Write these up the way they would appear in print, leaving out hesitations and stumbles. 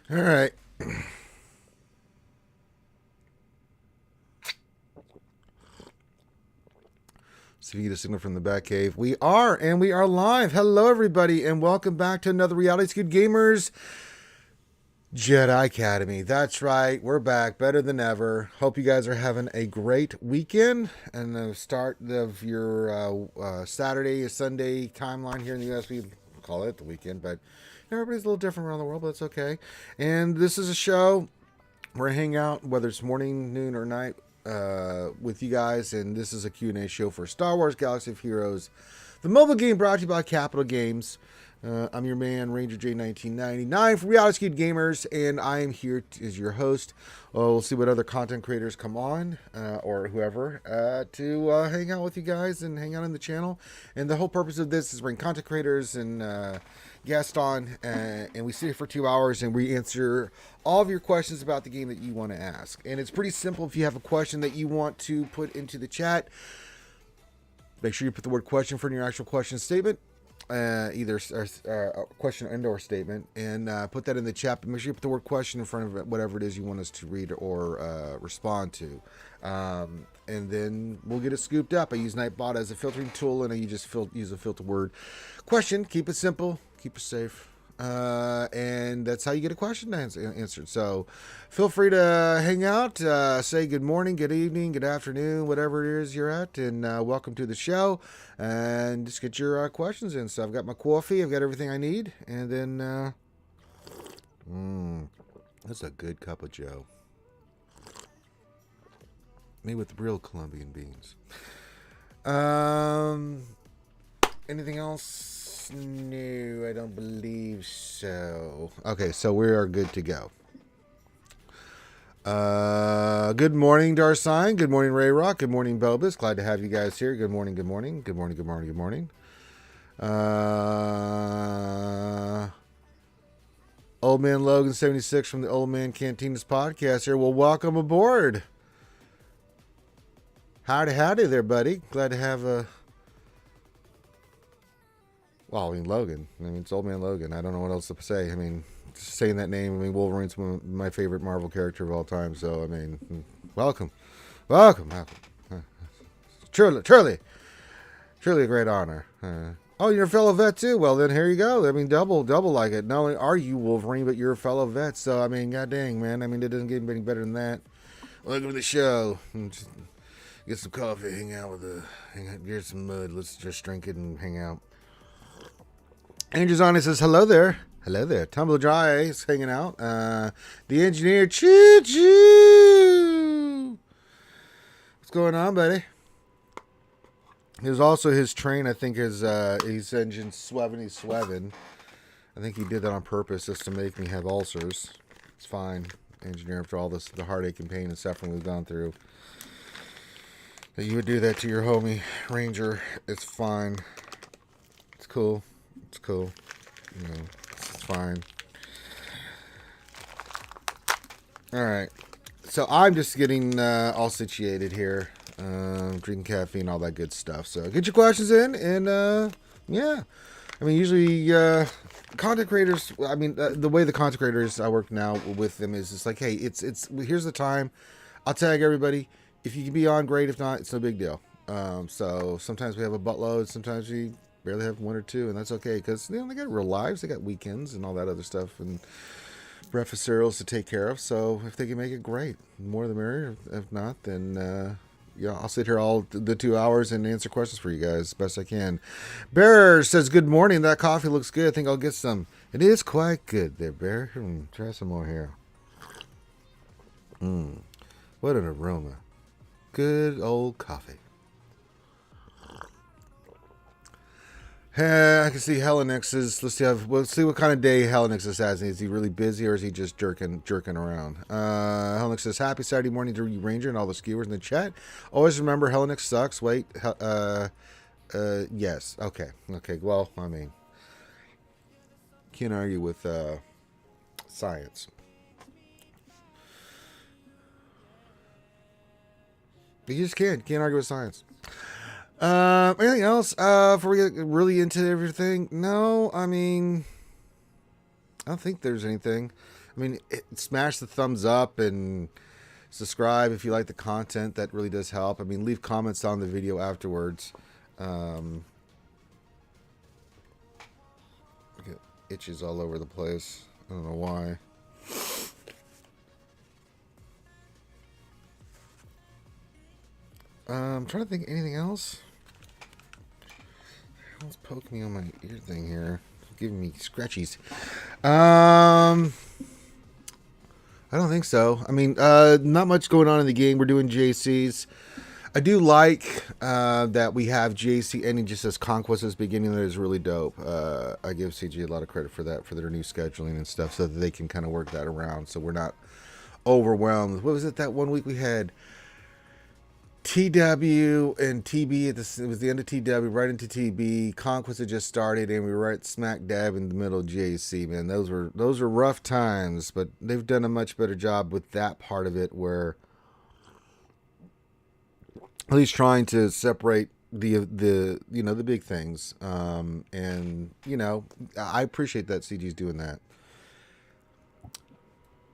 All right. See if you get a signal from the back cave. We are, and we are live. Hello, everybody, and welcome back to another Reality Scoot Gamers Jedi Academy. That's right, we're back, better than ever. Hope you guys are having a great weekend and the start of your Saturday or Sunday timeline here in the US. We call it the weekend, but everybody's a little different around the world, but it's okay. And this is a show. We're gonna hang out, whether it's morning, noon, or night, with you guys, and this is a Q&A show for Star Wars Galaxy of Heroes, the mobile game brought to you by Capital Games. I'm your man, Ranger J 1999 from Reality Scoot Gamers, and I am here as your host. We'll see what other content creators come on, or whoever, to hang out with you guys and hang out on the channel. And the whole purpose of this is bring content creators and guests on, and we sit here for 2 hours and we answer all of your questions about the game that you want to ask. And it's pretty simple. If you have a question that you want to put into the chat, make sure you put the word question for your actual question statement, either a question and or statement, and put that in the chat. But make sure you put the word question in front of it, whatever it is you want us to read or respond to. And then we'll get it scooped up. I use Nightbot as a filtering tool, and I just use a filter word question. Keep it simple, keep it safe. And that's how you get a question answered. So feel free to hang out, say good morning, good evening, good afternoon, whatever it is you're at, and welcome to the show, and just get your questions in. So I've got my coffee, I've got everything I need, and then that's a good cup of joe, made with real Colombian beans. Anything else? No, I don't believe so. Okay, so we are good to go. Good morning, Darsign. Good morning, Ray Rock. Good morning, Belbus. Glad to have you guys here. Good morning, good morning. Good morning, good morning, good morning. Old Man Logan 76 from the Old Man Cantinas podcast here. Well, welcome aboard. Howdy there, buddy. Glad to have a... Well, I mean, Logan. I mean, it's Old Man Logan. I don't know what else to say. I mean, just saying that name, I mean, Wolverine's one of my favorite Marvel character of all time. So, I mean, welcome. Truly a great honor. Oh, you're a fellow vet too? Well, then here you go. I mean, double like it. Not only are you Wolverine, but you're a fellow vet. So, I mean, god dang, man. I mean, it doesn't get any better than that. Welcome to the show. Just get some coffee, hang out, get some mud. Let's just drink it and hang out. Andrew's on. He says, hello there. Hello there. Tumble Dry is hanging out. The engineer, choo choo. What's going on, buddy? There's also his train. I think his engine's sweving. He's sweving. I think he did that on purpose just to make me have ulcers. It's fine. Engineer, after all the heartache and pain and suffering we've gone through, that you would do that to your homie Ranger. It's fine. It's cool. It's cool. You know, it's fine. Alright. So I'm just getting all situated here. Drinking caffeine, all that good stuff. So get your questions in, and yeah. I mean, usually content creators, I mean, the way the content creators I work now with them is it's like, hey, it's here's the time. I'll tag everybody. If you can be on, great. If not, it's no big deal. So sometimes we have a buttload. Sometimes we barely have one or two, and that's okay, because they got real lives, they got weekends and all that other stuff, and breakfast cereals to take care of. So if they can make it, great, more the merrier. If not, then yeah, I'll sit here all the 2 hours and answer questions for you guys as best I can. Bear says, good morning, that coffee looks good. I think I'll get some. It is quite good there, Bear. Try some more here. What an aroma. Good old coffee. I can see Hellenix's. Let's see what kind of day Hellenix has. Is he really busy, or is he just jerking around? Hellenix says, happy Saturday morning to you, Ranger, and all the skewers in the chat. Always remember, Hellenix sucks. Wait, yes. Okay. Well, I mean, can't argue with science. You just can't argue with science. Anything else before we get really into everything? No, I mean, I don't think there's anything. I mean, smash the thumbs up and subscribe if you like the content. That really does help. I mean, leave comments on the video afterwards. Get itches all over the place. I don't know why. I'm trying to think anything else. What's poking me on my ear thing here? Giving me scratchies. I don't think so. I mean, not much going on in the game. We're doing JCs. I do like that we have JC ending just as Conquest as beginning. That is really dope. I give CG a lot of credit for that, for their new scheduling and stuff, so that they can kind of work that around, so we're not overwhelmed. What was it that one week we had? TW and TB, it was the end of TW, right into TB. Conquest had just started, and we were right smack dab in the middle of JC, man. Those were rough times, but they've done a much better job with that part of it, where at least trying to separate the big things. And, I appreciate that CG's doing that.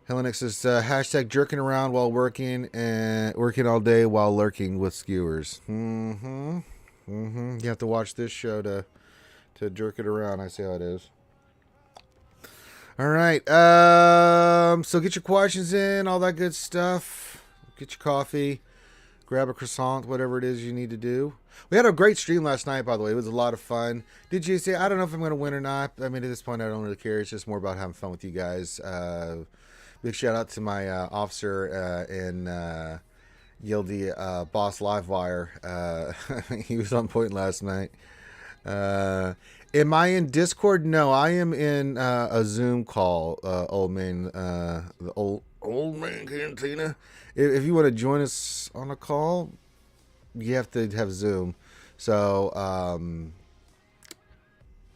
Hellenix says, hashtag jerking around while working and working all day while lurking with skewers. You have to watch this show to jerk it around. I see how it is. All right. So get your questions in, all that good stuff. Get your coffee. Grab a croissant, whatever it is you need to do. We had a great stream last night, by the way. It was a lot of fun. Did you say, I don't know if I'm going to win or not. I mean, at this point, I don't really care. It's just more about having fun with you guys. Big shout out to my officer and Yildy Boss Livewire. He was on point last night. Am I in Discord? No, I am in a Zoom call, old man, the old man cantina. If you want to join us on a call, you have to have Zoom. So,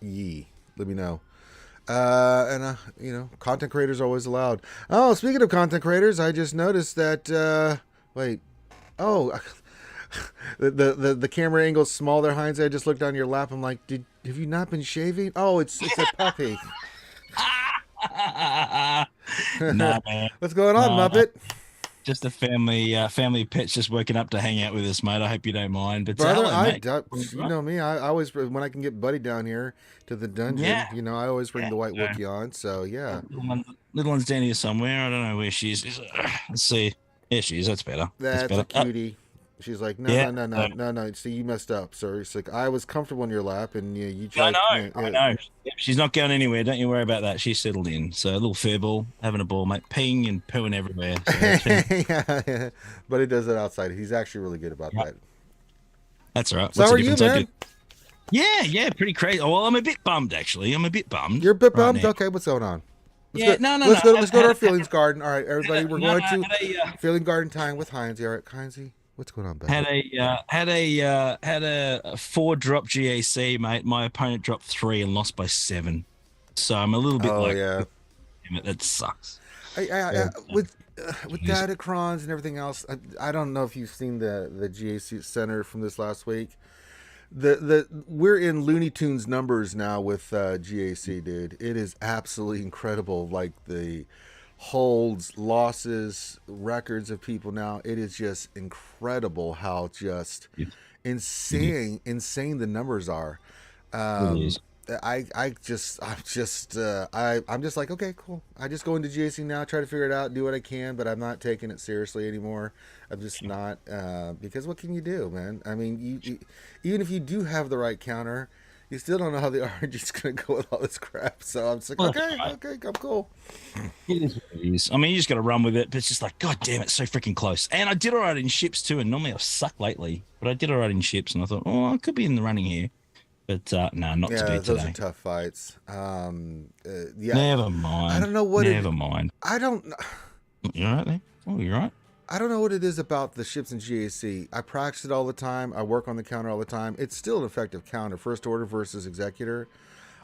let me know. Content creators are always allowed. Oh, speaking of content creators, I just noticed that, the camera angle's small there, Heinz. I just looked down your lap. I'm like, have you not been shaving? Oh, it's a puppy. Nah, man. What's going on, Muppet? Just a family pet's just woken up to hang out with us, mate. I hope you don't mind. But brother, hello, mate. You know me. I always, when I can get Buddy down here to the dungeon, I always bring the white Wookiee on. So yeah, little one's down here somewhere. I don't know where she is. Let's see. There she is. That's better. That's better. A cutie. She's like, no. See, you messed up, sir. It's like, I was comfortable in your lap, and you tried. I know. She's not going anywhere. Don't you worry about that. She's settled in. So a little furball, having a ball, mate, peeing and pooing everywhere. So yeah. But he does it outside. He's actually really good about that. That's all right. So how are you, man? Yeah, pretty crazy. Well, I'm a bit bummed, actually. You're a bit bummed? Okay, what's going on? Let's go to our feelings garden. All right, everybody, we're going to feeling garden time with Heinz. All right, Heinz. What's going on, buddy? Had a 4-drop GAC, mate. My opponent dropped 3 and lost by 7. So I'm a little bit damn it, that sucks. With Datacrons and everything else, I don't know if you've seen the GAC center from this last week. We're in Looney Tunes numbers now with GAC, dude. It is absolutely incredible. Like the holds, losses, records of people now. It is just incredible how just insane the numbers are. I'm just like, okay, cool. I just go into GAC now, try to figure it out, do what I can, but I'm not taking it seriously anymore. I'm just not, because what can you do, man? I mean, you even if you do have the right counter, you still don't know how the RNG is going to go with all this crap. So I'm just like, okay, I'm cool. It is what it is. I mean, you just got to run with it. But it's just like, God damn it, so freaking close. And I did all right in ships too. And normally I've sucked lately, but I did all right in ships. And I thought, oh, I could be in the running here. But no, not to be today. Those are tough fights. Never mind. I don't know what. Never mind. I don't know. You're right there. Oh, you're right. I don't know what it is about the ships in GAC. I practice it all the time. I work on the counter all the time. It's still an effective counter. First order versus executor.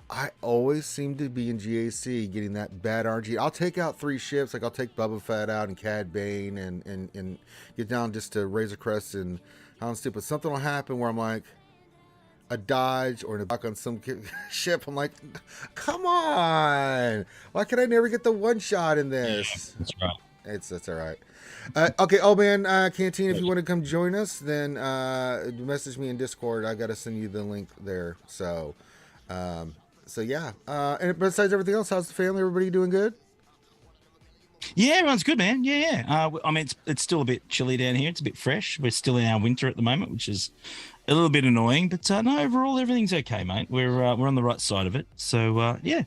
I always seem to be in GAC getting that bad RNG. I'll take out 3 ships. Like I'll take Bubba Fett out and Cad Bane and get down just to Razor Crest and Hound Steel. But something will happen where I'm like, a dodge or a buck on some ship. I'm like, come on, why can I never get the one shot in this? That's right. That's all right. Okay, oh man, Canteen, if you want to come join us, then message me in Discord. I gotta send you the link there. So yeah. And besides everything else, how's the family? Everybody doing good? Yeah, everyone's good, man. Yeah. I mean, it's still a bit chilly down here. It's a bit fresh. We're still in our winter at the moment, which is a little bit annoying. But no, overall, everything's okay, mate. We're on the right side of it. So yeah,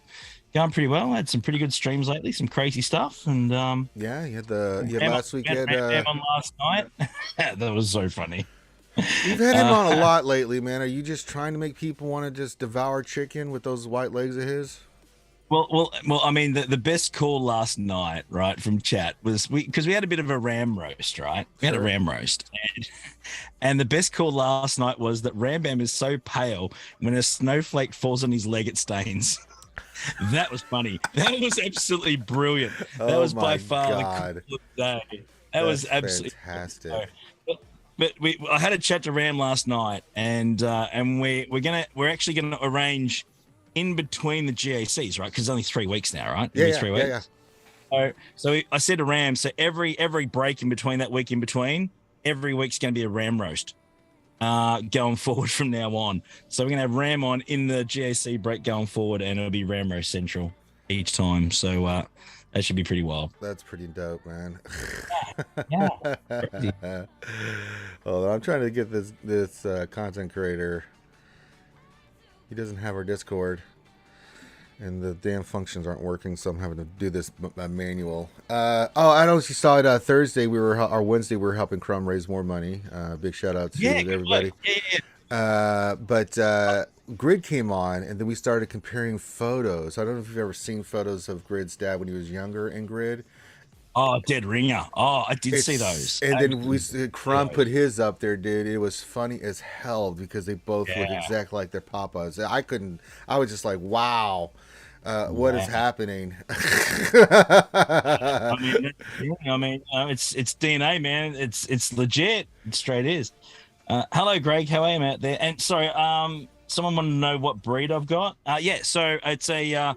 going pretty well. Had some pretty good streams lately. Some crazy stuff, and yeah, you had last week. You had on last night. That was so funny. You've had him on a lot lately, man. Are you just trying to make people want to just devour chicken with those white legs of his? Well. I mean, the best call last night, right, from chat was because we had a bit of a ram roast, right? We had a ram roast, and the best call last night was that Ram Bam is so pale when a snowflake falls on his leg, it stains. That was funny. That was absolutely brilliant. That was by far the coolest day. That was absolutely fantastic. But I had a chat to Ram last night, and we're actually gonna arrange in between the GACs, right? Because it's only 3 weeks now, right? Yeah, 3 weeks. So I said to Ram, so every break in between that week in between, every week's going to be a Ram roast going forward from now on. So we're going to have Ram on in the GAC break going forward, and it'll be Ram roast central each time. So that should be pretty wild. That's pretty dope, man. Yeah. Hold on, I'm trying to get this content creator. He doesn't have our Discord, and the damn functions aren't working, so I'm having to do this manual. I don't know if you saw it Thursday. Wednesday we were helping Crumb raise more money. Big shout out to everybody. But Grid came on, and then we started comparing photos. I don't know if you've ever seen photos of Grid's dad when he was younger in Grid. Oh, Dead Ringer. Oh, I did see those. And then Crumb put his up there, dude. It was funny as hell because they both look exactly like their papas. I was just like, wow, what is happening? I mean, it's DNA, man. It's legit. It straight is. Hello, Greg. How are you out there? And sorry, someone wanted to know what breed I've got. Yeah, so it's a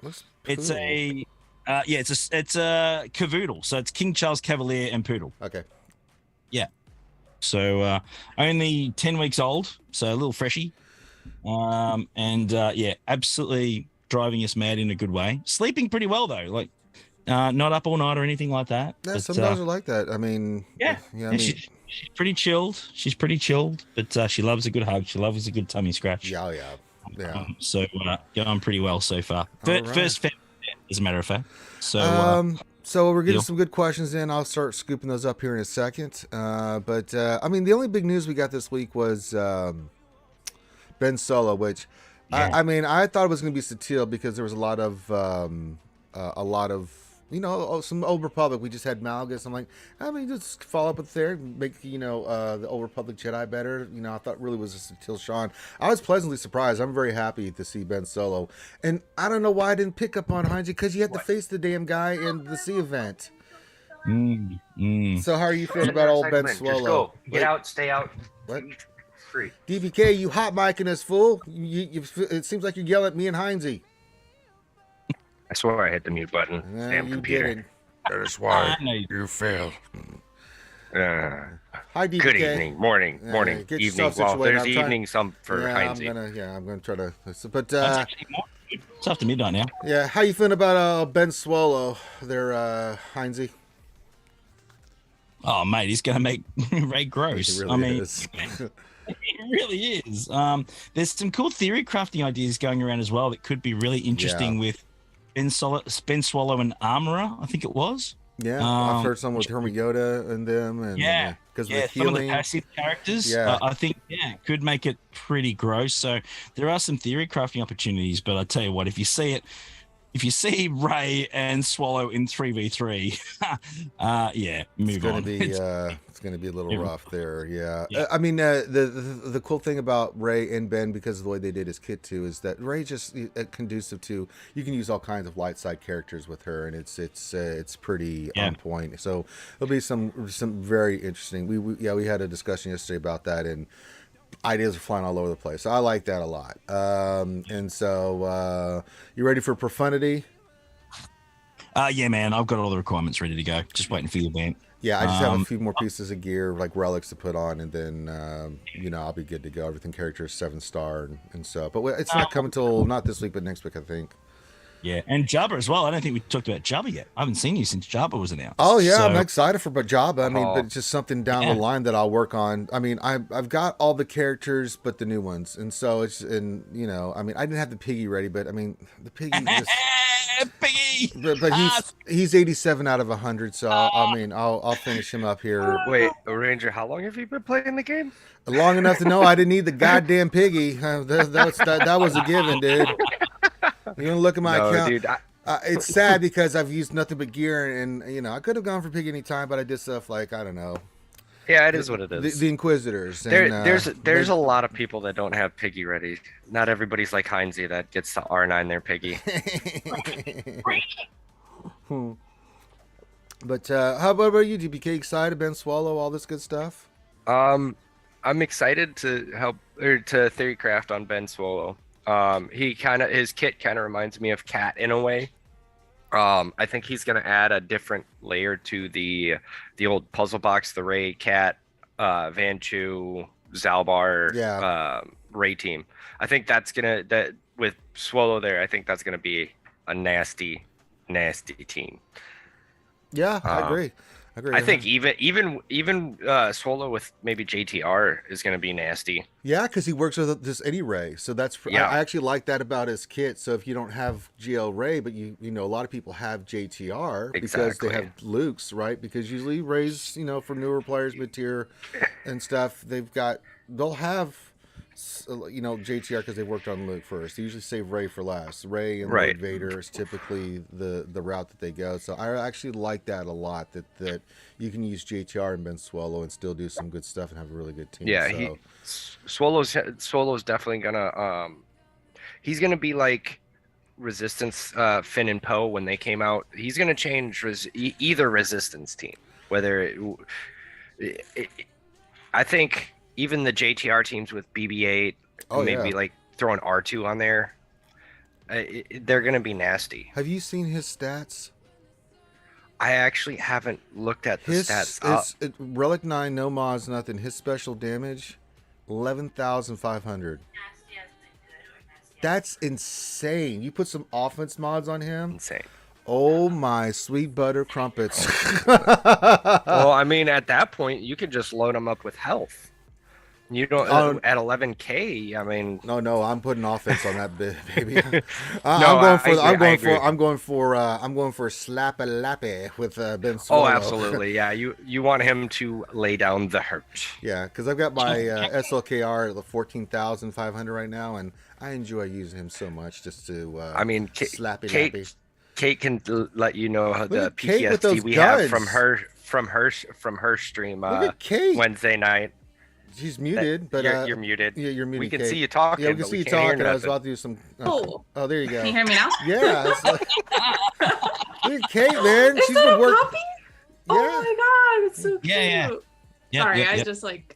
cavoodle. So it's King Charles Cavalier and Poodle. Okay. Yeah. So only 10 weeks old, so a little freshy. Absolutely driving us mad in a good way. Sleeping pretty well though, like not up all night or anything like that. Yeah, some dogs are like that. I mean, she's pretty chilled. She's pretty chilled, but she loves a good hug. She loves a good tummy scratch. Yeah. So going pretty well so far. First family, as a matter of fact. So we're getting some good questions in. I'll start scooping those up here in a second. But I mean, the only big news we got this week was Ben Solo, which I thought it was going to be Satil because there was a lot of some Old Republic. We just had Malgus. I'm like, just follow up with there, make the Old Republic Jedi better. I thought really was a Satil Sean. I was pleasantly surprised. I'm very happy to see Ben Solo, and I don't know why I didn't pick up on Heinz because you had to face the damn guy in the sea event. So how are you feeling about old Ben Solo? Just go. Get out, stay out. What? Free. DBK, you hot micing us, fool. It seems like you're yelling at me and Heinzie. I swear I hit the mute button. Damn computer. Didn't. That is why you failed. Hi, DBK. Good evening, morning, evening. Well, there's evening some for Heinz. I'm gonna try to. But it's after midnight now. Yeah, how you feeling about Ben Swallow there, Heinzie? Oh, mate, he's gonna make Ray gross. Really is. It really is. There's some cool theory crafting ideas going around as well that could be really interesting with Ben Swallow and Armorer, I think it was. Yeah, I've heard some with Hermiota and them, and because of the healing. Some of the passive characters, I think could make it pretty gross. So there are some theory crafting opportunities, but I tell you what, if you see Ray and Swallow in 3v3, move on. It's going to be a little rough there. Yeah. I mean, the cool thing about Ray and Ben, because of the way they did his kit too, is that Ray just conducive to, you can use all kinds of light side characters with her, and it's pretty on point. So there'll be some very interesting. We had a discussion yesterday about that, and ideas are flying all over the place. So I like that a lot. And so you ready for profundity? Yeah, man, I've got all the requirements ready to go. Just waiting for the event. Yeah, I just have a few more pieces of gear, like relics to put on, and then I'll be good to go. Everything character is 7-star and so. But it's not coming till not this week, but next week, I think. Yeah, and Jabba as well. I don't think we talked about Jabba yet. I haven't seen you since Jabba was announced. Oh yeah, I'm excited for Jabba. I mean, but it's just something down the line that I'll work on. I mean, I've got all the characters, but the new ones, and so it's I mean, I didn't have the piggy ready, but I mean, the piggy just. Piggy. But he's 87 out of 100, so I'll finish him up here. Wait, Ranger, how long have you been playing the game? Long enough to know I didn't need the goddamn piggy. That was a given, dude. You gonna look at my account? Dude, it's sad because I've used nothing but gear, and I could have gone for piggy any time, but I did stuff like I don't know. Yeah, it is what it is. The Inquisitors. There's a lot of people that don't have piggy ready. Not everybody's like Heinzie that gets to R9 their piggy. But how about you, DBK? Excited, Ben Swallow, all this good stuff? I'm excited to help to theorycraft on Ben Swallow. His kit kind of reminds me of Cat in a way. I think he's going to add a different layer to the old puzzle box, the Ray, Cat, Vanchu, Zalbar, Ray team. I think that with Swallow there, I think that's going to be a nasty, nasty team. Yeah, I agree. I think even Swallow with maybe JTR is going to be nasty. Yeah, because he works with just any Ray, so I actually like that about his kit. So if you don't have GL Ray, but a lot of people have JTR because they have Luke's, right? Because usually Rays, for newer players, mid tier and stuff, they'll have JTR because they worked on Luke first. They usually save Ray for last. Ray and Lord Vader is typically the route that they go. So I actually like that a lot, that you can use JTR and Ben Swallow and still do some good stuff and have a really good team. Yeah, Swallow's definitely gonna he's gonna be like Resistance, Finn and Poe when they came out. He's gonna change either Resistance team, whether I think even the JTR teams with BB-8, maybe like throwing R2 on there, they're going to be nasty. Have you seen his stats? I actually haven't looked at the stats. Relic 9, no mods, nothing. His special damage, 11,500. That's insane. You put some offense mods on him? Insane. Oh my sweet butter crumpets. Well, I mean, at that point, you could just load him up with health. You don't at 11K. I mean, no, I'm putting offense on that baby. I'm going for slap a lappy with Ben Swallow. Oh, absolutely, yeah. You want him to lay down the hurt. Yeah, because I've got my SLKR at 14,500 right now, and I enjoy using him so much just to. Slappy lappy. Kate can let you know the PTSD we have from her stream Wednesday night. She's muted, but you're muted. Yeah, you're muted. We can see you talking. Yeah, we can see you talking. I was about to do some. Oh, there you go. Can you hear me now? Yeah. Look at Kate, man. She's been working. Yeah. Oh my god, it's so cute. Yeah. Sorry,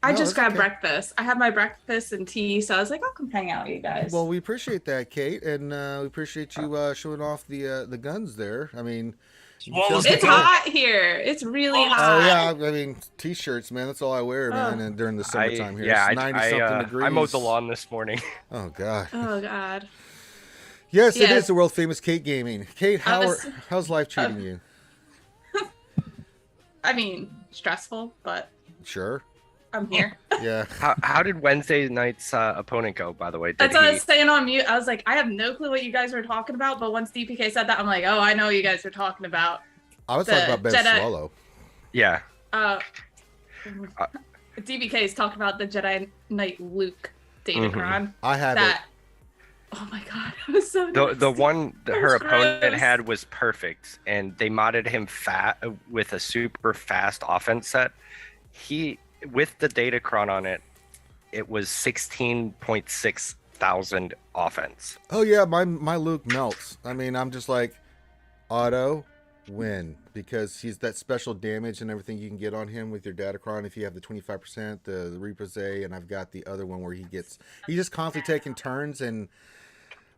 I just grabbed breakfast. I had my breakfast and tea, so I was like, I'll come hang out with you guys. Well, we appreciate that, Kate, and we appreciate you showing off the guns there. I mean. It's hot here. It's really hot. Oh yeah, I mean t-shirts, man. That's all I wear, man. And during the summertime here, it's 90-something degrees. I mowed the lawn this morning. Oh god. Oh god. Yes, it is the world famous Kate Gaming. Kate, how's life treating you? I mean, stressful, but sure. I'm here. Yeah. How did Wednesday night's opponent go, by the way? That's what I was saying on mute. I was like, I have no clue what you guys were talking about, but once DPK said that, I'm like, oh, I know what you guys were talking about. I was talking about Ben Swallow. Yeah. DBK is talking about the Jedi Knight Luke Datacron. I have it. Oh my god, it was so the one that her opponent had was perfect, and they modded him fat with a super fast offense set. With the Datacron on it, it was 16.6 thousand offense. Oh yeah, my Luke melts. I mean, I'm just like auto, win because he's that special damage and everything you can get on him with your Datacron if you have the 25%, the repose, and I've got the other one where he's just constantly taking turns, and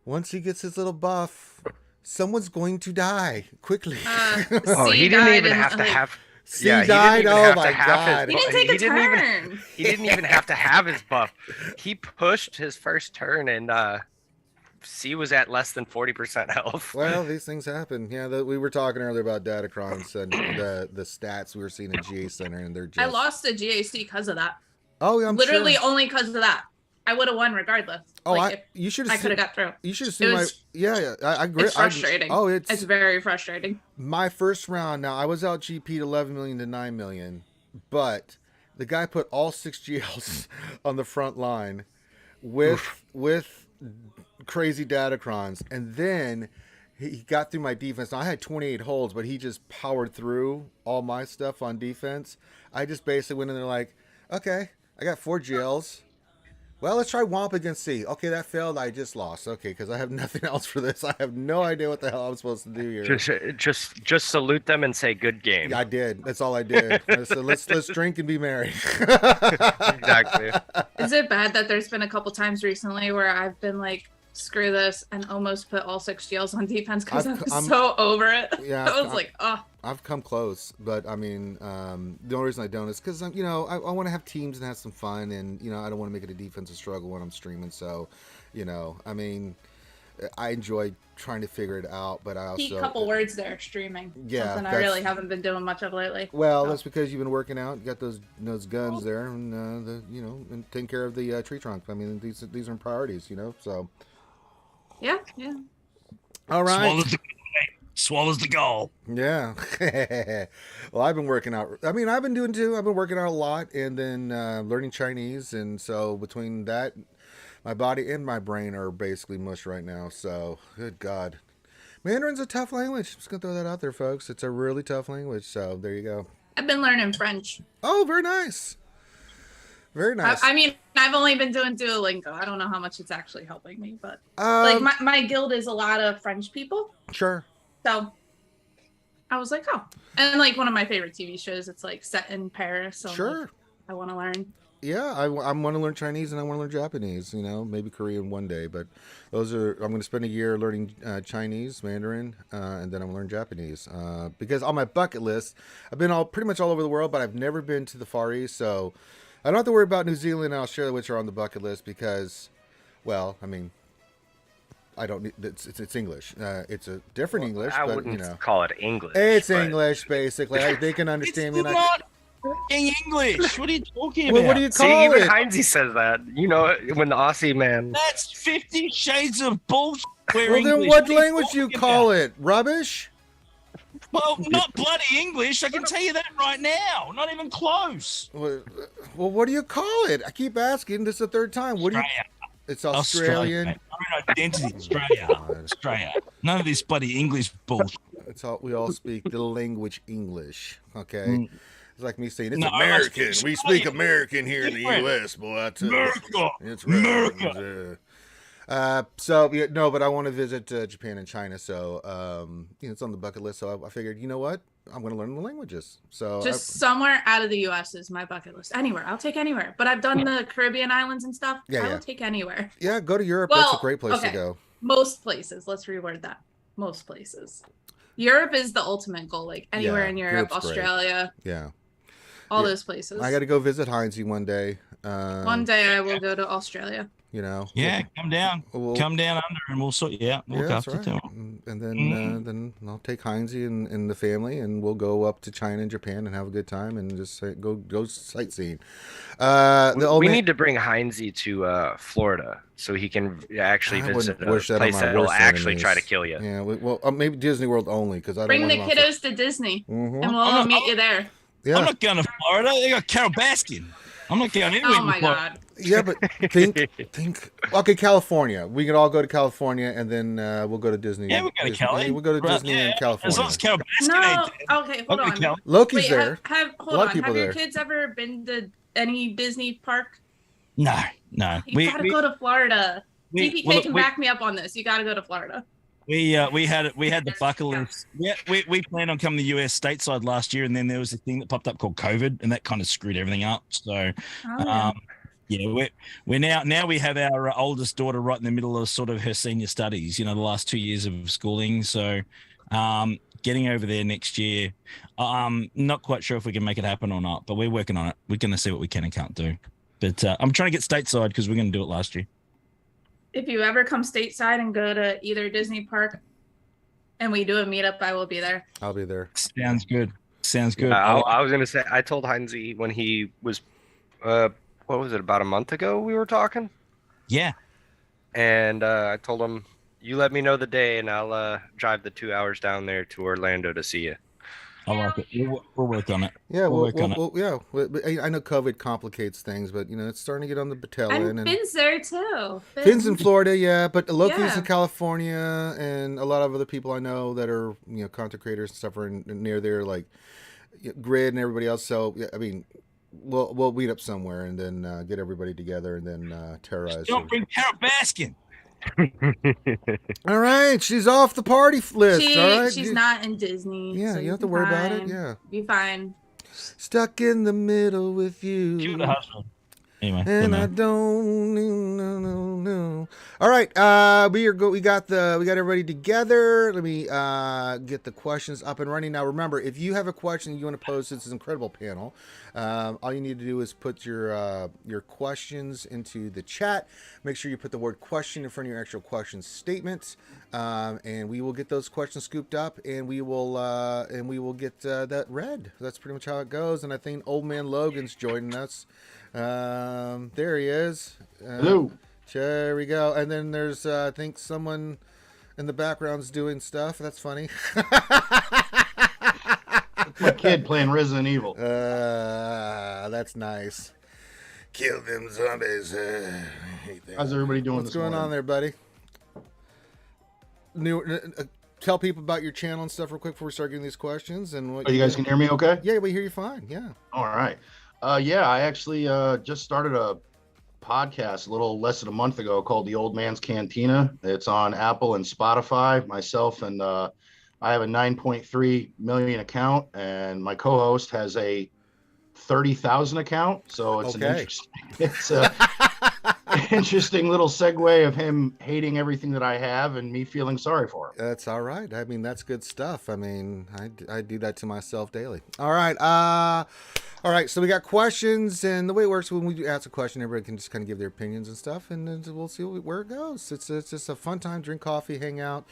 once he gets his little buff, someone's going to die quickly. He didn't even have to have. C died. Oh my god! He didn't take a turn. He didn't even have to have his buff. He pushed his first turn, and C was at less than 40% health. Well, these things happen. Yeah, we were talking earlier about Datacrons and the stats we were seeing in GA Center, and they're just. I lost the GAC because of that. Oh, yeah, I'm literally sure. only because of that. I would have won regardless. Oh, like, you should have. I could have got through. You should have seen my. Yeah. I agree. It's frustrating. It's very frustrating. My first round. Now I was out GP'd 11 million to 9 million, but the guy put all 6 GLs on the front line with crazy Datacrons, and then he got through my defense. Now, I had 28 holds, but he just powered through all my stuff on defense. I just basically went in there like, okay, I got 4 GLs. Well, let's try Womp against C. Okay, that failed. I just lost. Okay, because I have nothing else for this. I have no idea what the hell I'm supposed to do here. Just salute them and say good game. Yeah, I did. That's all I did. So let's drink and be merry. Exactly. Is it bad that there's been a couple times recently where I've been like, screw this, and almost put all 6 GLs on defense because I'm so over it? Yeah, I was like, oh. I've come close, but I mean, the only reason I don't is because I want to have teams and have some fun, and I don't want to make it a defensive struggle when I'm streaming. So, I mean, I enjoy trying to figure it out, but I also Key couple words there, streaming. Yeah, something I really haven't been doing much of lately. Well, that's because you've been working out. You got those guns there, and and taking care of the tree trunk. I mean, these are priorities, So. Yeah. All right. Swallows the goal. Yeah. Well, I've been working out. I mean, I've been doing too. I've been working out a lot, and then learning Chinese, and so between that, my body and my brain are basically mush right now. So, good God, Mandarin's a tough language. I'm just gonna throw that out there, folks. It's a really tough language. So there you go. I've been learning French. Oh, very nice. Very nice. I mean, I've only been doing Duolingo. I don't know how much it's actually helping me, but like my guild is a lot of French people. Sure. So I was like, oh, and like one of my favorite TV shows, it's like set in Paris. So sure. Like, I want to learn. Yeah, I want to learn Chinese and I want to learn Japanese. Maybe Korean one day, but I'm going to spend a year learning Chinese, Mandarin, and then I'm going to learn Japanese because on my bucket list, I've been pretty much all over the world, but I've never been to the Far East, so I don't have to worry about New Zealand and Australia, which are on the bucket list because, well, I mean, I don't need it's English. It's a different English. I but, wouldn't call it English. It's English, basically. They can understand me. It's not English. What are you talking well, about? what do you call See, even it? Heinzie says that. When the Aussie man. That's 50 shades of bullshit. Well, then what language do you call it? Rubbish? Well, not bloody English. I can tell you that right now. Not even close. Well, what do you call it? I keep asking. This is the third time. What do you? It's Australian. Identity, Australia. None of this bloody English bullshit. It's all we all speak the language English. Okay, it's like me saying it's American. We speak American here in the U.S. Boy, I tell you. America. It's America. But I want to visit Japan and China. So it's on the bucket list. So I figured, you know what? I'm going to learn the languages. So somewhere out of the U.S. is my bucket list. Anywhere, I'll take anywhere. But I've done the Caribbean islands and stuff. I will take anywhere. Yeah, go to Europe. That's a great place to go. Most places. Let's reword that. Most places. Europe is the ultimate goal. Like anywhere in Europe, Australia. Great. Yeah. All those places. I got to go visit Heinzie one day. One day I will go to Australia. Yeah, come down under and we'll sort you out. We'll look after right. And then I'll take Heinzie and the family and we'll go up to China and Japan and have a good time and just go sightseeing. We need to bring Heinzie to Florida so he can actually visit a place that will actually try to kill you. Yeah, well, maybe Disney World only because I don't bring the kiddos to Disney and we'll all meet you there. Yeah. I'm not going to Florida. They got Carol Baskin. I'm not going anywhere. Oh my God. Yeah, but think. Okay, California. We can all go to California, and then we'll go to Disney. Yeah, we'll go to Cali. We'll go to Disney in California. As long as Carol Baskin okay, hold on. Loki's there. Hold on. Have your kids ever been to any Disney park? No. You gotta go to Florida. DPK can back me up on this. You gotta go to Florida. We had the bucket list. Yeah, we planned on coming to the US stateside last year, and then there was a thing that popped up called COVID, and that kind of screwed everything up. So, we're now we have our oldest daughter right in the middle of sort of her senior studies. The last 2 years of schooling. So, getting over there next year. Not quite sure if we can make it happen or not, but we're working on it. We're going to see what we can and can't do. But I'm trying to get stateside because we're going to do it last year. If you ever come stateside and go to either Disney park and we do a meetup, I will be there. I'll be there. Sounds good. I was going to say, I told Heinze when he was, what was it, about a month ago we were talking? Yeah. And I told him, you let me know the day and I'll drive the 2 hours down there to Orlando to see you. I like it. We'll work on it. Yeah, we'll work on it. Yeah, I know COVID complicates things, but it's starting to get on the tail end. And Finn's there too. Finn's in Florida, yeah, but Loki's in California, and a lot of other people I know that are content creators and stuff are near there, like Grid and everybody else. So yeah, I mean, we'll meet up somewhere and then get everybody together and then terrorize. Don't bring Carol Baskin. All right, she's off the party list. All right, she's not in Disney. Yeah, so you don't have to worry about it. Yeah, be fine. Stuck in the middle with you. Cue the husband. Anyway, and I don't know. All right, we got everybody together. Let me get the questions up and running. Now, remember, if you have a question you want to pose to this incredible panel, all you need to do is put your questions into the chat. Make sure you put the word question in front of your actual question statement, and we will get those questions scooped up, and we will get that read. That's pretty much how it goes. And I think Old Man Logan's joining us. There he is. Hello. There we go. And then there's I think someone in the background's doing stuff. That's funny. My kid playing Resident Evil. That's nice. Kill them zombies. How's everybody doing? What's going on there, buddy? Tell people about your channel and stuff real quick before we start getting these questions. And what you guys can hear me okay? Yeah, we hear you fine. Yeah. All right. Yeah, I actually just started a podcast a little less than a month ago called The Old Man's Cantina. It's on Apple and Spotify. Myself and I have a 9.3 million account, and my co-host has a 30,000 account. So it's an interesting little segue of him hating everything that I have and me feeling sorry for him. That's all right. I mean, that's good stuff. I mean, I do that to myself daily. All right. All right, so we got questions, and the way it works when we do ask a question, everybody can just kind of give their opinions and stuff, and then we'll see where it goes. It's just a fun time. Drink coffee, hang out,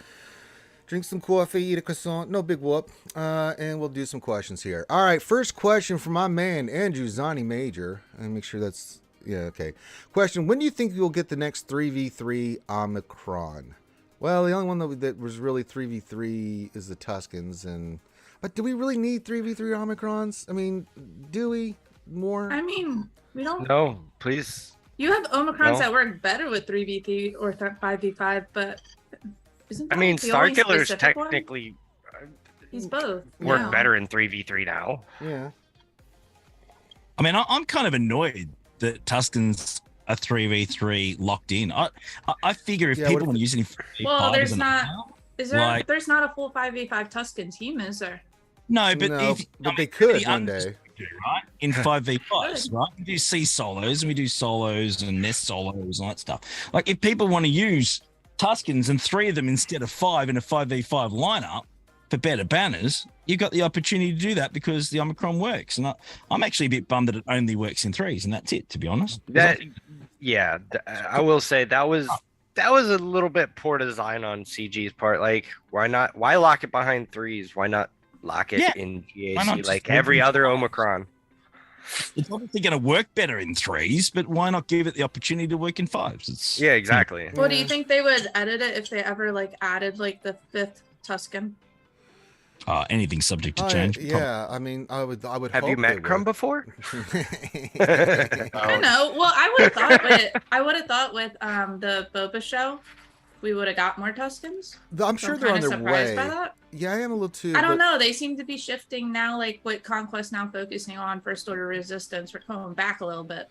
drink some coffee, eat a croissant, no big whoop, and we'll do some questions here. All right, first question from my man, Andrew Zani Major. Let me make sure that's, yeah, okay. Question, when do you think you'll get the next 3v3 Omnicron? Well, the only one that was really 3v3 is the Tuscans, but do we really need 3v3 Omicrons? I mean, do we more? I mean, we don't. No, please. You have Omicrons that work better with 3v3 or 5v5, but isn't that Starkiller's technically he's both. Work better in 3v3 now. Yeah. I mean, I'm kind of annoyed that Tuscans are 3v3 locked in. I figure if people are using 3v5, well, there's not. Is there? There's not a full 5v5 Tuscan team, is there? No, but they could one day, right? In 5v5s, right? We do C solos and we do solos and nest solos and all that stuff. Like, if people want to use Tuscans and 3 of them instead of 5 in a 5v5 lineup for better banners, you've got the opportunity to do that because the Omicron works. And I'm actually a bit bummed that it only works in 3s, and that's it, to be honest. I will say that was a little bit poor design on CG's part. Like, why lock it behind 3s? Why not lock it in GAC like every other Omicron? It's obviously going to work better in 3s, but why not give it the opportunity to work in 5s? Yeah, exactly. Well, do you think they would edit it if they ever added the 5th Tuscan? Anything subject to change. Yeah, I mean, I would. Have you met Crumb before? I don't know. Well, I would have thought with the Boba show, we would have got more Tuscans. I'm sure they're on their way. By that. Yeah, I am a little too. I don't know. They seem to be shifting now, with Conquest now focusing on First Order Resistance. We're going back a little bit.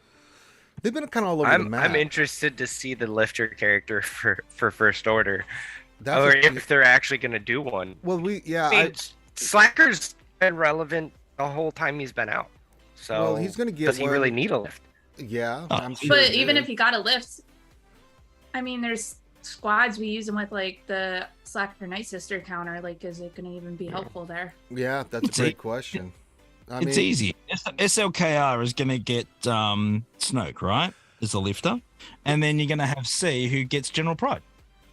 They've been kind of all over the map. I'm interested to see the lifter character for First Order. or if they're actually going to do one. Well, Slacker's been relevant the whole time he's been out. So he's going to get. Does he really need a lift? Yeah, I'm sure. But even if he got a lift, I mean, there's squads we use them with, like the Slacker Night Sister counter. Like, is it going to even be helpful there? Yeah, that's a great question. It's easy. SLKR is going to get Snoke, right? As a lifter, and then you're going to have C, who gets General Pride.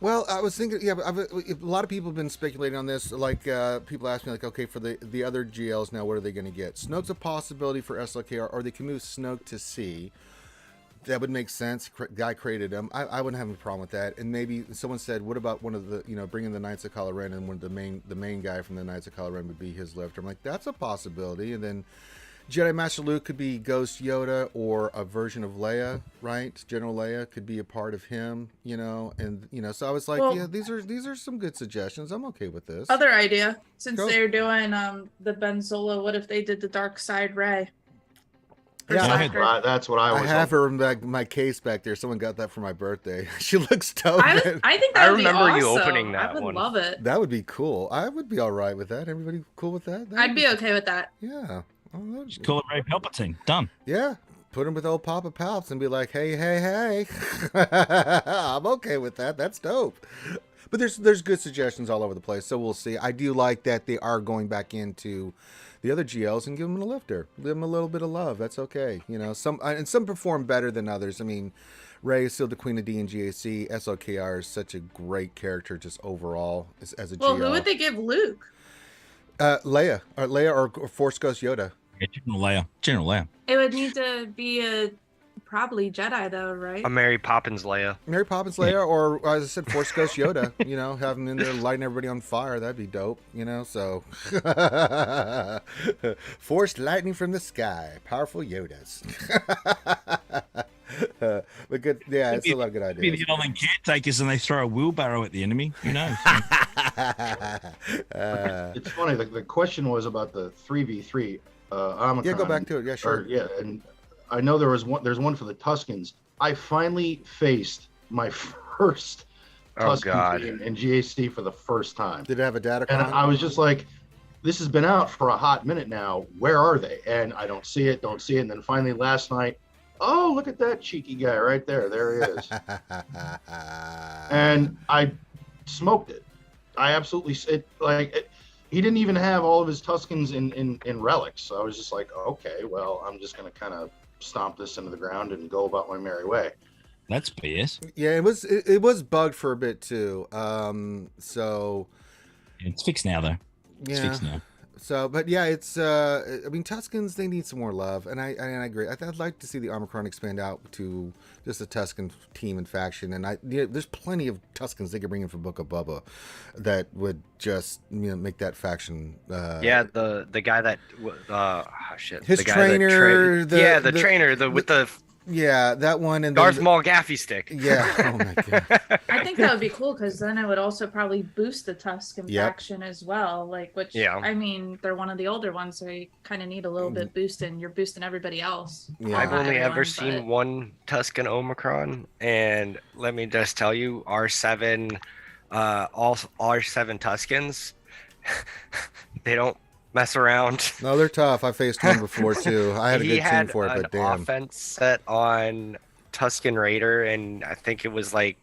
Well, I was thinking, but a lot of people have been speculating on this. Like, people ask me, like, okay, for the other GLs now, what are they going to get? Snoke's a possibility for SLKR, or they can move Snoke to C. That would make sense. Guy created him. I wouldn't have a problem with that. And maybe someone said, what about one of the, bringing the Knights of Kylo Ren, and one of the main guy from the Knights of Kylo Ren would be his lifter. I'm like, that's a possibility. And then Jedi Master Luke could be Ghost Yoda, or a version of Leia, right? General Leia could be a part of him, and so I was like, well, yeah, these are some good suggestions. I'm okay with this. Other idea, since they're doing the Ben Solo, what if they did the Dark Side Rey? Yeah, that's what I was. I have her in my case back there. Someone got that for my birthday. She looks dope. I think that would be awesome. I remember you opening that one. I would love it. That would be cool. I would be all right with that. Everybody cool with that? I'd be okay with that. Yeah. Just call it Ray Palpatine. Done. Yeah. Put him with old Papa Palps and be like, hey. I'm okay with that. That's dope. But there's good suggestions all over the place, so we'll see. I do like that they are going back into the other GLs and give them a lifter. Give them a little bit of love. That's okay. Some perform better than others. I mean, Rey is still the queen of D and GAC. SLKR is such a great character just overall as a GL. Well, who would they give Luke? Leia or Force Ghost Yoda. Yeah, General Leia. It would need to be probably Jedi though, right? A Mary Poppins Leia. Or as I said, Force Ghost Yoda. Have him in there lighting everybody on fire. That'd be dope. So forced lightning from the sky, powerful Yodas. But good, yeah, it's a lot of good ideas. Maybe the Yolland caretakers and they throw a wheelbarrow at the enemy. Who knows? It's funny. The question was about the 3v3. Omnicron. Yeah, go back to it. Yeah, sure. And I know there's one for the Tuscans. I finally faced my first Tuscan team in GAC for the first time. Did it have a data? And I was just like, this has been out for a hot minute now. Where are they? And I don't see it. And then finally last night, oh, look at that cheeky guy right there. There he is. And I smoked it. I absolutely he didn't even have all of his Tuscans in relics. So I was just like, okay, well, I'm just going to kind of stomp this into the ground and go about my merry way. That's BS. Yeah, it was bugged for a bit too. So it's fixed now though. It's fixed now. So, but yeah, it's. I mean, Tuscans, they need some more love, and I agree. I'd like to see the Omnicron expand out to just a Tuscan team and faction, and there's plenty of Tuscans they could bring in from Book of Bubba that would just make that faction. The guy that his the guy trainer, the trainer with the. Yeah, that one and Darth Maul gaffy stick. Yeah. Oh my god. I think that would be cool because then it would also probably boost the Tuscan faction as well. I mean, they're one of the older ones, so you kind of need a little bit boosting. You're boosting everybody else. Yeah. I've only ever seen one Tuscan Omicron, and let me just tell you, R7, all R7 Tuscans, they don't mess around. No, they're tough. I faced one before too. I had a good team for it, but damn. Offense set on Tuscan Raider, and I think it was like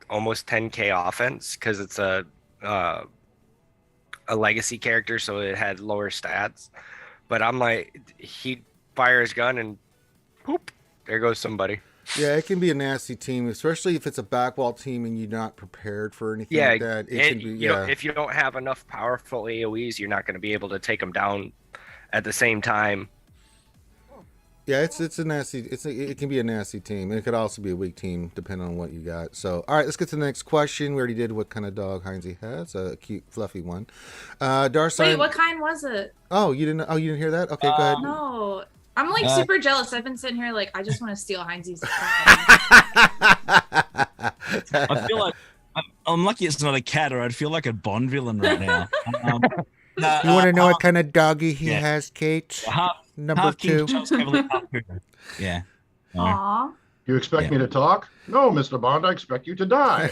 almost 10k offense because it's a legacy character, so it had lower stats. But I'm like, he'd fire his gun and poop, there goes somebody. Yeah, it can be a nasty team, especially if it's a backwall team and you're not prepared for anything like that. It can be, if you don't have enough powerful AoEs, you're not going to be able to take them down at the same time. Yeah, it's a nasty. It can be a nasty team. It could also be a weak team depending on what you got. So, all right, let's get to the next question. We already did what kind of dog Heinze has. A cute, fluffy one. Darth. Wait, what kind was it? Oh, you didn't hear that? Okay, go ahead. No. I'm super jealous. I've been sitting here like I just want to steal Heinze's. I feel like I'm lucky it's not a cat, or I'd feel like a Bond villain right now. You want to know what kind of doggy he has, Kate? Number half 2. Yeah. Aww. You expect me to talk? No, Mr. Bond, I expect you to die.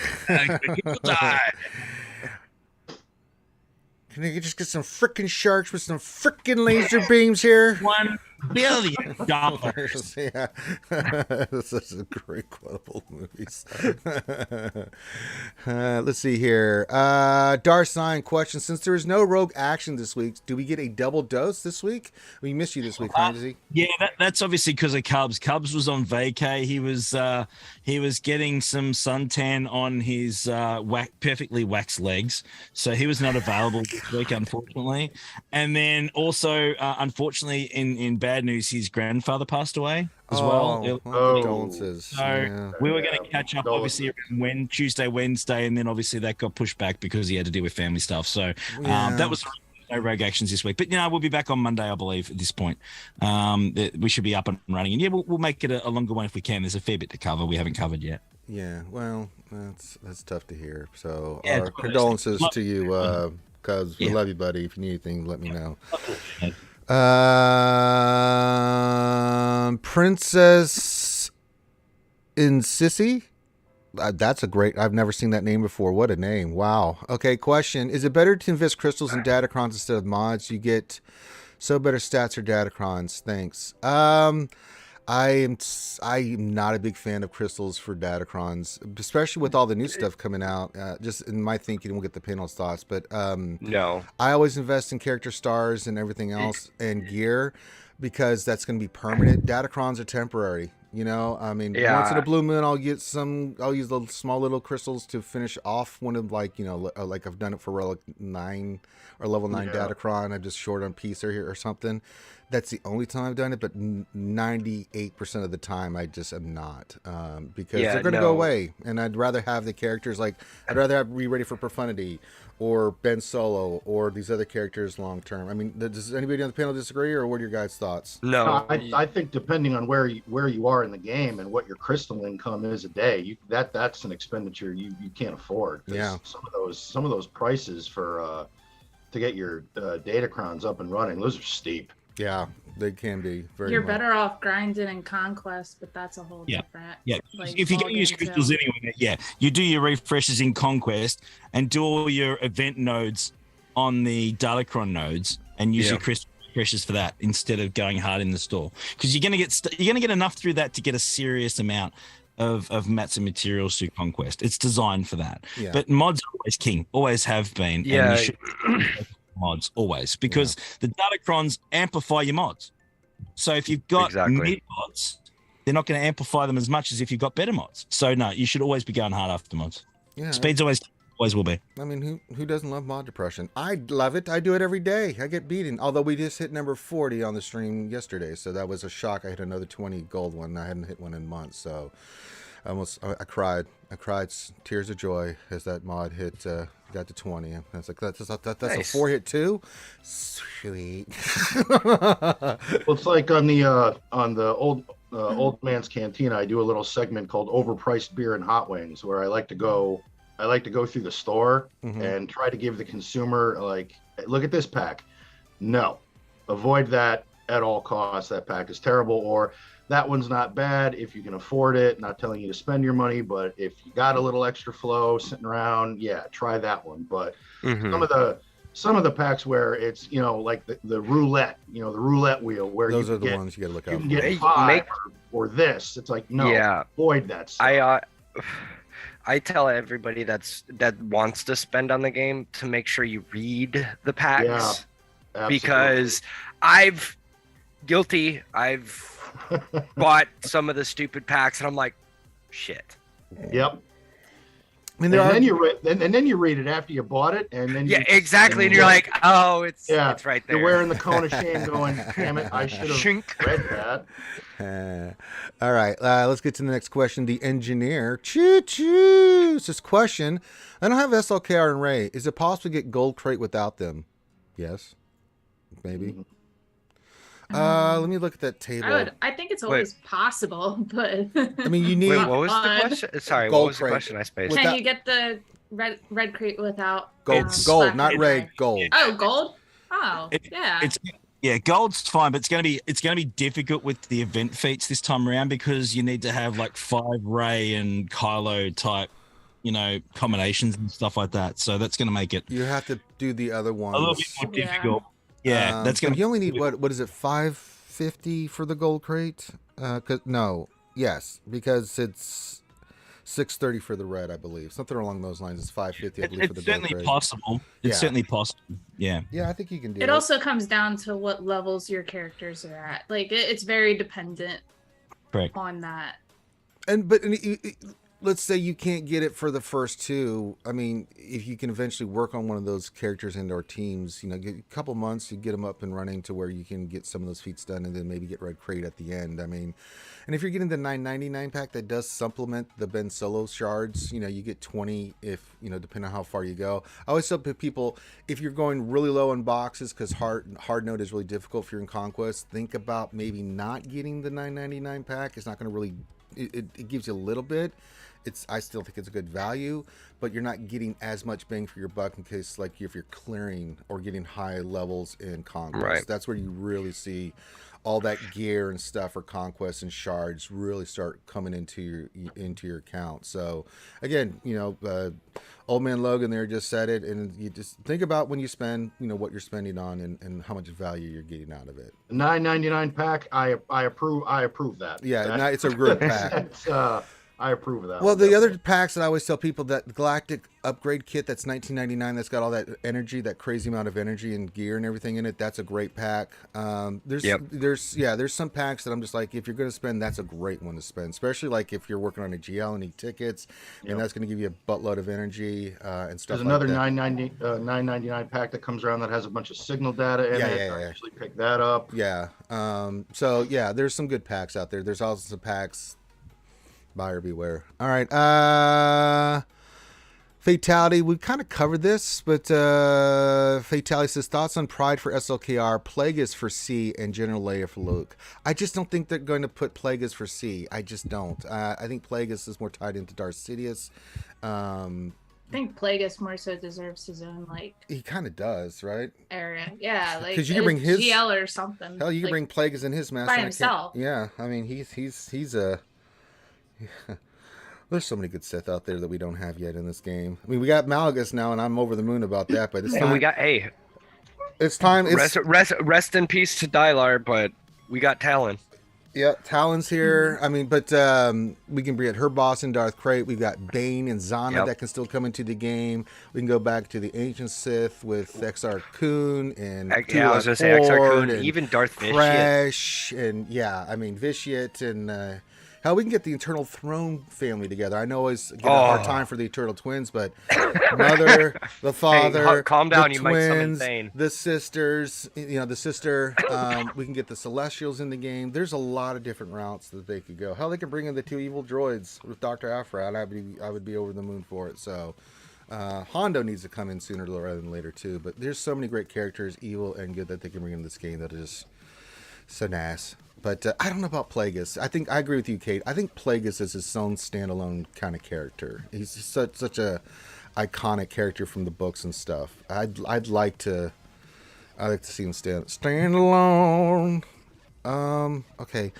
Can you just get some freaking sharks with some freaking laser beams here? $1 billion. Yeah, this is a great quotable movies. Let's see here. Darth Sign question: since there is no rogue action this week, do we get a double dose this week? We missed you this week, Fantasy. Yeah, that's obviously because of Cubs. Cubs was on vacay. He was getting some suntan on his perfectly waxed legs, so he was not available this week, unfortunately. And then also, unfortunately, in bad news, his grandfather passed away as well. Condolences. So we were going to catch up, obviously, Tuesday, Wednesday, and then obviously that got pushed back because he had to deal with family stuff. So that was no rogue actions this week. But we'll be back on Monday, I believe, at this point. We should be up and running. And we'll make it a longer one if we can. There's a fair bit to cover we haven't covered yet. Yeah, well, that's tough to hear. So our condolences to you, Cubs. We love you, buddy. If you need anything, let me know. Princess Incisi. That's a great. I've never seen that name before. What a name! Wow. Okay. Question: is it better to invest crystals in datacrons instead of mods? You get so better stats or datacrons. Thanks. I am not a big fan of crystals for datacrons, especially with all the new stuff coming out. Just in my thinking, we'll get the panel's thoughts, but no, I always invest in character stars and everything else and gear because that's going to be permanent. Datacrons are temporary. Once in a blue moon, I'll use the small little crystals to finish off one of like I've done it for Relic 9 or level 9 Datacron. I'm just short on piece or something. That's the only time I've done it, but 98% of the time I just am not because they're going to go away. And I'd rather have the characters I'd rather have Ready for Profundity or Ben Solo or these other characters long term. I mean, does anybody on the panel disagree, or what are your guys' thoughts? No, I think depending on where you are in the game and what your crystal income is a day, that's an expenditure you can't afford. Yeah, some of those prices for to get your datacrons up and running, those are steep. Yeah, they can be very. You're better off grinding in Conquest, but that's a whole different. Yeah, if you're going to use crystals anyway, you do your refreshes in Conquest and do all your event nodes on the Datacron nodes and use your crystal refreshes for that instead of going hard in the store, because you're going to get enough through that to get a serious amount of mats and materials through Conquest. It's designed for that. Yeah. But mods are always king, always have been. Yeah. And you should mods always, because the Datacrons amplify your mods. So if you've got mid mods, they're not going to amplify them as much as if you've got better mods. So no, you should always be going hard after mods. Yeah, speeds always will be. I mean, who doesn't love mod depression? I love it. I do it every day. I get beaten. Although we just hit number 40 on the stream yesterday, so that was a shock. I hit another 20 gold one. I hadn't hit one in months, so I cried. I cried tears of joy as that mod hit. Got to 20. I was like, that's nice. A 4-hit too. Sweet. Well, it's like on the old man's cantina. I do a little segment called Overpriced Beer and Hot Wings, where I like to go through the store and try to give the consumer look at this pack. No, avoid that at all costs. That pack is terrible, or that one's not bad if you can afford it. Not telling you to spend your money, but if you got a little extra flow sitting around, try that one. But some of the packs where it's like the roulette, the roulette wheel, where those are the ones you got to look out for. You can get 5 or this. It's like avoid that stuff. I tell everybody that wants to spend on the game to make sure you read the packs, because I've bought some of the stupid packs and I'm like, shit. Yep. I mean, then you read it after you bought it, and then exactly, and you're like, oh, it's right there. You're wearing the cone of shame, going, damn it, I should have read that. All right, let's get to the next question. The engineer, choo-choo. This question: I don't have SLKR and Ray. Is it possible to get gold crate without them? Yes, maybe. Let me look at that table. I think it's always possible, but I mean, you need. Wait, what was the question? Sorry, what was the question? I spaced. Can you get the red crate without gold? Gold, not red. Gold. Oh, gold. Oh, yeah. Yeah, gold's fine, but it's gonna be difficult with the event feats this time around because you need to have like 5 Ray and Kylo type, combinations and stuff like that. So that's gonna make it You have to do the other ones. a little bit more difficult. Yeah, that's gonna. You only need what is it? 550 for the gold crate? Because it's 630 for the red, I believe. Something along those lines. It's 550, I believe, for the gold crate. It's certainly possible. It's certainly possible. Yeah. Yeah, I think you can do it. It also comes down to what levels your characters are at. Like, it's very dependent on that. But let's say you can't get it for the first 2. I mean, if you can eventually work on one of those characters into our teams, get a couple months, you get them up and running to where you can get some of those feats done and then maybe get red crate at the end. I mean, and if you're getting the 999 pack that does supplement the Ben Solo shards, you get 20 if, depending on how far you go. I always tell people, if you're going really low on boxes, because hard node is really difficult if you're in Conquest, think about maybe not getting the 999 pack. It's not going to really, it gives you a little bit. I still think it's a good value, but you're not getting as much bang for your buck in case, like, if you're clearing or getting high levels in Conquest. Right. That's where you really see all that gear and stuff for Conquest and Shards really start coming into your account. So again, old man Logan there just said it, and you just think about when you spend, what you're spending on and how much value you're getting out of it. $9.99 pack, I approve that. Yeah, it's a good pack. I approve of that. Well, the other packs that I always tell people, that Galactic upgrade kit that's $19.99, that's got all that energy, that crazy amount of energy and gear and everything in it. That's a great pack. There's some packs that I'm just like, if you're going to spend, that's a great one to spend, especially like if you're working on a GL and need tickets, and that's going to give you a buttload of energy and stuff. There's another $9.99 pack that comes around that has a bunch of signal data in it. I actually picked that up. Yeah. There's some good packs out there. There's also some packs. Buyer beware. All right. Fatality. We kind of covered this, but Fatality says, thoughts on Pride for SLKR, Plagueis for C, and General Leia for Luke. I just don't think they're going to put Plagueis for C. I just don't. I think Plagueis is more tied into Darth Sidious. I think Plagueis more so deserves his own, he kind of does, right? Area. Yeah, because you can bring his GL or something. Hell, you can bring Plagueis in his master by himself. Yeah, I mean he's a. There's so many good Sith out there that we don't have yet in this game. I mean, we got Malgus now, and I'm over the moon about that. But it's time. And we got It's time. Rest in peace to Dylar, but we got Talon. Yeah, Talon's here. I mean, but we can bring her boss in Darth Crate. We've got Bane and Zana that can still come into the game. We can go back to the ancient Sith with XR Kun and I was gonna say XR Kun, even Darth Crash, and Vitiate and. Hell, we can get the Eternal Throne family together. I know always get a hard time for the Eternal Twins, but Mother, the Father, calm down, the you twins, might summon Thane. the sisters, the sister. We can get the Celestials in the game. There's a lot of different routes that they could go. Hell, they could bring in the 2 evil droids with Dr. Aphra, and I would be over the moon for it. So Hondo needs to come in sooner rather than later too. But there's so many great characters, evil and good, that they can bring in this game that is just so nice. But I don't know about Plagueis. I agree with you, Kate. I think Plagueis is his own standalone kind of character. He's such a iconic character from the books and stuff. I'd like to see him stand alone. Okay.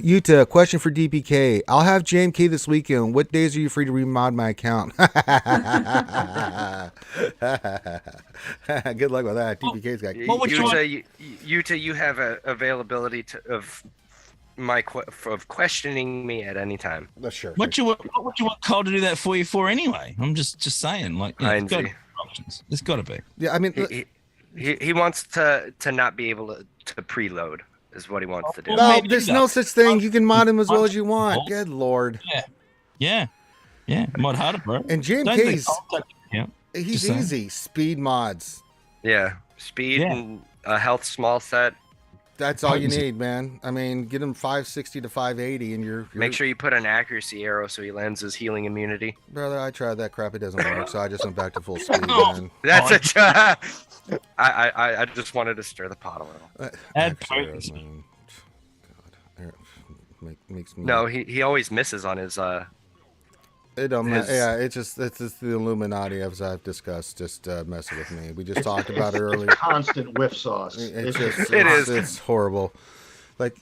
Utah, question for DPK. I'll have JMK this weekend. What days are you free to remod my account? Good luck with that. DPK's got. Utah, you have a availability of questioning me at any time. Sure. What would you want Cole to do that for you for anyway? I'm just saying, it's got to be. Yeah, I mean, he wants to not be able to preload. Is what he wants to do. No, there's no such thing. You can mod him as well as you want. Good lord. Yeah. Mod harder, bro. And JMK's, he's easy. Speed mods. Yeah, speed and a health small set. That's all you need, man. I mean, get him 560 to 580, and you're. Make sure you put an accuracy arrow so he lands his healing immunity. Brother, I tried that crap. It doesn't work, so I just went back to full speed, man. That's I just wanted to stir the pot a little. Add potency. God, makes me. No, he always misses on his It don't matter. Yeah, it's just the Illuminati, as I've discussed, just messing with me. We just talked about it earlier. Constant whiff sauce. It's horrible. Like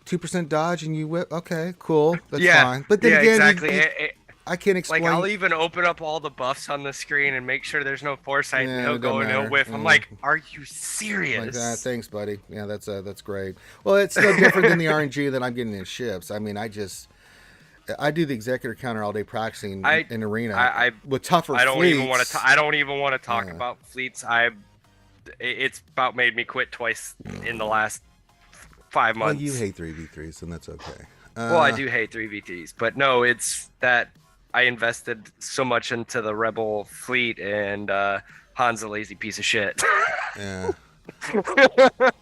2% dodge and you whip. Okay, cool. That's fine. But then again, exactly. I can't explain. Like I'll even open up all the buffs on the screen and make sure there's no foresight. And he'll go and he'll whiff. I'm like, are you serious? Like, thanks, buddy. Yeah, that's great. Well, it's no different than the RNG that I'm getting in ships. I mean, I do the executor counter all day practicing in arena with tougher fleets. I don't even want to talk about fleets. It's about made me quit twice in the last 5 months. Well, you hate 3v3s, and that's okay. Well, I do hate 3v3s, but no, it's that I invested so much into the Rebel fleet, and Han's a lazy piece of shit. Yeah.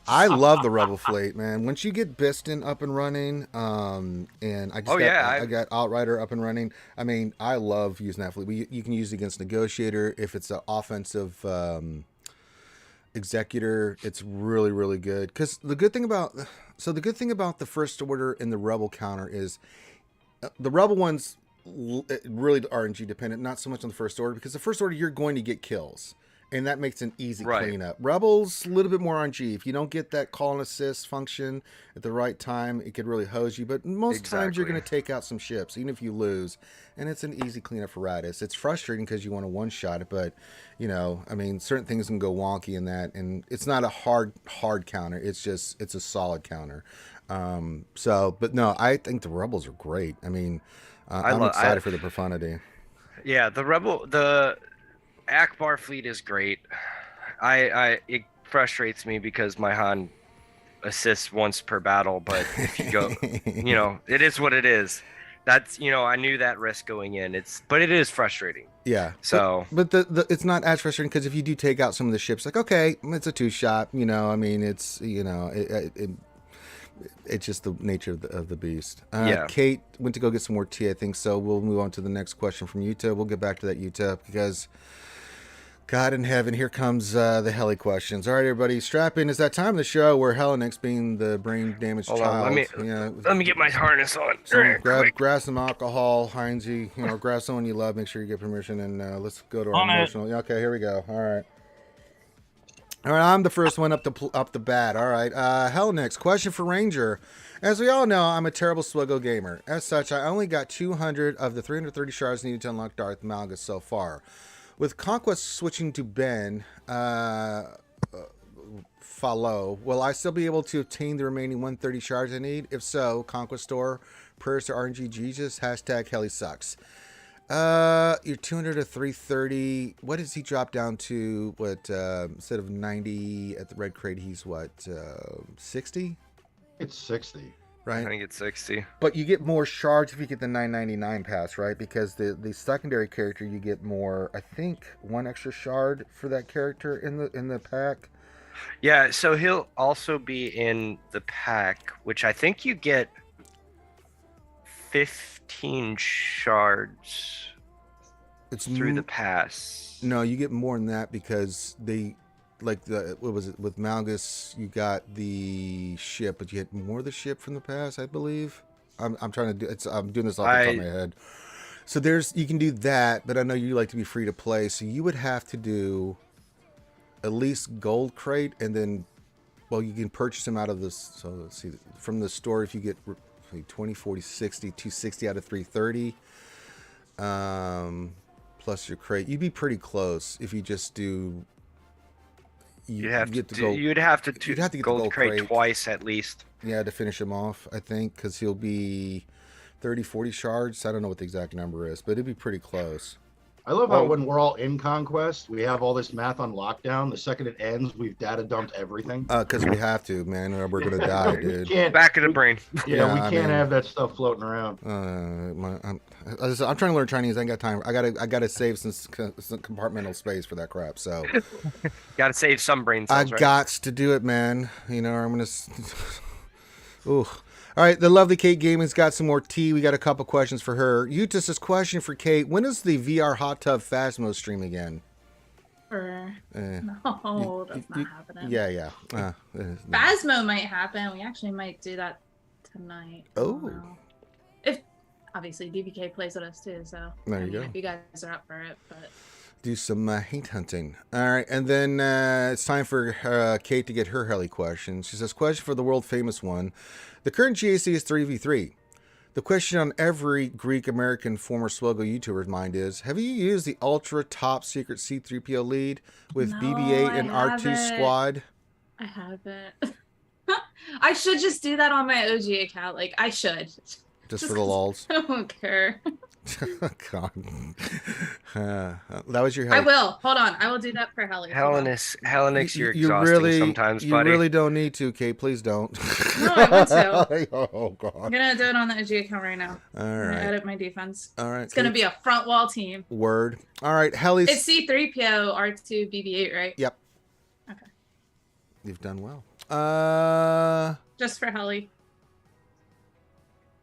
I love the Rebel fleet, man. Once you get Biston up and running, and I got Outrider up and running. I mean, I love using that fleet. You can use it against Negotiator if it's an offensive Executor. It's really, really good. Because the good thing about the First Order and the Rebel counter is the Rebel ones really RNG dependent, not so much on the First Order, because the First Order you're going to get kills. And that makes an easy cleanup. Rebels, a little bit more RNG. If you don't get that call and assist function at the right time, it could really hose you. But most times you're going to take out some ships, even if you lose. And it's an easy cleanup for Radis. It's frustrating because you want to one-shot it, but, I mean, certain things can go wonky in that. And it's not a hard counter. It's a solid counter. But no, I think the Rebels are great. I mean, I'm excited for the profundity. Yeah, the Akbar fleet is great. It frustrates me because my Han assists once per battle, but if you go, it is what it is. That's I knew that risk going in. But it is frustrating. Yeah. So, but it's not as frustrating because if you do take out some of the ships, like okay, it's a 2-shot. I mean, it's it's just the nature of the beast. Kate went to go get some more tea, I think. So we'll move on to the next question from Utah. We'll get back to that Utah because. God in heaven, here comes the Helly questions. All right, everybody, strap in. It's that time of the show where Hellenix, being the brain damaged child. Let me get my harness on. So grab some alcohol, Heinzie. Grab someone you love. Make sure you get permission, and let's go to our emotional. Okay, here we go. All right, I'm the first one up the bat. All right, Hellenix, question for Ranger. As we all know, I'm a terrible SWGOH gamer. As such, I only got 200 of the 330 shards needed to unlock Darth Malgus so far. With Conquest switching to Ben, Follow, will I still be able to obtain the remaining 130 shards I need? If so, Conquest Store, prayers to RNG Jesus, # Helly sucks. You're 200 to 330. What does he drop down to? What, instead of 90 at the red crate, he's what, 60? It's 60. Right? I think it's 60. But you get more shards if you get the 999 pass, right? Because the secondary character, you get more, I think, 1 extra shard for that character in the pack. Yeah, so he'll also be in the pack, which I think you get 15 shards through the pass. No, you get more than that because they... Like what was it with Malgus? You got the ship, but you had more of the ship from the past, I believe. I'm trying to do. I'm doing this off the top of my head. So you can do that, but I know you like to be free to play, so you would have to do at least gold crate, and then, well, you can purchase them out of this. So let's see, from the store, if you get 20, 40, 60, 260 out of 330, plus your crate, you'd be pretty close if you just do. You'd have to get the gold crate twice at least. Yeah, to finish him off, I think, because he'll be 30, 40 shards. I don't know what the exact number is, but it'd be pretty close. I love how when we're all in Conquest, we have all this math on lockdown. The second it ends, we've data dumped everying. Because we have to, man, or we're going to die, dude. Back of the brain. Yeah, we can't have that stuff floating around. I'm trying to learn Chinese. I ain't got time. I gotta save some compartmental space for that crap. So, gotta save some brain cells. I got to do it, man. I'm gonna. Ooh. All right, the lovely Kate Gaming's got some more tea. We got a couple questions for her. Utis's question for Kate: when is the VR hot tub Phasmo stream again? No, that's not happening. Yeah. Phasmo might happen. We actually might do that tonight. Oh. obviously DBK plays with us too, so there you go. If you guys are up for it, but do some hate hunting. All right, and then it's time for Kate to get her Helly question. She says, question for the world famous one. The current GAC is 3v3. The question on every Greek-American former SWGOH YouTuber's mind is, have you used the ultra top secret C-3PO lead with BB-8 and R2 squad? I haven't. I should just do that on my OG account. Like, I should. Just for the lulz? I don't care. God. That was your Helly. I will. Hold on. I will do that for Helly. Hellenix, you're exhausting sometimes, buddy. You really don't need to, Kate. Please don't. No, I want to. Oh, God. I'm going to do it on the OG account right now. All right. I'm going to edit my defense. All right. It's going to be a front wall team. Word. All right. Helly's. It's C-3PO, R2, BB-8, right? Yep. Okay. You've done well. Just for Helly.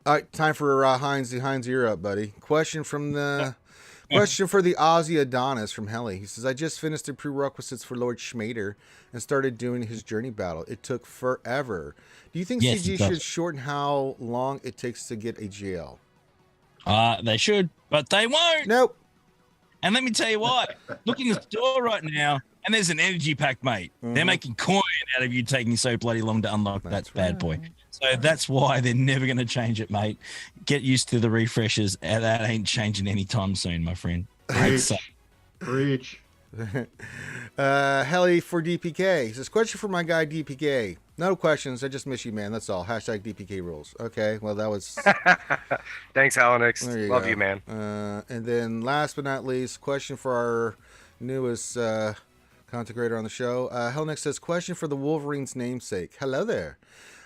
All right, time for Heinz. Heinz, you're up, buddy. Question for the Aussie Adonis from Helly. He says, I just finished the prerequisites for Lord Schmader and started doing his journey battle. It took forever. Do you think CG should shorten how long it takes to get a GL? They should, but they won't. Nope. And let me tell you what. Look in the store right now, and there's an energy pack, mate. Mm-hmm. They're making coin out of you taking so bloody long to unlock that bad boy. So that's why they're never going to change it, mate. Get used to the refreshes. And that ain't changing anytime soon, my friend. Preach. Helly for DPK. He says, question for my guy DPK. No questions. I just miss you, man. That's all. Hashtag DPK rules. Okay. Well, that was. Thanks, Alex. Love you, man. And then last but not least, question for our newest content creator on the show. Hellenix says, question for the Wolverine's namesake. Hello there.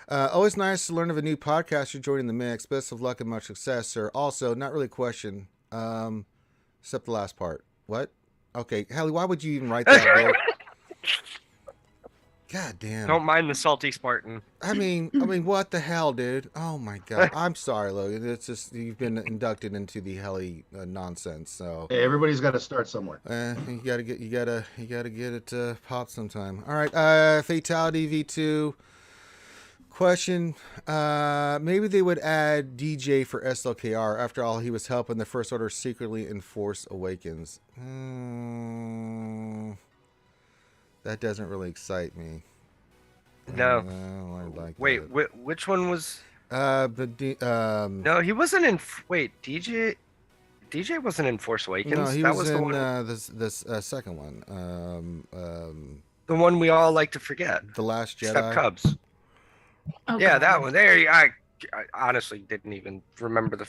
Always nice to learn of a new podcaster joining the mix. Best of luck and much success, sir. Also, not really a question, except the last part. What? Okay, Helly, why would you even write that, bro? God damn. Don't mind the salty Spartan. I mean, what the hell, dude? Oh my God. I'm sorry, Logan. It's just you've been inducted into the Helly nonsense. So hey, everybody's got to start somewhere. You gotta get it popped sometime. All right. Fatality V2. Question, maybe they would add DJ for SLKR. After all, he was helping the First Order secretly in Force Awakens. That doesn't really excite me. No. I like Wait, which one was? No, he wasn't in. Wait, DJ wasn't in Force Awakens. No, he that was in the one. This second one. The one we all like to forget. The Last Jedi. Step Cubs. Oh, yeah, God. that one. There, I honestly didn't even remember the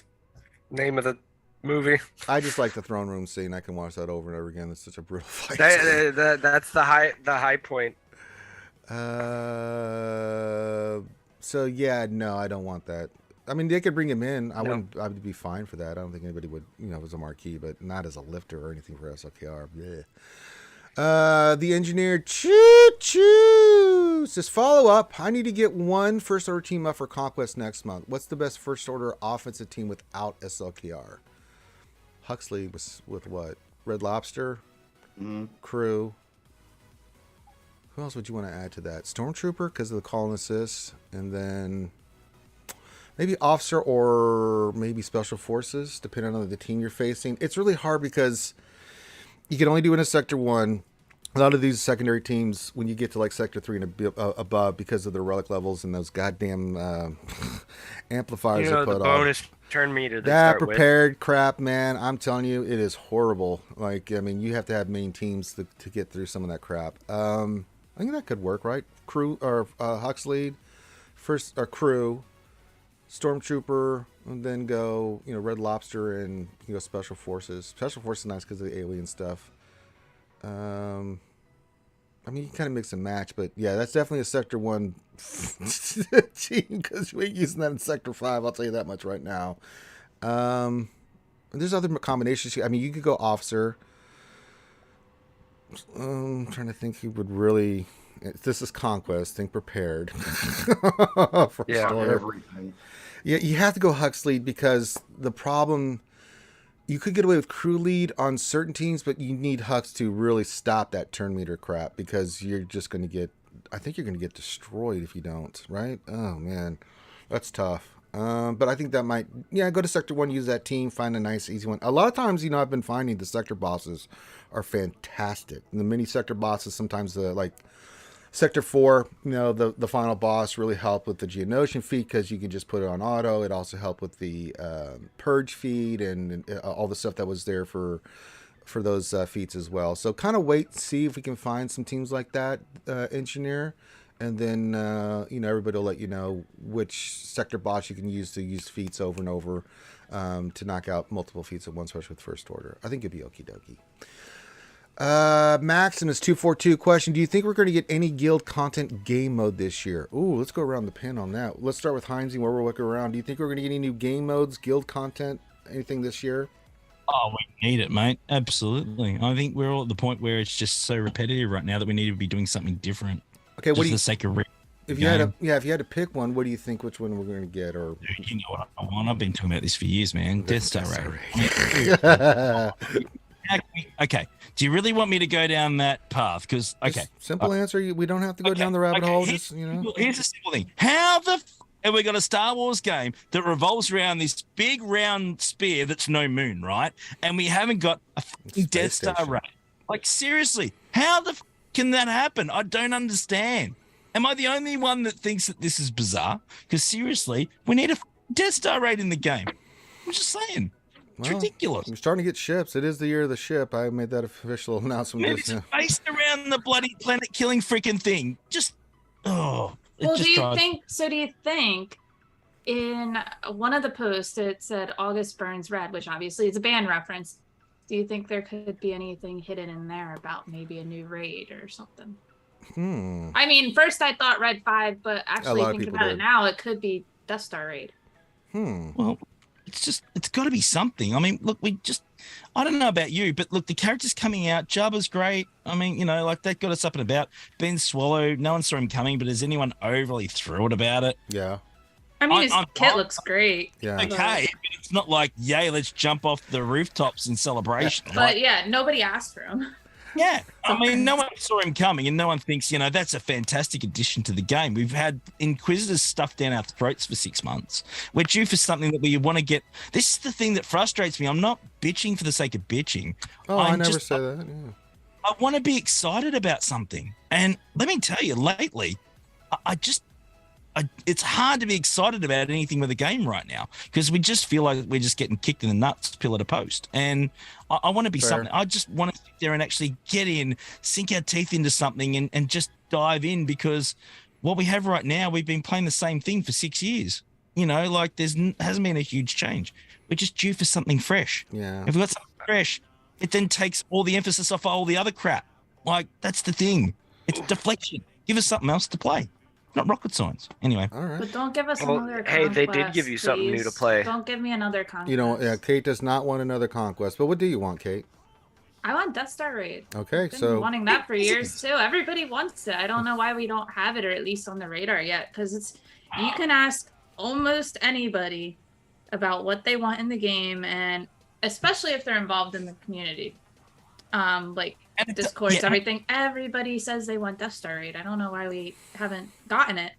name of the movie. I just like the throne room scene. I can watch that over and over again. It's such a brutal fight. That's the high point. So yeah, no, I don't want that. I mean, they could bring him in. I would be fine for that. I don't think anybody would, as a marquee, but not as a lifter or anything for SLKR. Blech. The engineer choo says, follow up. I need to get one First Order team up for Conquest next month. What's the best First Order offensive team without SLKR? Huxley was with what? Red Lobster, Crew. Who else would you want to add to that? Stormtrooper because of the call and assist, and then maybe Officer or maybe Special Forces, depending on the team you're facing. It's really hard because you can only do it in Sector 1. A lot of these secondary teams, when you get to like Sector 3 and above, because of their relic levels and those goddamn amplifiers they put the on. bonus turn meter. That prepared crap, man. I'm telling you, it is horrible. Like, I mean, you have to have main teams to get through some of that crap. I think that could work, right? Crew or Huxley, first or Crew, Stormtrooper, and then go, Red Lobster, and you can go Special Forces. Special Forces is nice because of the alien stuff. I mean, you kind of mix and match, but yeah, that's definitely a Sector 1 team because we're using that in Sector 5. I'll tell you that much right now. There's other combinations. I mean, you could go Officer. I'm trying to think who would really. This is Conquest. Think prepared. For everything. Yeah, you have to go Huxley because the problem. You could get away with Crew lead on certain teams, but you need Hux to really stop that turn meter crap because you're just going to get. I think you're going to get destroyed if you don't. Right? Oh man, that's tough. But I think that might, go to Sector 1, use that team, find a nice, easy one. A lot of times, I've been finding the Sector bosses are fantastic. And the mini Sector bosses, sometimes like Sector 4, the final boss really helped with the Geonosian feat because you can just put it on auto. It also helped with the Purge feat and all the stuff that was there for those feats as well. So kind of wait and see if we can find some teams like that, Engineer. And then, everybody will let you know which Sector boss you can use to use feats over and over to knock out multiple feats at once, especially with First Order. I think it'd be okie dokie. Max in his 242 question: do you think we're going to get any guild content game mode this year? Ooh, let's go around the pin on that. Let's start with Heinz where we're looking around. Do you think we're going to get any new game modes, guild content, anything this year? Oh, we need it, mate. Absolutely. I think we're all at the point where it's just so repetitive right now that we need to be doing something different. Okay, what do you? For the sake of if you had to pick one, what do you think? Which one we're going to get? Or you know what I want? I've been talking about this for years, man. Death Star Raid. Okay. Do you really want me to go down that path? Because simple answer. We don't have to go down the rabbit hole. Here's a simple thing. How the and we got a Star Wars game that revolves around this big round spear that's no moon, right? And we haven't got a Death Star Raid. Like seriously, how the can that happen? I don't understand. Am I the only one that thinks that this is bizarre? Because seriously, we need a Death Star Raid in the game. I'm just saying. It's ridiculous. We're starting to get ships. It is the year of the ship. I made that official announcement. It's based around the bloody planet-killing freaking thing. Just, Well, do you think in one of the posts it said August Burns Red, which obviously is a band reference. Do you think there could be anything hidden in there about maybe a new raid or something? I mean, first I thought Red 5, but actually thinking about it now, it could be Death Star Raid. Well, it's got to be something. I mean, look, I don't know about you, but look, the characters coming out, Jabba's great. I mean, like that got us up and about. Ben Swallow, no one saw him coming, but is anyone overly thrilled about it? Yeah. I mean, his kit looks great. Yeah. Okay, but it's not like, yay, let's jump off the rooftops in celebration. But nobody asked for him. Yeah, I mean, no one saw him coming, and no one thinks, that's a fantastic addition to the game. We've had Inquisitors stuffed down our throats for 6 months. We're due for something that we want to get. This is the thing that frustrates me. I'm not bitching for the sake of bitching. Oh, I never say that. Yeah. I want to be excited about something. And let me tell you, lately, it's hard to be excited about anything with a game right now because we just feel like we're just getting kicked in the nuts pillar to post. And I want to be something. I just want to sit there and actually get in, sink our teeth into something and just dive in, because what we have right now, we've been playing the same thing for 6 years. Like hasn't been a huge change. We're just due for something fresh. Yeah. If we've got something fresh, it then takes all the emphasis off all the other crap. Like that's the thing. It's deflection. Give us something else to play. Not rocket science. Anyway. All right. But don't give us another conquest. Hey, they did give you something new to play. Don't give me another conquest. Kate does not want another conquest. But what do you want, Kate? I want Death Star Raid. Okay, I've been wanting that for years too. Everybody wants it. I don't know why we don't have it, or at least on the radar yet. Because you can ask almost anybody about what they want in the game, and especially if they're involved in the community. Like Discourse, everything. Everybody says they want Death Star Raid. I don't know why we haven't gotten it.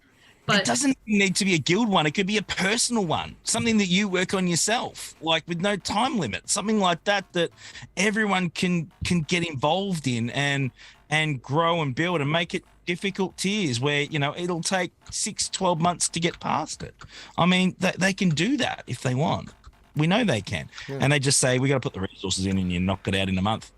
But it doesn't need to be a guild one. It could be a personal one, something that you work on yourself, like with no time limit, something like that everyone can get involved in and grow and build and make it difficult tiers where, it'll take 6-12 months to get past it. I mean, they can do that if they want. We know they can. Yeah. And they just say, we got to put the resources in and you knock it out in a month.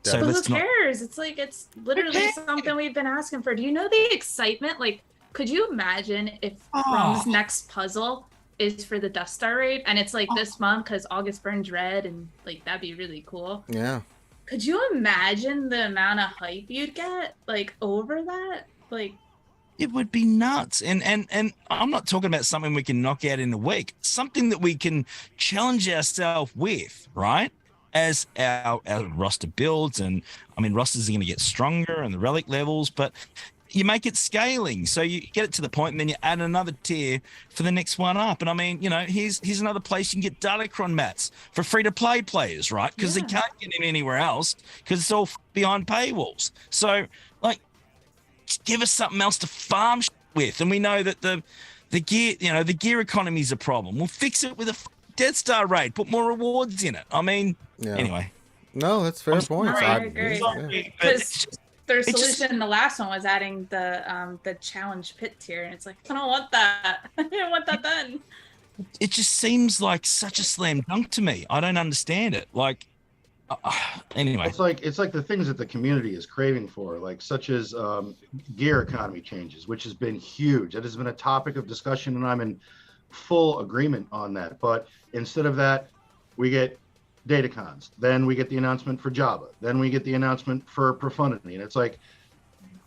So who cares? It's like, it's literally something we've been asking for. Do you know the excitement? Like, could you imagine if Rom's next puzzle is for the Death Star Raid and it's like this month because August Burns Red, and like that'd be really cool. Yeah. Could you imagine the amount of hype you'd get like over that? Like, it would be nuts. And I'm not talking about something we can knock out in a week. Something that we can challenge ourselves with, right? As our roster builds, and I mean rosters are going to get stronger and the relic levels, but you make it scaling, so you get it to the point and then you add another tier for the next one up. And I mean, here's another place you can get Datacron mats for free-to-play players, right? Because they can't get in anywhere else because it's all behind paywalls. So like, just give us something else to farm with. And we know that the the gear economy is a problem. We'll fix it with a Death Star raid. Put more rewards in it. I mean, anyway. No, that's fair point. I agree. Because their solution in the last one was adding the challenge pit tier, and it's like, I don't want that. I don't want that done. It just seems like such a slam dunk to me. I don't understand it. Like, anyway, it's like the things that the community is craving for, like such as gear economy changes, which has been huge. That has been a topic of discussion, and I'm in full agreement on that. But instead of that, we get datacons, then we get the announcement for Jabba, then we get the announcement for Profundity, and it's like,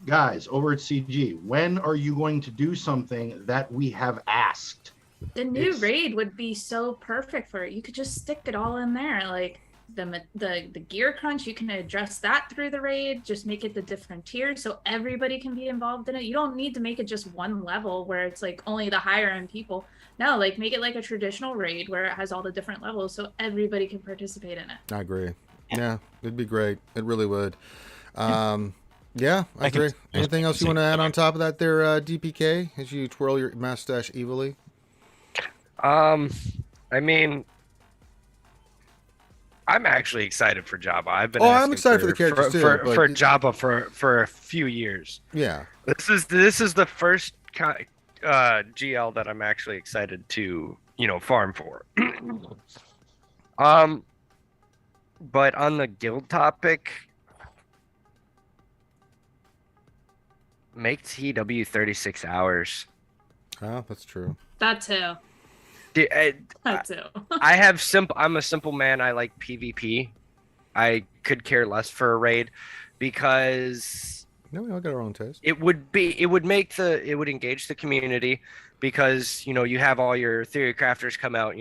guys, over at CG, when are you going to do something that we have asked? The new raid would be so perfect for it. You could just stick it all in there, like the gear crunch. You can address that through the raid. Just make it the different tiers so everybody can be involved in it. You don't need to make it just one level where it's like only the higher end people. No, like make it like a traditional raid where it has all the different levels so everybody can participate in it. I agree. Yeah, it'd be great. It really would. Yeah, I agree. Anything else you want to add on top of that there, DPK, as you twirl your mustache evilly? I mean, I'm actually excited for Jabba. I've been I'm excited for the characters too. For Jabba for a few years. Yeah. This is the first GL that I'm actually excited to, farm for. But on the guild topic, make TW 36 hours. Oh, that's true. That too. That too. I'm a simple man. I like PvP. I could care less for a raid because we all got our own taste. It would engage the community because you have all your theory crafters come out,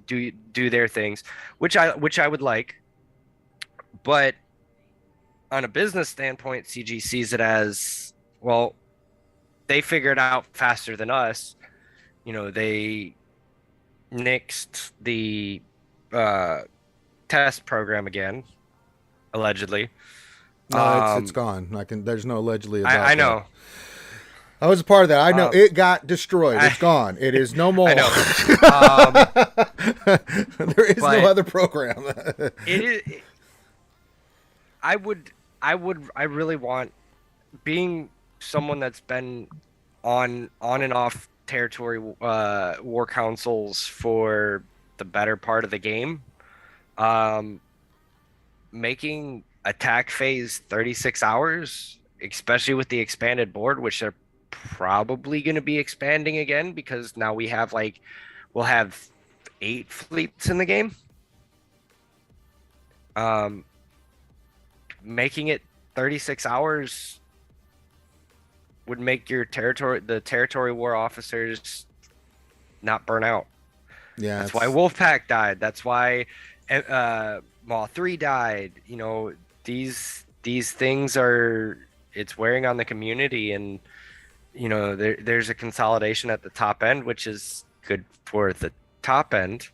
do their things, which I would like. But on a business standpoint, CG sees it as, well, they figured out faster than us. They nixed the test program again, allegedly. No, it's gone. There's no allegedly about I know. That. I was a part of that. I know it got destroyed. It's gone. It is no more. I know. There is no other program. It is. I really want, being someone that's been on and off territory war councils for the better part of the game, making attack phase 36 hours, especially with the expanded board, which they're probably going to be expanding again because now we'll have 8 fleets in the game. Making it 36 hours would make the territory war officers not burn out. Yeah, that's why Wolfpack died. That's why Maul 3 died. These things it's wearing on the community, and there's a consolidation at the top end, which is good for the top end,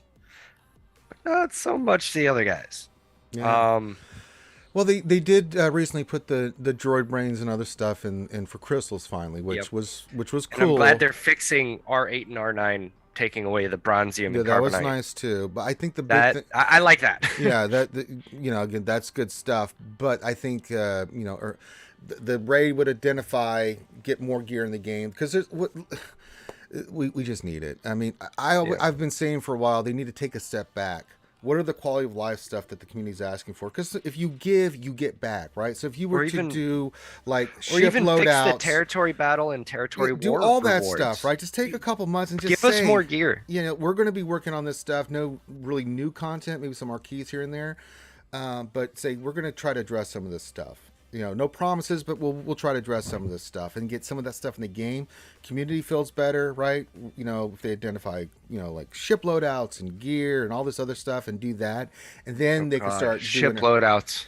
but not so much the other guys. Yeah. Well, they did recently put the droid brains and other stuff in for crystals finally, which was cool. And I'm glad they're fixing R8 and R9, taking away the bronzium and carbonite. That was nice too. But I think the big thing, I like that. Yeah, again, that's good stuff. But I think the raid would get more gear in the game because we just need it. I mean, I've been saying for a while they need to take a step back. What are the quality of life stuff that the community's asking for? Because if you give, you get back, right? So if you were to do like ship loadouts, fix the territory battle and territory war, do all that rewards. stuff, right? Just take a couple months and just give us more gear. We're going to be working on this stuff. No really new content, maybe some marquees here and there, but we're going to try to address some of this stuff. No promises, but we'll try to address some of this stuff and get some of that stuff in the game. Community feels better, right? If they identify, like ship loadouts and gear and all this other stuff and do that, and then they can start ship loadouts.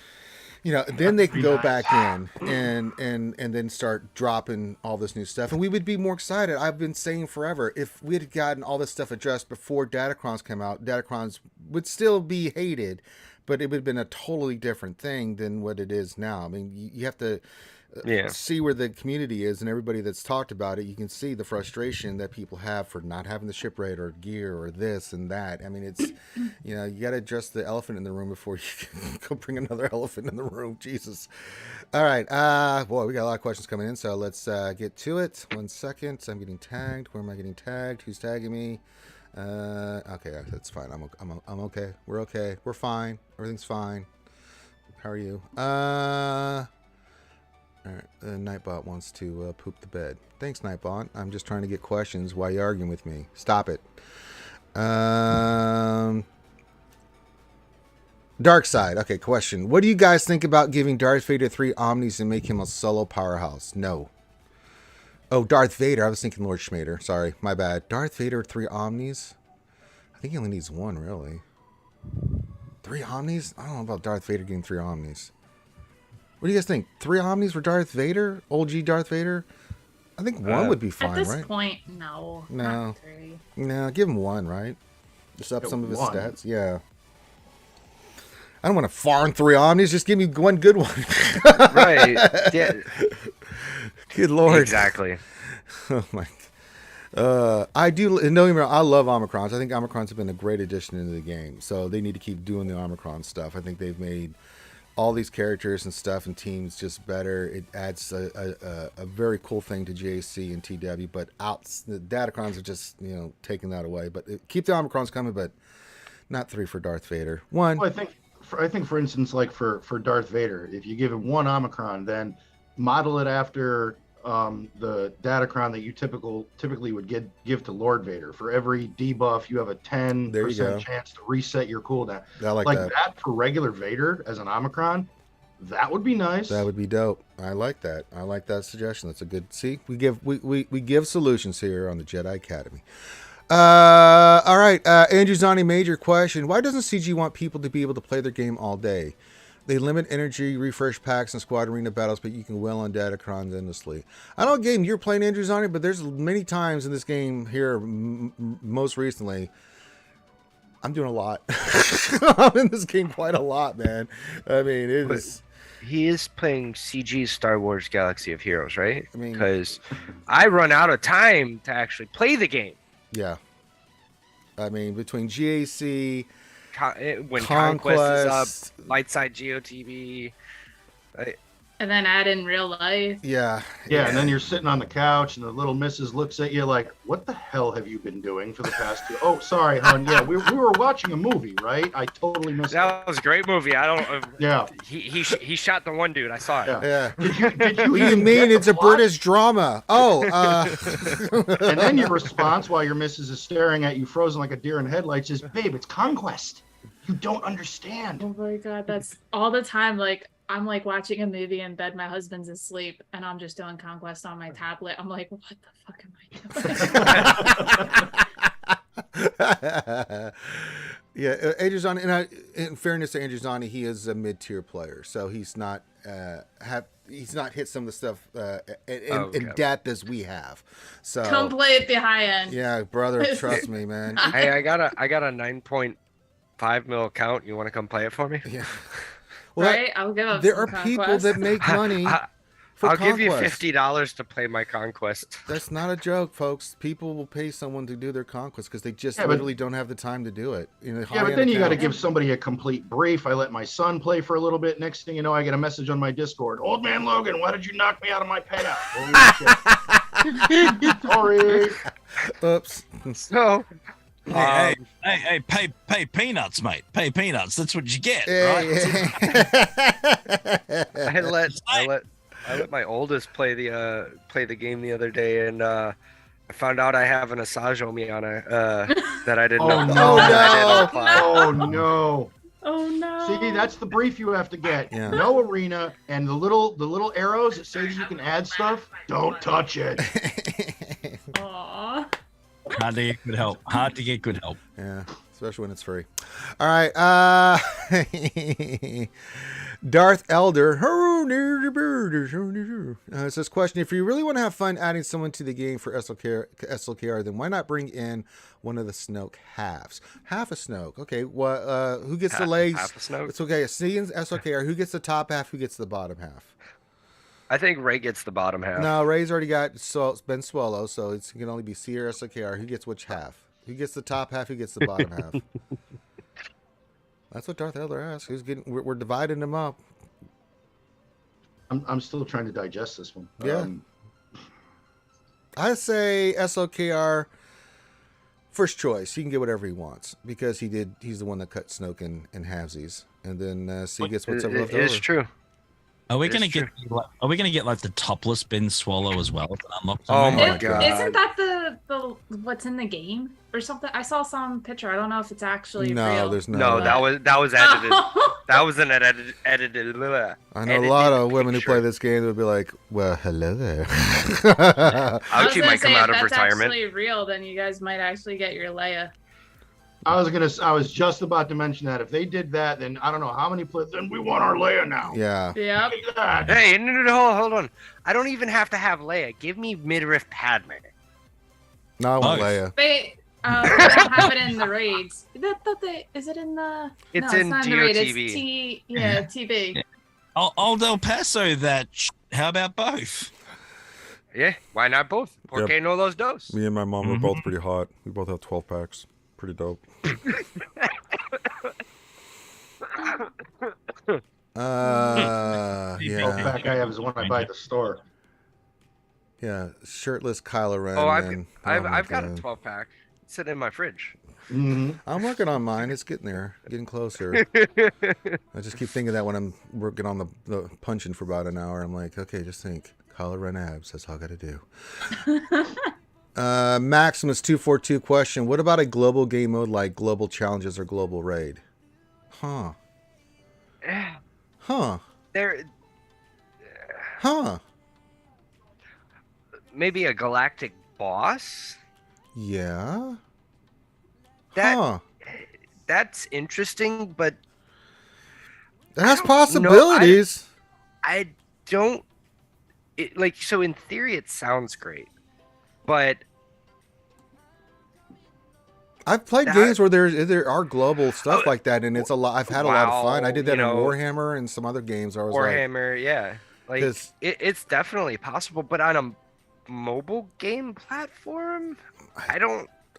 Then they can go back in and then start dropping all this new stuff, and we would be more excited. I've been saying forever, if we had gotten all this stuff addressed before Datacrons came out, Datacrons would still be hated. but it would have been a totally different thing than what it is now. I mean, you have to see where the community is, and everybody that's talked about it, you can see the frustration that people have for not having the ship rate or gear or this and that. I mean, it's, you know, you got to address the elephant in the room before you can go bring another elephant in the room. Jesus. All right. Boy, we got a lot of questions coming in, so let's get to it. 1 second. I'm getting tagged. Where am I getting tagged? Who's tagging me? Okay, that's fine. I'm okay. We're okay. We're fine. Everything's fine. How are you? All right, Nightbot wants to poop the bed. Thanks, Nightbot. I'm just trying to get questions. Why are you arguing with me? Stop it. Dark Side. Okay, question. What do you guys think about giving Darth Vader 3 Omnis and make him a solo powerhouse? No. Oh, Darth Vader. I was thinking Lord Schmader. Sorry, my bad. Darth Vader 3 Omnis? I think he only needs 1, really. 3 Omnis? I don't know about Darth Vader getting 3 Omnis. What do you guys think? 3 Omnis for Darth Vader? OG Darth Vader? I think 1 would be fine, right? At this point, no. Not 3. No, give him 1, right? Just up some of his stats. Yeah. I don't want to farm 3 Omnis. Just give me 1 good one. Right. Yeah. Good Lord. Exactly. Oh, my. I do. No, I love Omnicrons. I think Omnicrons have been a great addition into the game. So they need to keep doing the Omnicron stuff. I think they've made all these characters and stuff and teams just better. It adds a very cool thing to JC and TW, but the Datacrons are just, you know, taking that away. But keep the Omicrons coming, but not 3 for Darth Vader. 1. Well, I think for instance, like for Darth Vader, if you give him 1 Omicron, then model it after the Datacron that you typically would give to Lord Vader. For every debuff, you have a 10% chance to reset your cooldown. I like that for regular Vader as an Omicron. That would be nice. That would be dope. I like that. I like that suggestion. That's a good. See, we give solutions here on the Jedi Academy. All right, Andrew Zani, major question: why doesn't CG want people to be able to play their game all day? They limit energy, refresh packs, and squad arena battles, but you can well on Datacrons endlessly. I don't game you're playing Andrew Zani, but there's many times in this game here, most recently, I'm doing a lot. I'm in this game quite a lot, man. I mean, it is. He is playing CG's Star Wars Galaxy of Heroes, right? I mean, because I run out of time to actually play the game. Yeah. I mean, between GAC, when Conquest is up, Lightside GOTV, and then add in real life. Yeah, and then you're sitting on the couch, and the little missus looks at you like, "What the hell have you been doing for the past 2?" Oh, sorry, hon. Yeah, we were watching a movie, right? I totally missed that. Was a great movie. I don't. Yeah. He shot the one dude. I saw it. Yeah. Did you what do you mean it's a British drama? Oh. And then your response while your missus is staring at you, frozen like a deer in headlights, is, "Babe, it's Conquest. You don't understand." Oh my God, that's all the time. Like, I'm like watching a movie in bed, my husband's asleep, and I'm just doing Conquest on my tablet. I'm like, what the fuck am I doing? Yeah, Andrew Zani, in fairness to Andrew Zani, he is a mid-tier player, so he's not hit some of the stuff in depth as we have. So come play at the high end. Yeah, brother, trust me, man. Hey, I got a 9.5 mil account. You want to come play it for me? Yeah. Well, right, I'll give up. There are people that make money. I'll give you $50 to play my Conquest. That's not a joke, folks. People will pay someone to do their Conquest because they just literally don't have the time to do it. But then you got to give somebody a complete brief. I let my son play for a little bit. Next thing you know, I get a message on my Discord. "Old Man Logan, why did you knock me out of my payout?" Sorry. Oops. So. Hey, pay peanuts, mate. Pay peanuts. That's what you get, right? I let my oldest play the game the other day, and I found out I have an Asajj Omiana that I didn't know. Oh no! Oh no! See, that's the brief you have to get. Yeah. No arena, and the little arrows that say that you can add stuff. Don't touch it. Aww. Hard to get good help. Hard to get good help. Yeah, especially when it's free. All right. Darth Elder. It says, question, if you really want to have fun adding someone to the game for SLKR, then why not bring in one of the Snoke halves? Half a Snoke. Okay, who gets the legs? Half a Snoke? It's okay. Seeing SLKR, who gets the top half, who gets the bottom half? I think Ray gets the bottom half. No, Ray's already got Ben Swallow, so it can only be C or SLKR. Who gets which half? Who gets the top half, who gets the bottom half? That's what Darth Elder asked. We're dividing them up. I'm still trying to digest this one. Yeah. I say SLKR first choice. He can get whatever he wants because he's the one that cut Snoke in halvesies, and then C gets whatever left over. It is true. Are we gonna get like the topless Ben Swallow as well? Oh my god! Isn't that the what's in the game or something? I saw some picture. I don't know if it's actually real. There's no. No, that was edited. That was an edited. I know a lot of women who play this game would be like, "Well, hello there." Archie might come out of retirement. If that's actually real, then you guys might actually get your Leia. I was just about to mention that if they did that, then I don't know how many plays. Then we want our Leia now. Yeah. Yep. Hey, no, hold on. I don't even have to have Leia. Give me midriff Padme. No, I want Leia. They don't have it in the raids. Is it in the? It's no, in not in the raid. DOTV. It's TV. Old El Paso. How about both? Yeah, why not both? Por qué no los dos? Me and my mom were both pretty hot. We both have 12 packs. Pretty dope. Yeah. 12-pack I have is the one I buy at the store. Yeah, shirtless Kylo Ren. Oh, I've got a 12-pack. It's sitting in my fridge. Mm-hmm. I'm working on mine. It's getting there, getting closer. I just keep thinking that when I'm working on the punching for about an hour. I'm like, okay, just think. Kylo Ren abs. That's all I got to do. Maximus 242 question. What about a global game mode like global challenges or global raid? Huh. Maybe a galactic boss? Yeah. That's interesting, but it has possibilities. I don't so in theory it sounds great. But I've played games where there are global stuff like that, and it's a lot. I've had a lot of fun. I did that in Warhammer and some other games. I was Warhammer, yeah, like it's definitely possible. But on a mobile game platform,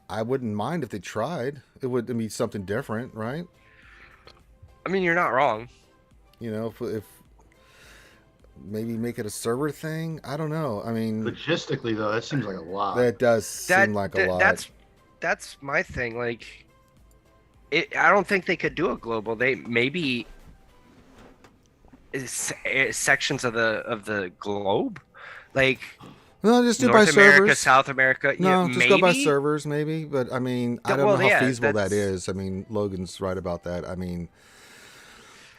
I wouldn't mind if they tried. It would be something different, right? I mean, you're not wrong. You know, if maybe make it a server thing. I don't know. I mean, logistically though, that seems like a lot. That does seem like a lot. That's my thing. Like, I don't think they could do a global. They maybe sections of the globe, like no, just do North by America, servers. South America. No, just maybe? Go by servers, maybe. But I mean, I don't know how feasible that is. I mean, Logan's right about that. I mean,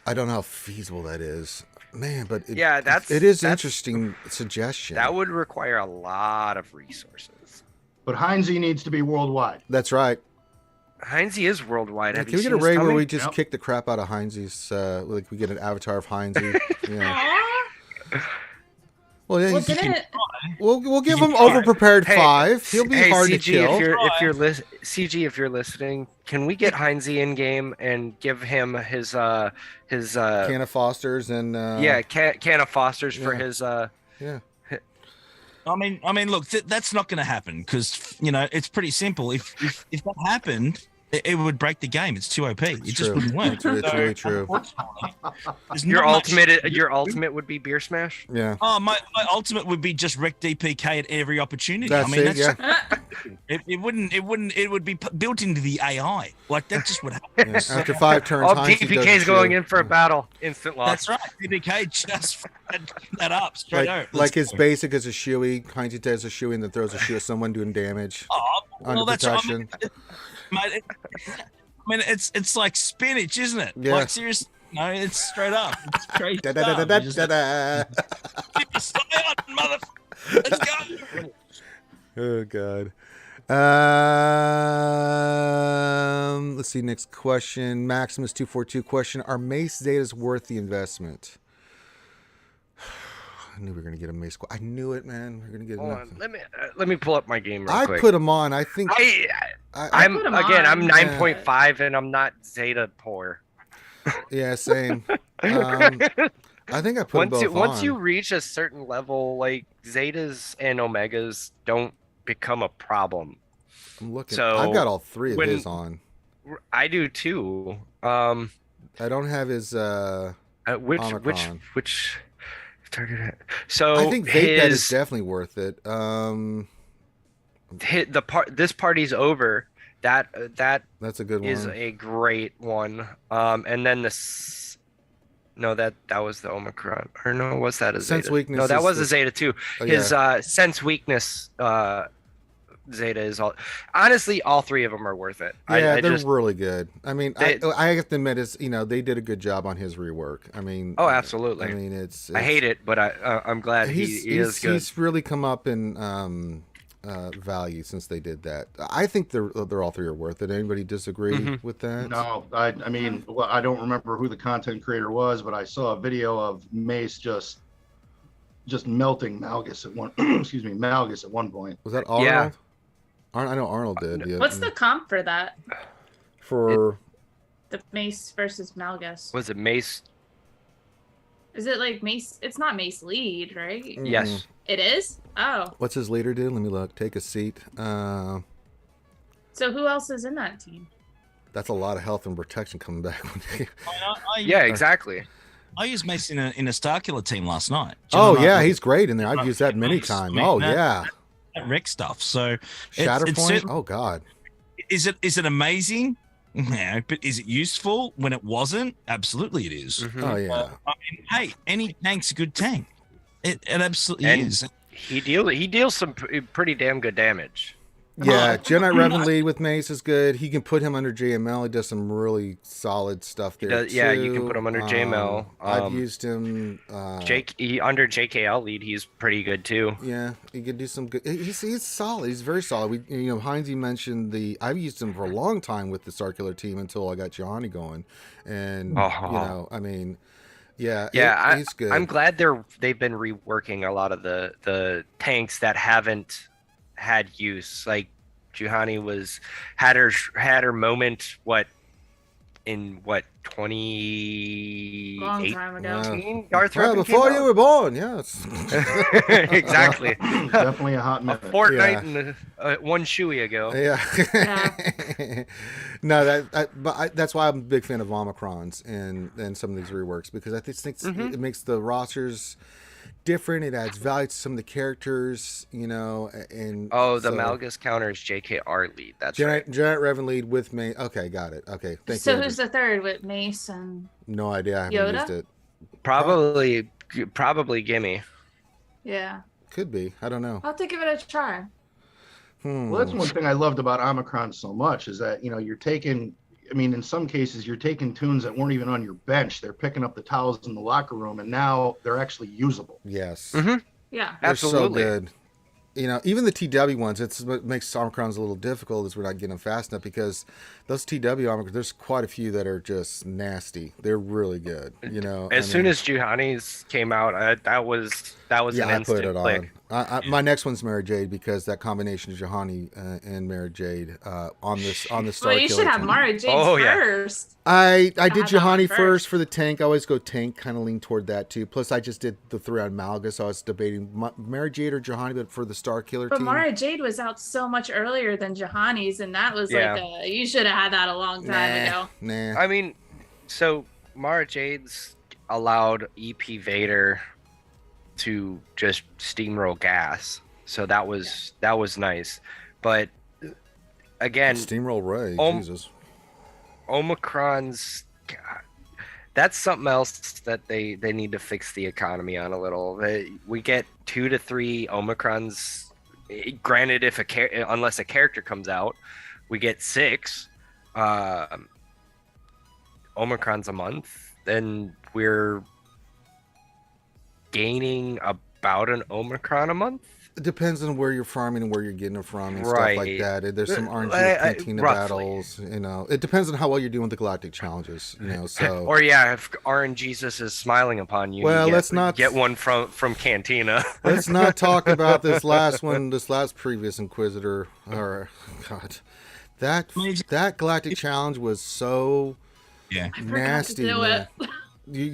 I don't know how feasible that is. Man, but it is interesting suggestion. That would require a lot of resources. But Heinze needs to be worldwide. That's right. Heinze is worldwide. Can we get a raid where we just kick the crap out of Heinze's? Like we get an avatar of Heinze. Yeah. Well, yeah, we'll give him overprepared 5. He'll be hard CG, to kill. If you're listening, can we get Heinze in game and give him his can of Fosters and can of Fosters for his yeah. I mean, look, that's not going to happen because it's pretty simple. If that happened, it would break the game. It's too OP. It just wouldn't work. It's really true. Your ultimate would be Beer Smash. Yeah. Oh, my ultimate would be just wreck DPK at every opportunity. It would be built into the AI. Like that just would happen. Yeah. After 5 turns, DPK's going in for a battle. Instant loss. That's right. DPK just that up straight out. Like his basic is a shoey. Heinze does a shoey and then throws a shoe at someone doing damage. Well, that's protection. Mate, I mean, it's like spinach, isn't it? Yeah. Like seriously, no, it's straight up. It's crazy. Keep your stay on, motherfucker. Let's go. Oh God. Let's see. Next question. Maximus 242 question: are Mace Zetas worth the investment? I knew we were gonna get a Mace. I knew it, man. We're gonna get. Hold on, let me pull up my game real I quick. put him on. I think. I'm put 'em again. I'm on, 9.5, and I'm not Zeta poor. Yeah, same. I think I put them both once on. you reach a certain level, like Zetas and Omegas don't become a problem. I'm looking. So I've got all three of when- his on. I do too. I don't have his. Which Omnicron. target? So I think Vape Pet is definitely worth it. This party's over. That That's a good is one. a great one. And then no, that was the Omicron. Or no, was that a Sense Zeta? weakness No, that is was the- a Zeta too. Oh, His sense weakness Zeta is all. Honestly, all three of them are worth it. Yeah, I they're just really good. I mean, They- I have to admit, they did a good job on his rework. I mean, Oh, absolutely. I mean, it's I hate it, but I'm glad he is good. He's really come up in value since they did that. I think they're all three are worth it. Anybody disagree Mhm. with that? No, I mean, well, I don't remember who the content creator was, but I saw a video of Mace just melting Malgus at one. Excuse me, Malgus at one point. Was that Arnold? Yeah. I know Arnold did. Yeah. What's the comp for that? For The Mace versus Malgus. Was it Mace? Is it like Mace? It's not Mace lead, right? Yes. It is? Oh. what's his leader do? Let me look. Take a seat. So who else is in that team? That's a lot of health and protection coming back. Yeah, exactly. I used Mace in a Starkiller team last night. Oh yeah, he's great in there. I've used that many times. Oh yeah, that wreck stuff. So Shatterpoint. Oh god. Is it amazing? Yeah, but is it useful when it wasn't? Absolutely, it is. Mhm. Oh yeah. I mean, hey, any tank's a good tank. It absolutely And- is. He deals some pretty damn good damage. Yeah, Jedi Revan lead with Mace is good. He can put him under JML. He does some really solid stuff there. Yeah, you can put him under JML. I've used him. Under JKL lead, he's pretty good too. Yeah, he can do some good. He's solid. He's very solid. Heinze mentioned I've used him for a long time with the Circular team until I got Johnny going, and I mean, yeah, he's good. I'm glad they've been reworking a lot of the tanks that haven't had use. Like Juhani had her moment in 2018? Long time ago. Darth well, Revan before came you out? were born, yes. Exactly. Definitely a hot A minute. fortnight and one shoey ago. Yeah. Yeah. No, that's why I'm a big fan of Omicrons and some of these reworks, because I just think it makes the rosters different. It adds value to some of the characters, and The so, Malgus counter is JKR lead. That's Giant right. Revan lead with me. Okay, got it. Okay, thank So you. who's the third with Mace and No idea. I haven't Yoda? used it. Probably Gimme. yeah? Could be. I don't know. I'll have to give it a try. Well, that's one thing I loved about Omicron so much is that, you're taking, in some cases, you're taking tunes that weren't even on your bench. They're picking up the towels in the locker room, and now they're actually usable. Yes. Mhm. Yeah. They're Absolutely. so good. Even the TW ones, what makes Omicrons a little difficult is we're not getting them fast enough, because those TW Omicrons, there's quite a few that are just nasty. They're really good. As soon as Juhani's came out, that was an I instant put it click. on. My next one's Mary Jade, because that combination of Johanny and Mary Jade on the Star Well, you should Killer have team. Mara Jade Oh, yeah. first. I did have that Johanny one first first. for the tank. I always go tank, kind of lean toward that too. Plus, I just did the 3 on Malgus. So I was debating Mary Jade or Johanny, but for the Star Killer But team. Mara Jade was out so much earlier than Jahani's, and that was Yeah. like you should have had that a long time ago. Nah. So Mara Jade's allowed EP Vader to just steamroll gas. So that was nice. But again, Steamroll Ray. Om- Jesus. Omicron's that's something else that they need to fix the economy on a little. We get 2 to 3 Omicrons. Granted, unless a character comes out, we get 6 Omicrons a month. Then we're gaining about an Omnicron a month. It depends on where you're farming and where you're getting it from and stuff like Right. that. There's some RNG Cantina roughly. battles, It depends on how well you're doing with the galactic challenges, So Or if RNGesus is smiling upon you, Well, you let's not get one from Cantina. let's not talk about this last one. This last previous Inquisitor. Or God, that galactic challenge was so nasty. I forgot to do it.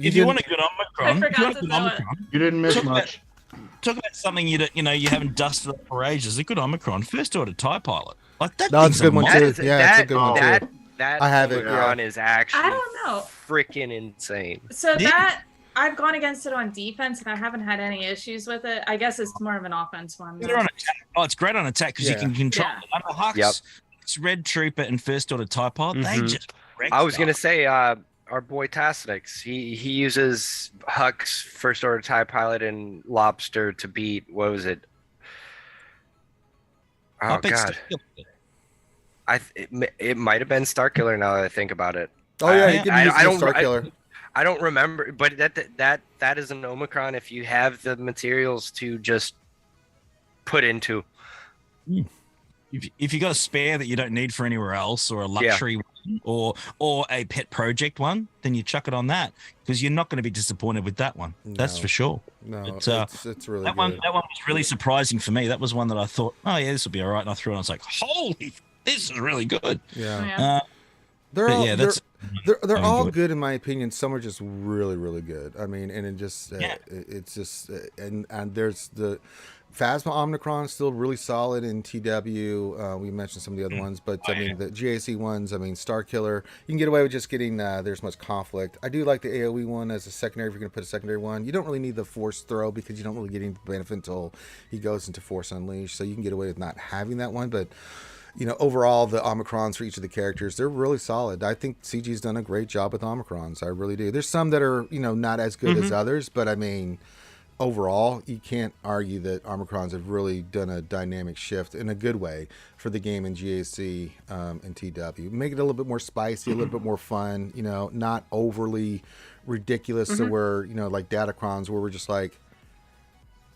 If you want a good Omnicron, You didn't miss much. Talk about something you haven't dusted up for ages. A good Omnicron, first order TIE pilot. Like that. No, it's a good one too. That is, Yeah, it's a good one too. That I have it. Omnicron is actually I don't know. freaking insane. So that I've gone against it on defense, and I haven't had any issues with it. I guess it's more of an offense one. Better on attack. Oh, it's great on attack because you can control it. Under Hux, it's Red Trooper and first order TIE pilot. They just. I was gonna say, our boy Tasnix, he uses Hux, first order TIE pilot, and Lobster to beat, what was it? Oh God, it might have been Starkiller now that I think about it. Oh yeah, he can use Starkiller. I don't remember, but that is an Omicron if you have the materials to just put into. If you got a spare that you don't need for anywhere else, or a luxury one, or a pet project one, then you chuck it on that because you're not going to be disappointed with that one. No, that's for sure. No, it's really that good. one. That one was really surprising for me. That was one that I thought, oh yeah, this will be all right, and I threw it. And I was like, holy, this is really good. Yeah. They're all good in my opinion. Some are just really, really good. I mean, and it just it's just and there's the Phasma Omnicron still really solid in TW. We mentioned some of the other ones, but I mean the GAC ones. I mean Starkiller, you can get away with just getting there's much conflict. I do like the AOE one as a secondary. If you're going to put a secondary one, you don't really need the Force Throw because you don't really get any benefit until he goes into Force Unleashed. So you can get away with not having that one, but. Overall, the Omicrons for each of the characters, they're really solid. I think CG's done a great job with Omicrons. I really do. There's some that are, not as good as others, but I mean, overall, you can't argue that Omicrons have really done a dynamic shift in a good way for the game in GAC and TW. Make it a little bit more spicy, a little bit more fun, not overly ridiculous to where, like Datacrons, where we're just like,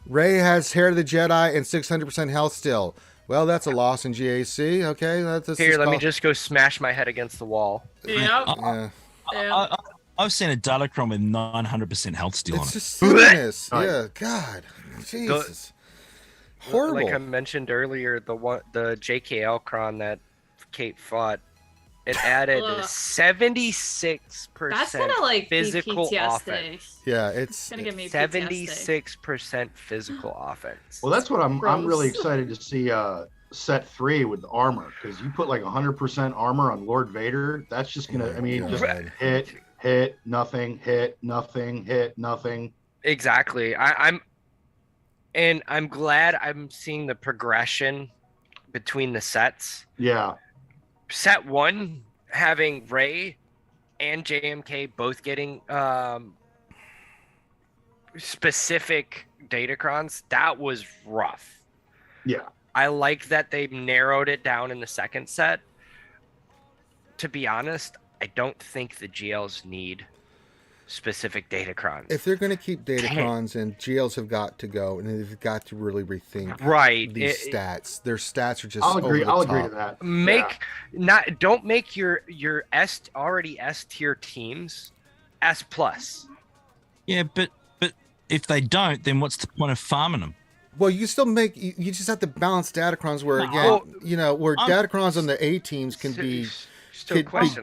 Rey has hair of the Jedi and 600% health still. Well, that's a loss in GAC. Okay, that's here. Let me just go smash my head against the wall. Yep. I've seen a Datacron with 900% health steal on it. It's just silliness. Yeah, God, Jesus, horrible. Like I mentioned earlier, the JKL cron that Kate fought, it added 76% That's gonna physical be offense. Yeah, it's gonna give me 76% physical offense. Well, that's what I'm really excited to see set 3 with the armor, because you put like 100% armor on Lord Vader. That's just gonna, just hit nothing, hit nothing, hit nothing. Exactly. I'm glad I'm seeing the progression between the sets. Yeah. Set 1 having Rey and JMK both getting specific datacrons, that was rough. Yeah. I like that they narrowed it down in the second set. To be honest, I don't think the GLs need specific datacrons. If they're going to keep datacrons, and GLs have got to go, and they've got to really rethink these stats. Their stats are just I'll agree to that. Don't make your already S tier teams S plus. Yeah, but if they don't, then what's the point of farming them? Well, you still you just have to balance datacrons where where datacrons on the A teams can be. I'm playing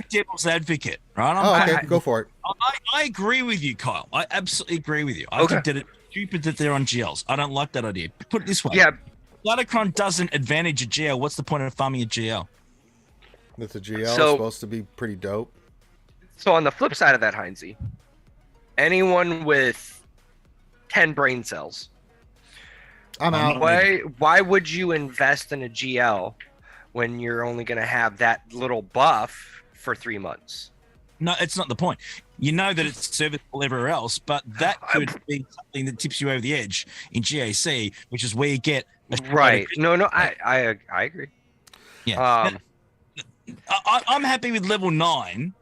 devil's advocate, right? Okay, go for it. I agree with you, Kyle. I absolutely agree with you. I think that it's stupid that they're on GLs. I don't like that idea. Put it this way. Yeah. Datacron doesn't advantage a GL. What's the point of farming a GL? With a GL, it's supposed to be pretty dope. So on the flip side of that, Heinze, anyone with 10 brain cells, I'm out. Why would you invest in a GL when you're only going to have that little buff for 3 months? No, it's not the point. You know that it's serviceable everywhere else, but that could be something that tips you over the edge in GAC, which is where you get right. I agree. Yeah. I'm happy with level 9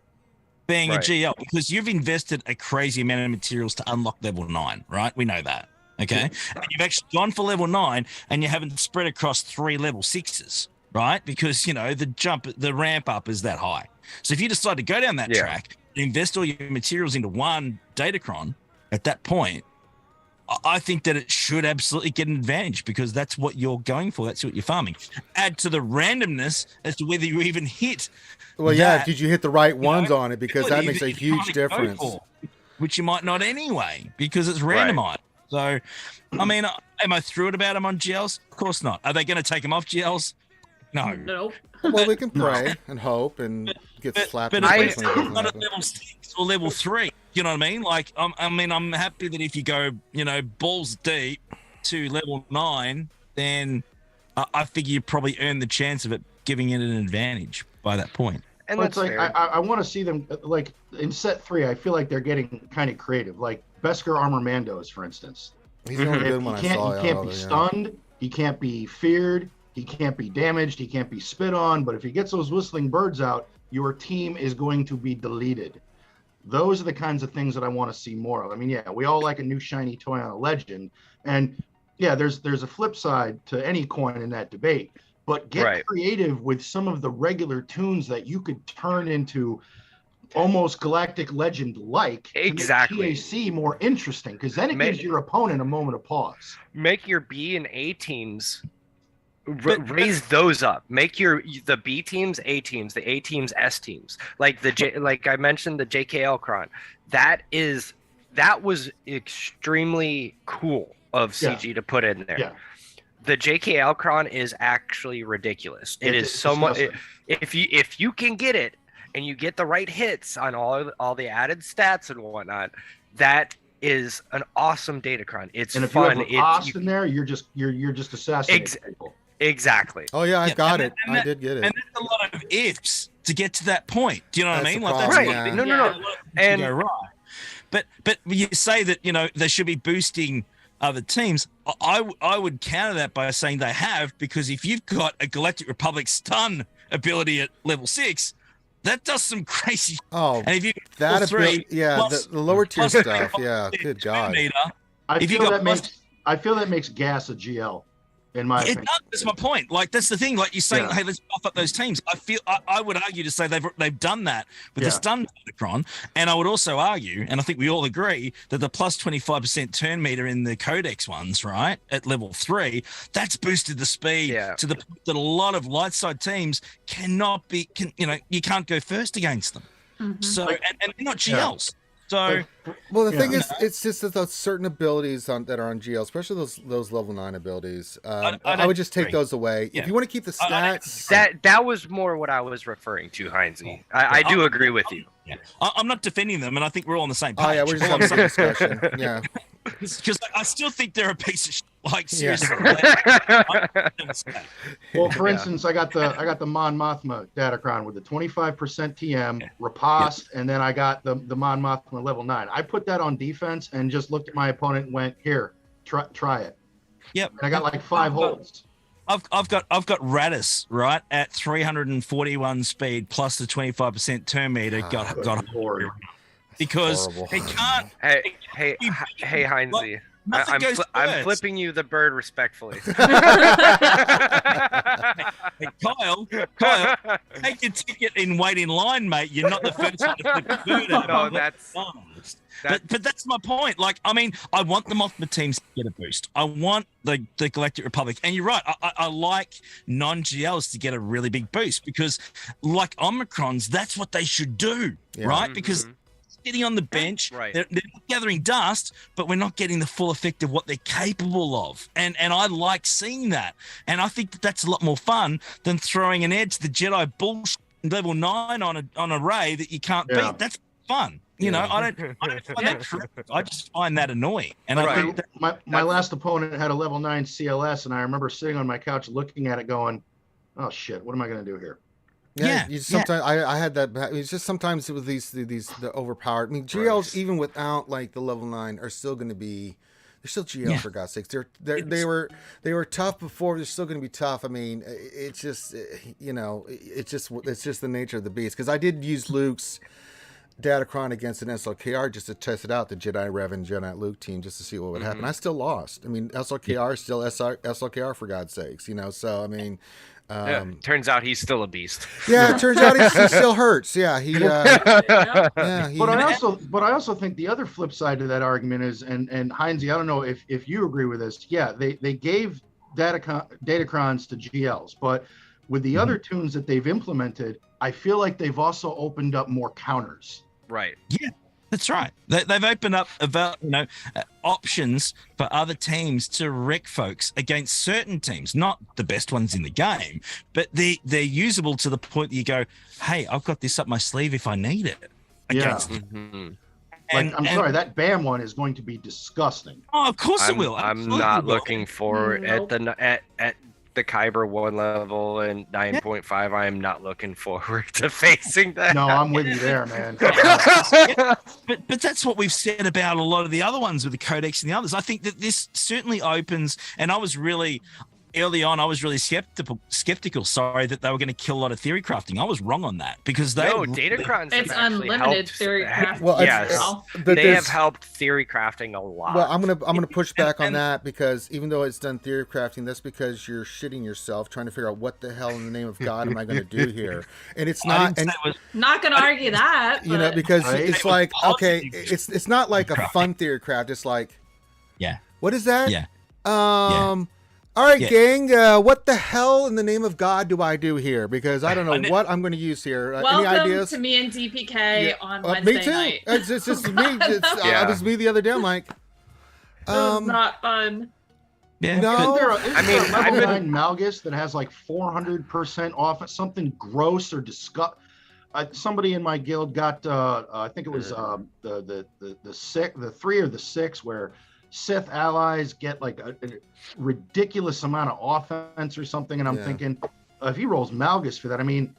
being a GL because you've invested a crazy amount of materials to unlock level 9, right? We know that. Okay. And you've actually gone for level 9 and you haven't spread across 3 level 6s, right? Because, the ramp up is that high. So if you decide to go down that track and invest all your materials into one Datacron at that point, I think that it should absolutely get an advantage because that's what you're going for. That's what you're farming. Add to the randomness as to whether you even hit. Well, did you hit the right ones on it? Because that makes a huge difference. Which you might not anyway, because it's randomized. Right. So, I mean, am I thrilled about them on GLs? Of course not. Are they going to take them off GLs? No. Nope. Well, we can pray and hope and get slapped. But it's not at level 6 or level 3. You know what I mean? Like, I'm happy that if you go, balls deep to level 9, then I figure you probably earn the chance of it giving it an advantage by that point. And it's like I want to see them like in set 3. I feel like they're getting kind of creative, like Beskar Armor Mandos, for instance. He's the only good one I saw. He can't be stunned. He can't be feared. He can't be damaged. He can't be spit on. But if he gets those whistling birds out, your team is going to be deleted. Those are the kinds of things that I want to see more of. I mean, we all like a new shiny toy on a legend, and there's a flip side to any coin in that debate. But get creative with some of the regular tunes that you could turn into almost Galactic Legend like. Exactly. TAC more interesting, because then it gives your opponent a moment of pause. Make your B and A teams raise those up. Make the B teams A teams, the A teams S teams. Like like I mentioned, the JKL Cron. That was extremely cool of CG to put in there. Yeah. The JKL Cron is actually ridiculous. It is so much. If you can get it and you get the right hits on all the added stats and whatnot, that is an awesome Datacron. It's and if fun. You have Lost in there, you're just assassinating people. Exactly. Oh yeah, I got it. I did get it. And that's a lot of ifs to get to that point. Do you know what I mean? Like that's right. No. And go right. But you say that they should be boosting other teams. I would counter that by saying they have, because if you've got a Galactic Republic stun ability at level 6, that does some crazy. Oh, and if you that ability, the lower tier stuff. Yeah, good God. I feel that makes gas a GL. In my opinion. That's my point. Like, that's the thing. Like, you're saying, hey, let's buff up those teams. I would argue to say they've done that with the stun Omnicron, and I would also argue, and I think we all agree, that the plus 25% turn meter in the Codex ones, right, at level 3, that's boosted the speed to the point that a lot of light side teams you can't go first against them. Mm-hmm. So, and they're not GLs. So, well, the thing is, it's just that those certain abilities that are on GL, especially those level 9 abilities, I would just take those away. Yeah. If you want to keep the stats, that was more what I was referring to, Heinze. I do agree with you. Yeah. I'm not defending them, and I think we're all on the same page. Oh yeah, we're just having a discussion. Yeah, because I still think they're a piece of shit. Like, seriously. Well, for instance, I got the Mon Mothma Datacron with the 25% TM riposte, and then I got the Mon Mothma level 9. I put that on defense and just looked at my opponent and went, "Here, try it." Yep. And I got like 5 holds. I've got Radis right at 341 speed plus the 25% turn meter. Got because it can't. Hey, Heinze. I'm flipping you the bird respectfully. Hey, Kyle, take your ticket and wait in line, mate. You're not the first one to flip the bird out. No, but that's my point. Like, I mean, I want the Mothma teams to get a boost. I want the Galactic Republic. And you're right. I like non-GLs to get a really big boost because, like Omnicrons, that's what they should do, right? Because sitting on the bench, they're gathering dust, but we're not getting the full effect of what they're capable of. And I like seeing that. And I think that's a lot more fun than throwing an edge the Jedi bullshit level 9 on a ray that you can't beat. That's fun. You know, I don't find that correct. I just find that annoying. And I think that my last opponent had a level 9 CLS, and I remember sitting on my couch looking at it going, "Oh shit, what am I going to do here?" Sometimes I had that. It's just sometimes with the overpowered. I mean, GLs even without like the level 9 are still going to be. They're still GL for God's sakes. They were tough before. They're still going to be tough. I mean, it's just it's just the nature of the beast. Because I did use Luke's Datacron against an SLKR just to test it out, the Jedi Rev and Jedi Luke team, just to see what would happen. I still lost. I mean, SLKR is still SLKR for God's sakes, so I mean, turns out he's still a beast. yeah, it turns out he still hurts. Yeah, he. Yeah, But I also think the other flip side to that argument is, and Heinze, I don't know if you agree with this. Yeah, they gave Datacrons to GLs, but with the other tunes that they've implemented, I feel like they've also opened up more counters. Right. Yeah, that's right. They've opened up options for other teams to wreck folks against certain teams, not the best ones in the game, but they're usable to the point that you go, hey, I've got this up my sleeve if I need it. Against I'm sorry, that BAM one is going to be disgusting. Oh, of course it will. I'm not looking for at the Kyber 1 level and 9.5. I am not looking forward to facing that. No, I'm with you there, man. But that's what we've said about a lot of the other ones with the Codex and the others. I think that this certainly opens, and I was really skeptical, that they were going to kill a lot of theory crafting. I was wrong on that because Datacrons. It's unlimited theory crafting. Well, they have helped theory crafting a lot. Well, I'm gonna push back on that because even though it's done theory crafting, that's because you're shitting yourself trying to figure out what the hell in the name of God am I going to do here, and it's not. And not going to argue that, because it's like it's not like a fun theory craft. It's like, what is that? All right, gang, what the hell in the name of God do I do here? Because I don't know what I'm going to use here. Welcome any ideas? to me and DPK on Wednesday me too. night. It's just me. It was me the other day. I'm like, it was not fun. Yeah. No. Isn't there a level 9 Malgus that has like 400% off something gross or disgust? Somebody in my guild got, I think it was the 3 or the 6 where Sith allies get like a ridiculous amount of offense or something, and I'm thinking if he rolls Malgus for that, I mean,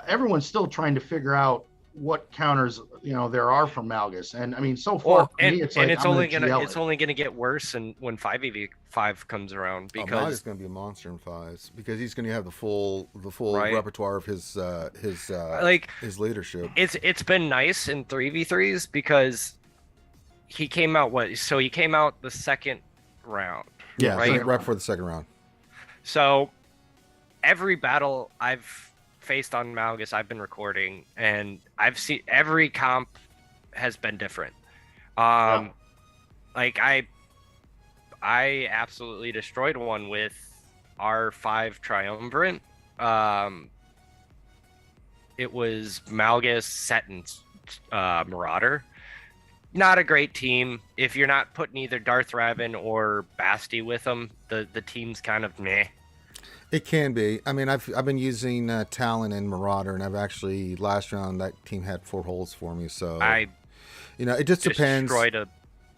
everyone's still trying to figure out what counters there are from Malgus, and I mean, so far for me, it's only gonna get worse, and when 5v5 comes around, because Malgus is gonna be a monster in 5s because he's gonna have the full repertoire of his leadership. It's been nice in 3v3s because he came out the second round. Yeah, right before the second round. So every battle I've faced on Malgus, I've been recording, and I've seen every comp has been different. Like I absolutely destroyed one with R5 Triumvirate. It was Malgus, Set, and Marauder. Not a great team. If you're not putting either Darth Revan or Basti with them, the team's kind of meh. It can be. I mean, I've been using Talon and Marauder, and I've actually last round that team had 4 holes for me. So it just depends. Destroyed a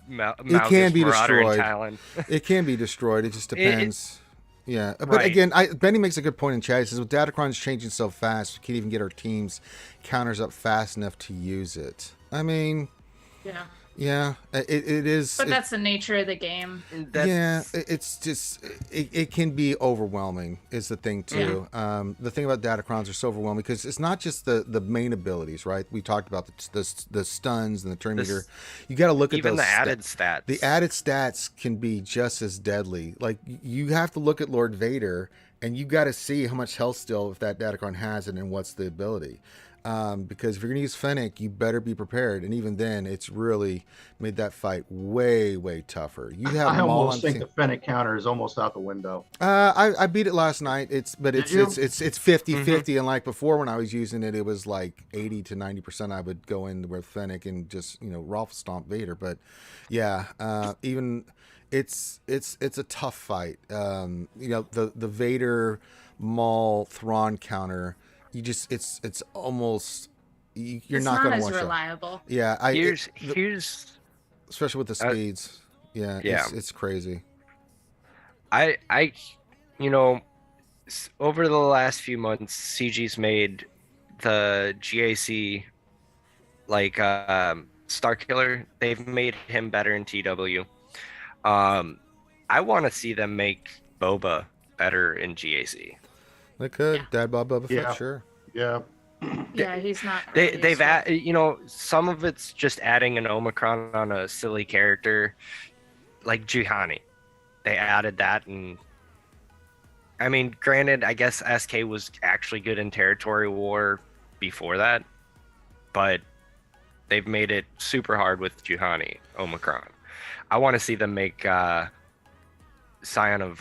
it can be Marauder destroyed. And Talon. It can be destroyed. It just depends. But again, Benny makes a good point in chat. He says, with Datacron's changing so fast, we can't even get our team's counters up fast enough to use it. I mean, yeah, it is. But that's the nature of the game. It's just it can be overwhelming is the thing too. The thing about Datacrons are so overwhelming because it's not just the main abilities, right? We talked about the stuns and the turn meter. You got to look at even those the added stats. The added stats can be just as deadly. Like you have to look at Lord Vader and you got to see how much health still if that Datacron has it and what's the ability. Because if you're going to use Fennec, you better be prepared. And even then, it's really made that fight way, way tougher. I almost think the Fennec counter is almost out the window. I beat it last night. It's 50-50. And like before when I was using it, it was like 80 to 90% I would go in with Fennec and just, Rolf stomp Vader. But even it's a tough fight. The Vader Maul Thrawn counter, it's almost you're not going to want reliable. Yeah, here's especially with the speeds. It's crazy. I over the last few months, CG's made the GAC like Starkiller. They've made him better in TW. I want to see them make Boba better in GAC. They could. Dad Bob Boba Fett, sure. Yeah. Yeah, he's not. They've useful. you know, some of it's just adding an Omicron on a silly character like Juhani. They added that, and I mean, granted, I guess SK was actually good in territory war before that, but they've made it super hard with Juhani Omicron. I want to see them make Scion of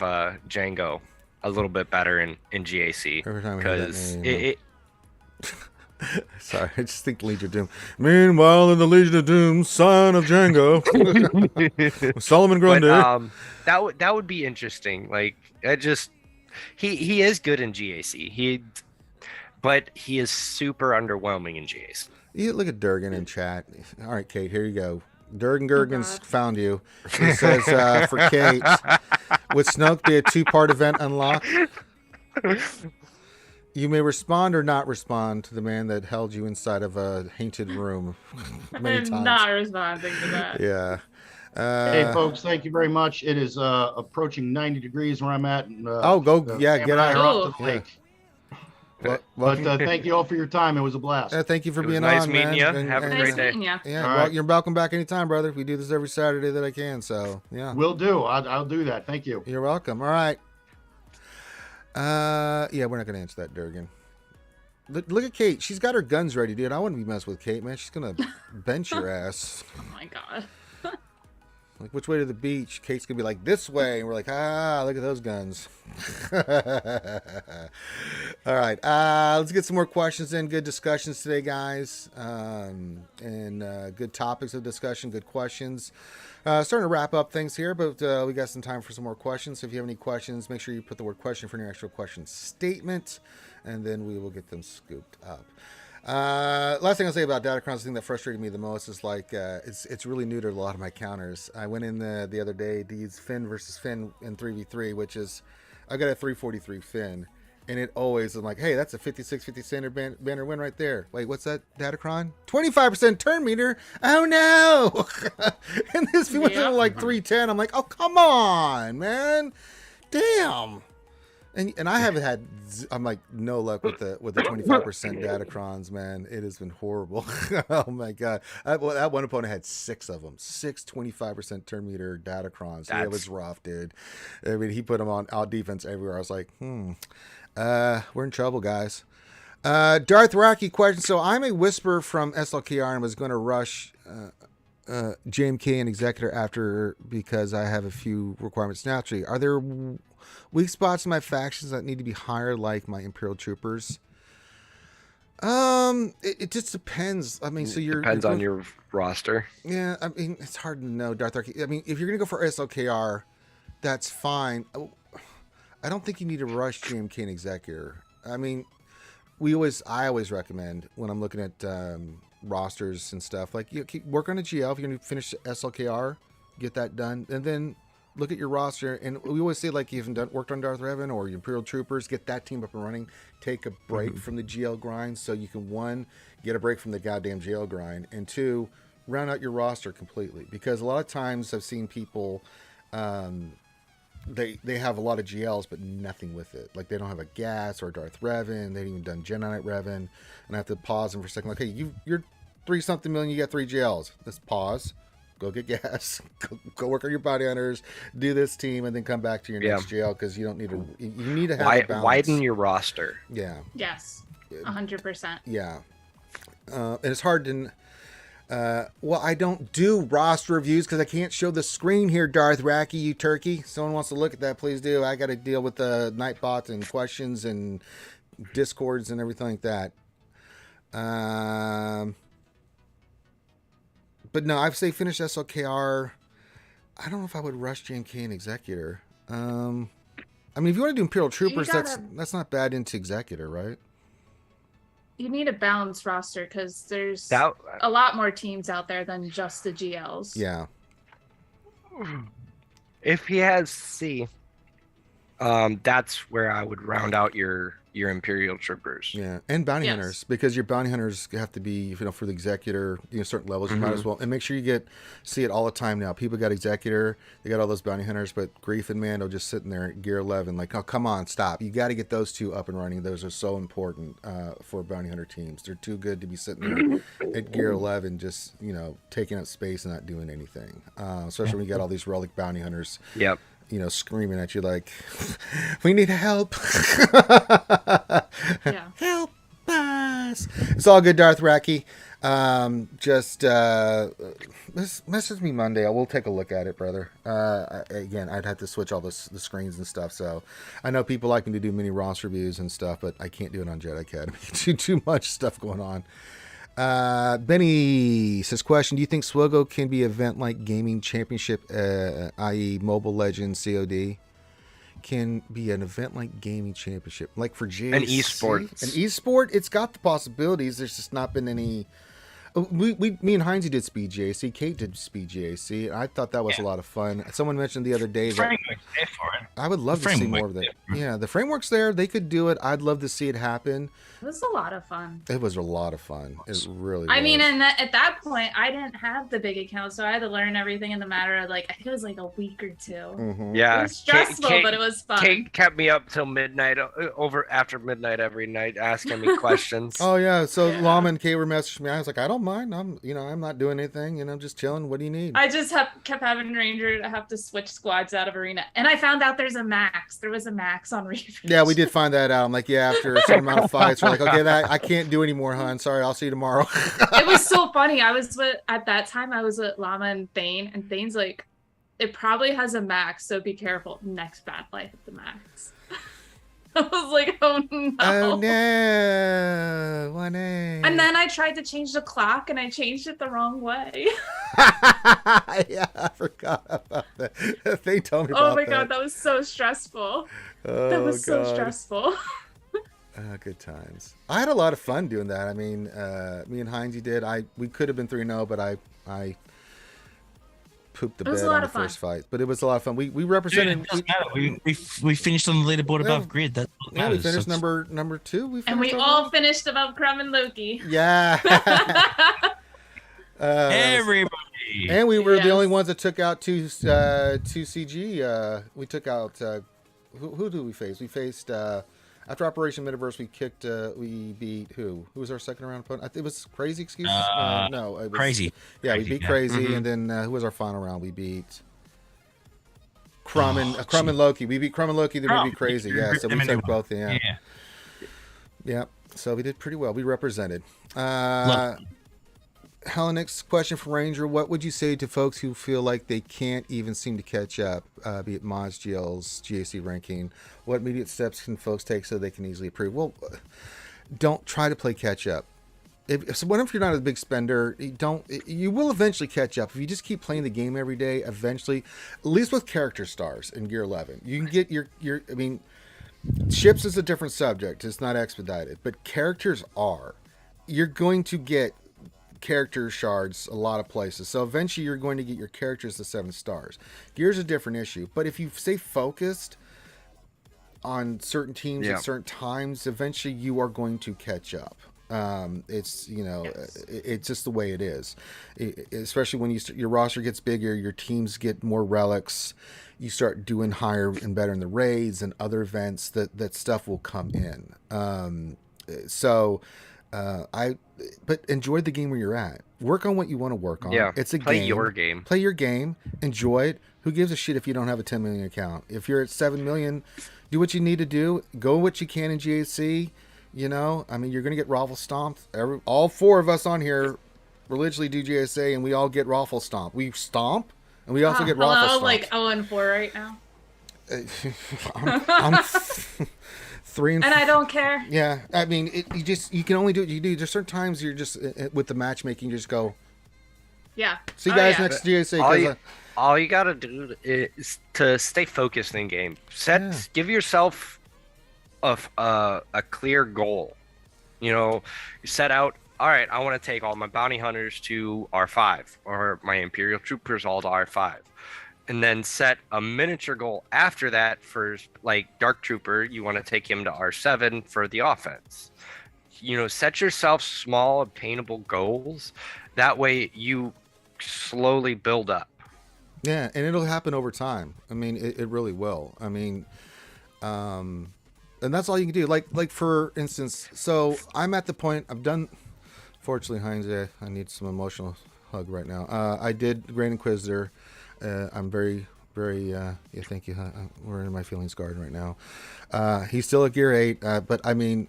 Django a little bit better in GAC, Every time I hear that because name, sorry, I just think Legion of Doom. Meanwhile, in the Legion of Doom, son of Django, Solomon Grundy. But that would be interesting. Like, he is good in GAC. But he is super underwhelming in GAC. You look at Durgan in chat. All right, Kate, here you go. Durgan Gergens God. found you. He says for Kate, would Snoke be a 2-part event unlock? You may respond or not respond to the man that held you inside of a haunted room many I'm times. not responding to that. Yeah. Hey, folks, thank you very much. It is approaching 90 degrees where I'm at. And, get out. out. Off the lake. Well, But thank you all for your time. It was a blast. thank you for It was being nice on, meeting man. you. And- Have a and- great Nice day. meeting you. Yeah, All well, right. you're welcome back anytime, brother. We do this every Saturday that I can, so yeah. Will do. I'll do that. Thank you. You're welcome. All right. Yeah, we're not gonna answer that, Durgan. Look at Kate. She's got her guns ready, dude. I wouldn't be messing with Kate, man. She's gonna bench your ass. Oh my god. Like, which way to the beach? Kate's gonna be like, this way, and we're like, look at those guns. All right, let's get some more questions in. Good discussions today, guys, and good topics of discussion, good questions. Starting to wrap up things here, but we got some time for some more questions. So if you have any questions, make sure you put the word question for your actual question statement, and then we will get them scooped up. Last thing I'll say about Datacrons, the thing that frustrated me the most is like it's really new to a lot of my counters. I went in the other day to use Finn versus Finn in 3v3, which is I got a 343 Finn, and it always I'm like, hey, that's a 56-50 center banner win right there. Wait, what's that, Datacron? 25% turn meter. Oh no! And this people Yeah. like 310. I'm like, oh come on, man, damn. And I haven't had, I'm like, no luck with the 25% Datacrons, man. It has been horrible. Oh my god, that one opponent had 6 of them, 6 25% turn meter Datacrons. So it was rough, dude. I mean, he put them on out defense everywhere. I was like, we're in trouble, guys. Darth Rocky question. So I'm a whisper from SLKR and was going to rush JMK and Executor after because I have a few requirements naturally. Are there weak spots in my factions that need to be higher, like my Imperial Troopers? It just depends. I mean, so Depends on your roster. Yeah, I mean, it's hard to know, Darth Rocky. I mean, if you're gonna go for SLKR, that's fine. I don't think you need to rush GMK and Executor. I mean, I always recommend when I'm looking at rosters and stuff, like, you keep work on a GL. If you're going to finish SLKR, get that done, and then look at your roster. And we always say, like, you haven't worked on Darth Revan or your Imperial Troopers, get that team up and running. Take a break from the GL grind so you can, 1, get a break from the goddamn GL grind, and 2, round out your roster completely. Because a lot of times I've seen people, they have a lot of GLs but nothing with it. Like, they don't have a gas or Darth Revan. They haven't even done Jedi Knight Revan. And I have to pause them for a second. Like, hey, you're 3-something million. You got 3 GLs. Let's pause. Go get gas. Go work on your bounty hunters. Do this team, and then come back to your next GL, because you don't need to. You need to have a balance. Widen your roster. Yeah. Yes. 100%. Yeah. And it's hard to. Well, I don't do roster reviews because I can't show the screen here, Darth Racky, you turkey. Someone wants to look at that, please do. I got to deal with the Nightbots and questions and Discords and everything like that. But no, I'd say finish SLKR. I don't know if I would rush JMK and Executor. I mean, if you want to do Imperial Troopers, that's not bad into Executor, right? You need a balanced roster because there's That- a lot more teams out there than just the GLs. Yeah. If he has C, That's where I would round out your Imperial troopers. Yeah, and bounty Yes. hunters, because your bounty hunters have to be, for the executor, certain levels. You might as well, and make sure you see it all the time now. People got executor, they got all those bounty hunters, but Grief and Mando just sitting there at gear 11, like, oh, come on, stop! You got to get those two up and running. Those are so important for bounty hunter teams. They're too good to be sitting there at gear 11, just taking up space and not doing anything. Especially when you got all these relic bounty hunters. Yep. Screaming at you like, we need help. Yeah. Help us. It's all good, Darth Racky. Just message me Monday. I will take a look at it, brother. Again, I'd have to switch all the screens and stuff. So I know people like me to do mini roster reviews and stuff, but I can't do it on Jedi Academy. Too much stuff going on. Benny says, question, do you think SWGOH can be event like gaming championship, i.e. Mobile Legends COD can be an event like gaming championship, like for GAC? An esports. An esport, it's got the possibilities. There's just not been any. Me and Heinze did Speed GAC. Kate did Speed GAC. I thought that was a lot of fun. Someone mentioned the other day that I would love to see more of that. Yeah, the framework's there. They could do it. I'd love to see it happen. It was a lot of fun. It was a lot of fun. It really I was. mean, and at that point, I didn't have the big account, so I had to learn everything in the matter of, like, I think it was like a week or two. Mhm. Yeah. It was stressful, but it was fun. Kate kept me up till midnight, after midnight every night, asking me questions. Oh yeah, so Llama and Kate were messaging me. I was like, I don't mind. I'm not doing anything. I'm just chilling. What do you need? I just kept having Ranger to have to switch squads out of arena, and I found out there's a max. There was a max on Reapers. Yeah, we did find that out. I'm like, yeah, after a certain amount of fights, we're like, okay, I can't do anymore, hon. Sorry, I'll see you tomorrow. It was so funny. At that time I was with Llama and Thane, and Thane's like, it probably has a max, so be careful. Next bad life at the max. I was like, oh no. Oh no. 1A. And then I tried to change the clock and I changed it the wrong way. Yeah, I forgot about that. They told me about that. Oh my god, that was so stressful. That was so stressful. Good times. I had a lot of fun doing that. I mean, me and Heinze did. We could have been 3-0, but I pooped the bed on the first fight. But it was a lot of fun. We represented. Dude, it doesn't matter. We finished on the leaderboard above grid. That's what matters. We finished number 2. And we all finished above Crumb and Loki. Yeah. Everybody. And we were the only ones that took out two CG. We took out who did we face? We faced after Operation Metaverse. We beat who? Who was our second round opponent? It was Crazy. Excuses? No, it was Crazy. Yeah, Crazy, we beat Crazy, and then who was our final round? We beat Crumb and Loki. We beat Crumb and Loki. Then we beat Crazy. Yeah, so we took both. Yeah. So we did pretty well. We represented. Hellenix question for Ranger. What would you say to folks who feel like they can't even seem to catch up, be it mods, GLs, GAC ranking? What immediate steps can folks take so they can easily improve? Well, don't try to play catch up. If you're not a big spender, you will eventually catch up. If you just keep playing the game every day, eventually, at least with character stars in Gear 11, you can get your I mean, ships is a different subject. It's not expedited, but characters are. You're going to get character shards a lot of places, so eventually you're going to get your characters to 7 stars. Gear's a different issue, but if you stay focused on certain teams at certain times, eventually you are going to catch up. It's it's just the way it is. Especially when your roster gets bigger, your teams get more relics, you start doing higher and better in the raids and other events, that stuff will come in. But enjoy the game where you're at. Work on what you want to work on. Yeah, it's a play game. your game. Play your game. Enjoy it. Who gives a shit if you don't have a 10 million account? If you're at 7 million, do what you need to do. Go what you can in GAC. I mean, you're going to get raffle stomped. All 4 of us on here religiously do GSA, and we all get raffle stomp. We stomp, and we also get raffle stomp. Like 0-4 right now. I'm 3 and I don't care. Yeah, I mean, you can only do what you do. There's certain times you're just with the matchmaking, you just go. Yeah. See you guys next GSA. All you gotta do is to stay focused in game. Give yourself a clear goal. You set out. All right, I want to take all my bounty hunters to R5, or my Imperial troopers all to R5. and then set a miniature goal after that for like Dark Trooper. You want to take him to R7 for the offense. Set yourself small, obtainable goals. That way you slowly build up. Yeah, and it'll happen over time. I mean, it really will. I mean, and that's all you can do. Like for instance, so I'm at the point I've done. Fortunately, Heinz, I need some emotional hug right now. I did Grand Inquisitor. I'm very, very. Yeah, thank you. We're in my feelings garden right now. He's still at Gear 8, but I mean,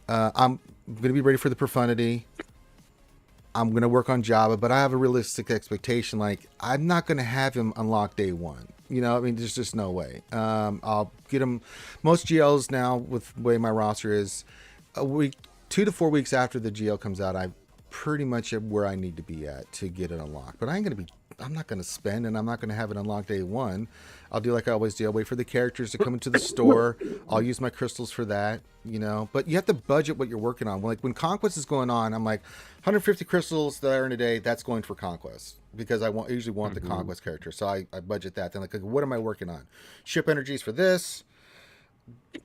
I'm gonna be ready for the profundity. I'm going to work on Jabba, but I have a realistic expectation. Like, I'm not going to have him unlock day one. I mean, there's just no way. I'll get him. Most GLs now, with the way my roster is, a week, 2 to 4 weeks after the GL comes out, I pretty much am where I need to be at to get it unlocked. But I'm not going to spend, and I'm not going to have it unlocked day one. I'll do like I always do. I'll wait for the characters to come into the store. I'll use my crystals for that, But you have to budget what you're working on. Like when Conquest is going on, I'm like, 150 crystals that I earn a day, that's going for Conquest. Because I usually want the Conquest character. So I budget that. Then like, what am I working on? Ship energies for this.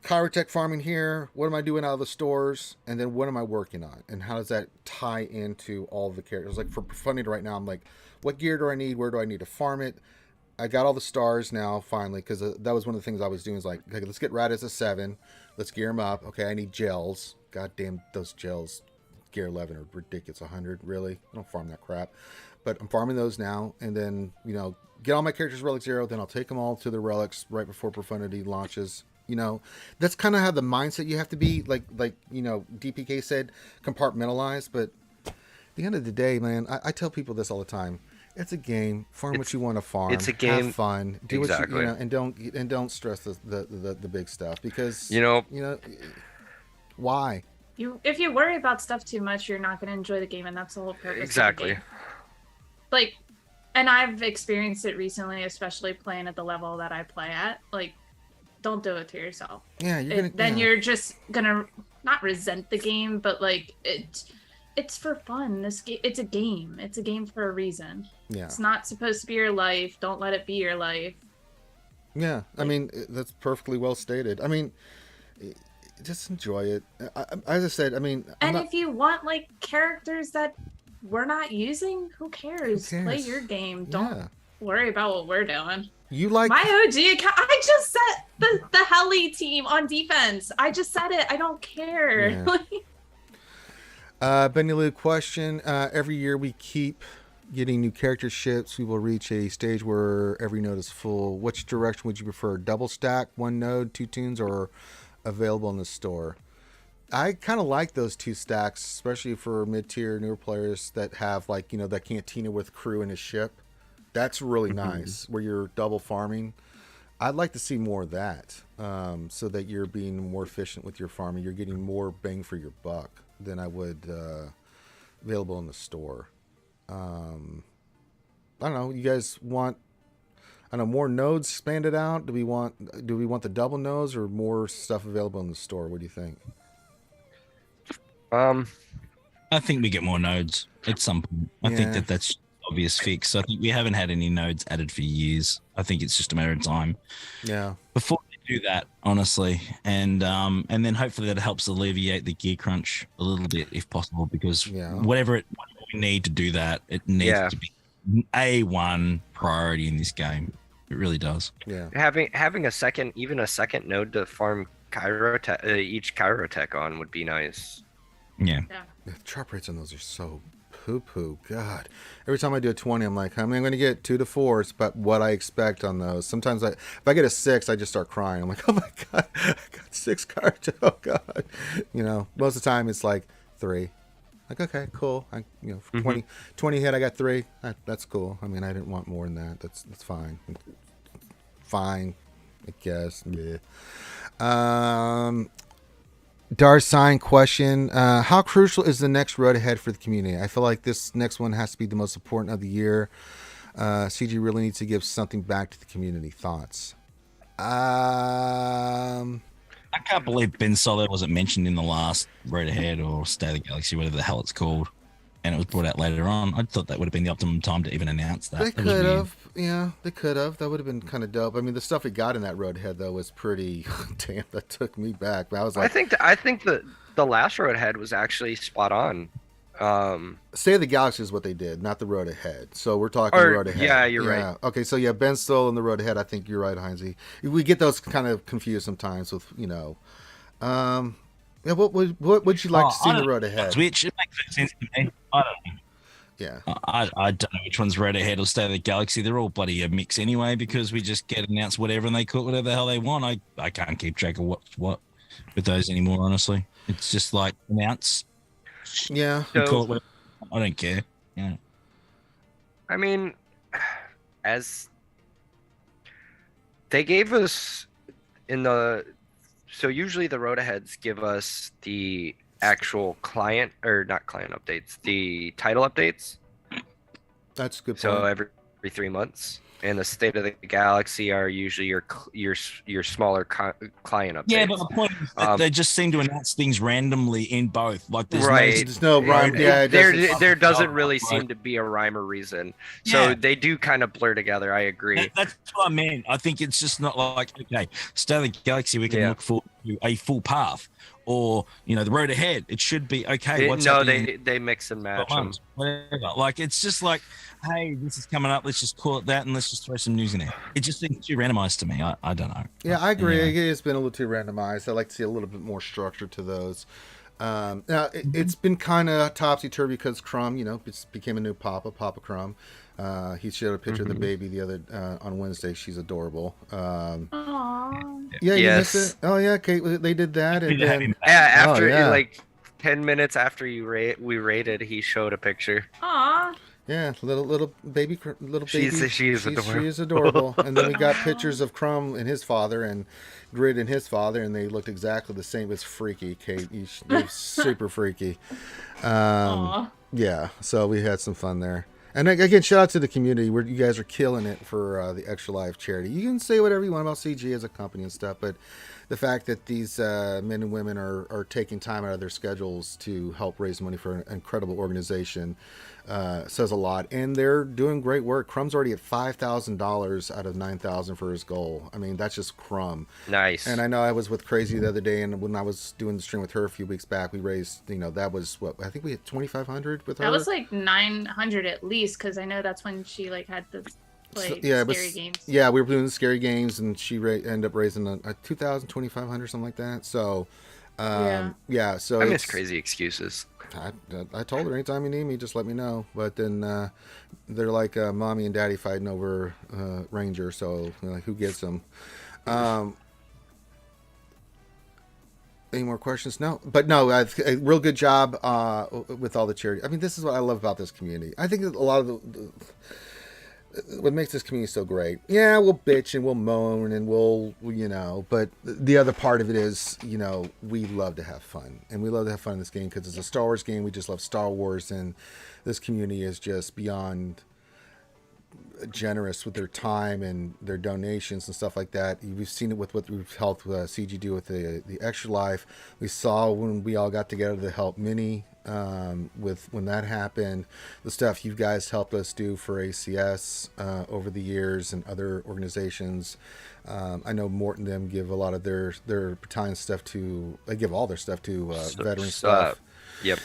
Chirotech farming here. What am I doing out of the stores? And then what am I working on? And how does that tie into all the characters? Like for Profundity right now, I'm like, what gear do I need? Where do I need to farm it? I got all the stars now, finally, because that was one of the things I was doing. Is like, okay, let's get Raditz a 7. Let's gear him up. Okay, I need gels. God damn, those gels, gear 11 are ridiculous. 100, really? I don't farm that crap. But I'm farming those now, and then, get all my characters Relic 0, then I'll take them all to the relics right before Profundity launches. That's kind of how the mindset you have to be. Like DPK said, compartmentalize. But at the end of the day, man, I tell people this all the time. It's a game. Farm what you want to farm. It's a game. Have fun. Do exactly. what and don't stress the big stuff because why? If you worry about stuff too much, you're not going to enjoy the game, and that's the whole purpose. Exactly. Of the game. And I've experienced it recently, especially playing at the level that I play at. Like, don't do it to yourself. Yeah, you're just gonna not resent the game, but like it's for fun. It's a game. It's a game for a reason. Yeah. It's not supposed to be your life. Don't let it be your life. Yeah, I mean, that's perfectly well stated. I mean, just enjoy it. As I said, I mean... If you want, like, characters that we're not using, who cares? Play your game. Don't worry about what we're doing. You like... My OG account, I just set the Helly team on defense. I just said it. I don't care. Yeah. Benny Lou question. Every year we keep getting new character ships. We will reach a stage where every node is full. Which direction would you prefer? Double stack, 1 node, 2 tunes, or available in the store? I kind of like those 2 stacks, especially for mid-tier newer players that have like, that cantina with crew in a ship. That's really nice where you're double farming. I'd like to see more of that so that you're being more efficient with your farming. You're getting more bang for your buck than I would available in the store. I don't know. You guys want, more nodes expanded out? Do we want the double nodes or more stuff available in the store? What do you think? I think we get more nodes at some point. I think that's obvious fix. I think we haven't had any nodes added for years. I think it's just a matter of time. Yeah. Before they do that, honestly, and then hopefully that helps alleviate the gear crunch a little bit, if possible, because whatever we need to do that, it needs to be A1 priority in this game. It really does. Yeah. Having a second node to farm each Chirotech on would be nice. Yeah. The drop rates on those are so poo-poo. God. Every time I do a 20, I'm like, I'm going to get 2 to 4s, but what I expect on those. Sometimes if I get a 6, I just start crying. I'm like, oh my God, I got 6 cards. Oh God. Most of the time it's like 3. Like, okay, cool. 20 hit, I got 3. That's cool. I mean, I didn't want more than that. That's fine. Fine, I guess. Yeah. Darth sign question. How crucial is the next road ahead for the community? I feel like this next one has to be the most important of the year. CG really needs to give something back to the community. Thoughts? I can't believe Ben Solo wasn't mentioned in the last road ahead or State of the Galaxy, whatever the hell it's called. and it was brought out later on. I thought that would have been the optimum time to even announce that. They That was could weird. have. Yeah, they could have. That would have been kind of dope. I mean, the stuff we got in that Roadhead though was pretty. Damn, that took me back. I was like, I think the last Roadhead was actually spot on. State of the Galaxy is what they did, not the Road Ahead. So we're talking Or- Road Ahead. yeah, you're right. Okay, so yeah, Ben Stoll and the Road Ahead. I think you're right, Heinze. We get those kind of confused sometimes with, you know. Yeah, what would you like to see in the Road Ahead? Which it makes no sense to me. I don't know. Yeah. I don't know which one's Road Ahead or State of the Galaxy. They're all bloody a mix anyway because we just get announced whatever and they call it whatever the hell they want. I can't keep track of what's what with those anymore, honestly. It's just like announce. Yeah. You call it whatever. I don't care. Yeah. I mean, as they gave us so usually the road aheads give us the actual client or not client updates, the title updates. That's a good point. So every 3 months. And the State of the Galaxy are usually your smaller client updates. Yeah, but the point is that they just seem to announce things randomly in both. Like there's There's no rhyme. Yeah, there doesn't really seem to be a rhyme or reason. So Yeah. they do kind of blur together. I agree. That's what I mean. I think it's just not like, okay, State of the Galaxy, we can look forward to a full path. Or, you know, the road ahead. It should be, okay, what's happening? they mix and match them. Whatever. Like, it's just like, hey, this is coming up. Let's just call it that and let's just throw some news in there. It just seems too randomized to me. I don't know. Yeah, I agree. Anyway. It's been a little too randomized. I'd like to see a little bit more structure to those. Now, it's been kind of topsy-turvy because Crumb, you know, became a new Papa Crumb. He showed a picture of the baby the other on Wednesday. She's adorable. Aww. Yeah, you Yes. missed it? Oh, yeah, Kate, they did that. And then, Yeah, after yeah. like 10 minutes after we rated, he showed a picture. Aww. yeah, little baby. She is adorable. She is adorable. And then we got pictures of Crumb and his father and Grid and his father, and they looked exactly the same. It's freaky, Kate. They're super freaky. Aw. Yeah, so we had some fun there. And again, shout out to the community where you guys are killing it for the Extra Life charity. You can say whatever you want about CG as a company and stuff, but the fact that these men and women are taking time out of their schedules to help raise money for an incredible organization says a lot. And they're doing great work. Crumb's already at $5,000 out of $9,000 for his goal. I mean, that's just Crumb. Nice. And I know I was with Crazy the other day, and when I was doing the stream with her a few weeks back, we raised, you know, that was what I think we had 2,500 with her. That was like 900 at least, because I know that's when she like had the play scary games. Yeah, we were doing the scary games, and she ended up raising a 2,000, 2,500, something like that. So, yeah. So I miss Crazy excuses. I told her anytime you need me, just let me know. But then they're like mommy and daddy fighting over Ranger. So like, who gets them? Any more questions? No, but no, a real good job with all the charity. I mean, this is what I love about this community. I think that a lot of what makes this community so great. Yeah, we'll bitch and we'll moan and we'll, you know, but the other part of it is, you know, we love to have fun, and we love to have fun in this game because it's a Star Wars game. We just love Star Wars, and this community is just beyond generous with their time and their donations and stuff like that. We've seen it with what we've helped CG do with the Extra Life. We saw when we all got together to help Minnie with when that happened, the stuff you guys helped us do for ACS over the years and other organizations. I know Morton them give a lot of their battalion stuff to, they give all their stuff to veteran stuff. Yep.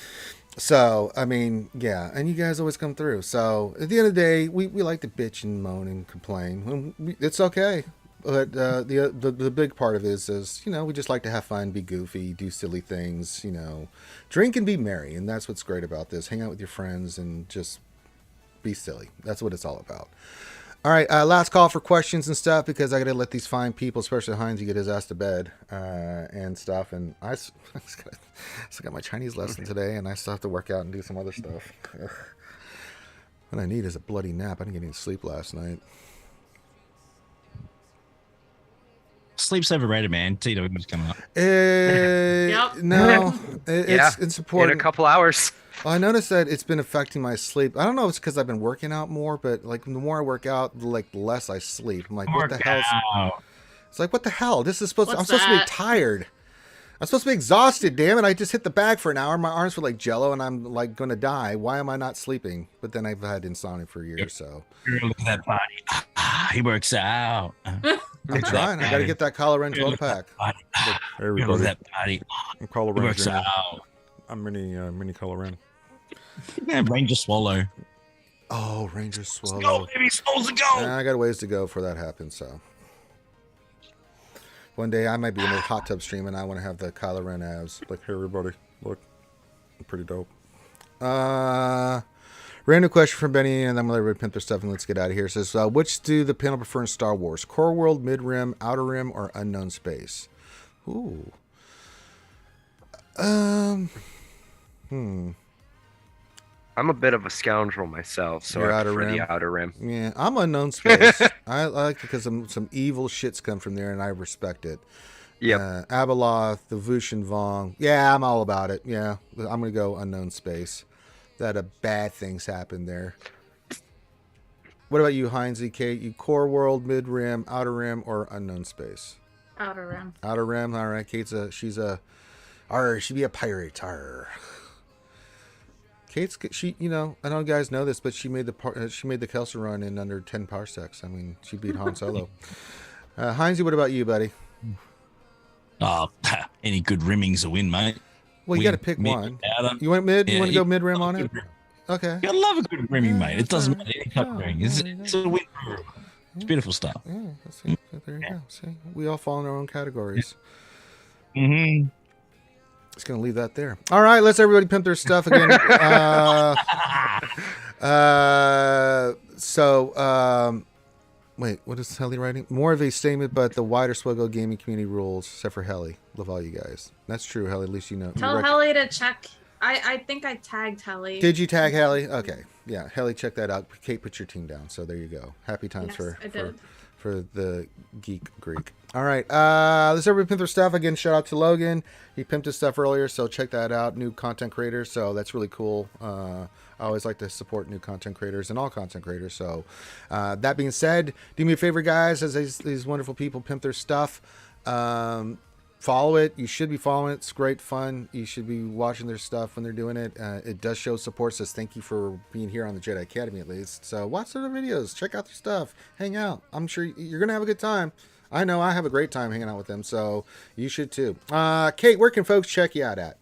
So, I mean, yeah, and you guys always come through. So, at the end of the day, we like to bitch and moan and complain. It's okay. But the big part of it is, you know, we just like to have fun, be goofy, do silly things, you know, drink and be merry. And that's what's great about this. Hang out with your friends and just be silly. That's what it's all about. All right, last call for questions and stuff, because I got to let these fine people, especially Heinz, get his ass to bed and stuff. And I still got my Chinese lesson today, and I still have to work out and do some other stuff. Ugh. What I need is a bloody nap. I didn't get any sleep last night. Sleep's overrated, man. TW was coming up. Yep. No, it's important. In a couple hours. Well, I noticed that it's been affecting my sleep. I don't know if it's because I've been working out more, but like the more I work out, like the less I sleep. I'm like, what the hell? It's like, what the hell? This is supposed to be tired. I'm supposed to be exhausted, damn it. I just hit the bag for an hour. My arms were like jello and I'm like going to die. Why am I not sleeping? But then I've had insomnia for years, so. Look at that body. He works out. I'm trying. I got to get that Colorado 12 pack. Hey, everybody. look at that body. I'm He Colorado. works out. I'm mini Colorado. Yeah, Ranger Swallow. Oh, Ranger Go, Swallow. baby, souls to go. I got a ways to go before that happens, so. One day I might be in a hot tub stream and I want to have the Kylo Ren abs. Like, hey, everybody, look. I'm pretty dope. Random question from Benny, and then I'm going to let pimp their stuff and let's get out of here. It says, which do the panel prefer in Star Wars? Core world, mid-rim, outer rim, or unknown space? Ooh. I'm a bit of a scoundrel myself, so You're I outer prefer rim? the outer rim. Yeah, I'm unknown space. I like it because some evil shits come from there, and I respect it. Yep. Abeloth, the Vush and Vong. Yeah, I'm all about it. Yeah, I'm going to go unknown space. That bad things happen there. What about you, Heinzie, Kate? You core world, mid rim, outer rim, or unknown space? Outer rim. Outer rim. All right, she'd be a pirate. Arr. Kate's, I know you guys know this, but she made the Kelso run in under 10 parsecs. I mean, she beat Han Solo. Heinzie, what about you, buddy? Oh, any good rimming's a win, mate. Well, you got to pick one. You went mid? You want to go mid rim on it? Okay. You love a good rimming, mate. It doesn't matter any type of rimming. It's a win. It's beautiful stuff. Yeah, see, there you go. See, we all fall in our own categories. Mm-hmm. Just gonna leave that there. All right, let's everybody pimp their stuff again. Wait, what is Helly writing? More of a statement, but the wider SWGOH gaming community rules, except for Helly. Love all you guys. That's true, Helly. At least you know. Tell Helly to check. I think I tagged Helly. Did you tag Helly? Okay. Yeah, Helly, check that out. Kate, put your team down. So there you go. Happy times for the geek Greek. All right. Let's everybody pimp their stuff. Again, shout out to Logan. He pimped his stuff earlier, so check that out. New content creator. So that's really cool. I always like to support new content creators and all content creators. So that being said, do me a favor, guys, as these wonderful people pimp their stuff. Follow it. You should be following it. It's great fun. You should be watching their stuff when they're doing it. It does show support. Says thank you for being here on the Jedi Academy at least. So watch their videos. Check out their stuff. Hang out. I'm sure you're going to have a good time. I know I have a great time hanging out with them. So you should too. Kate, where can folks check you out at?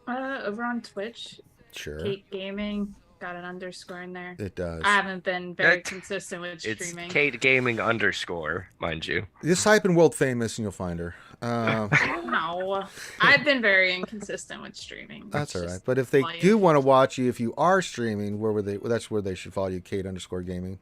Over on Twitch. Sure. Kate Gaming. Got an underscore in there. It does. I haven't been very consistent with streaming. It's Kate Gaming _ mind you. Just type in world famous and you'll find her. No, I've been very inconsistent with streaming. That's all right. But if they do want to watch you, if you are streaming, that's where they should follow you, Kate _ gaming.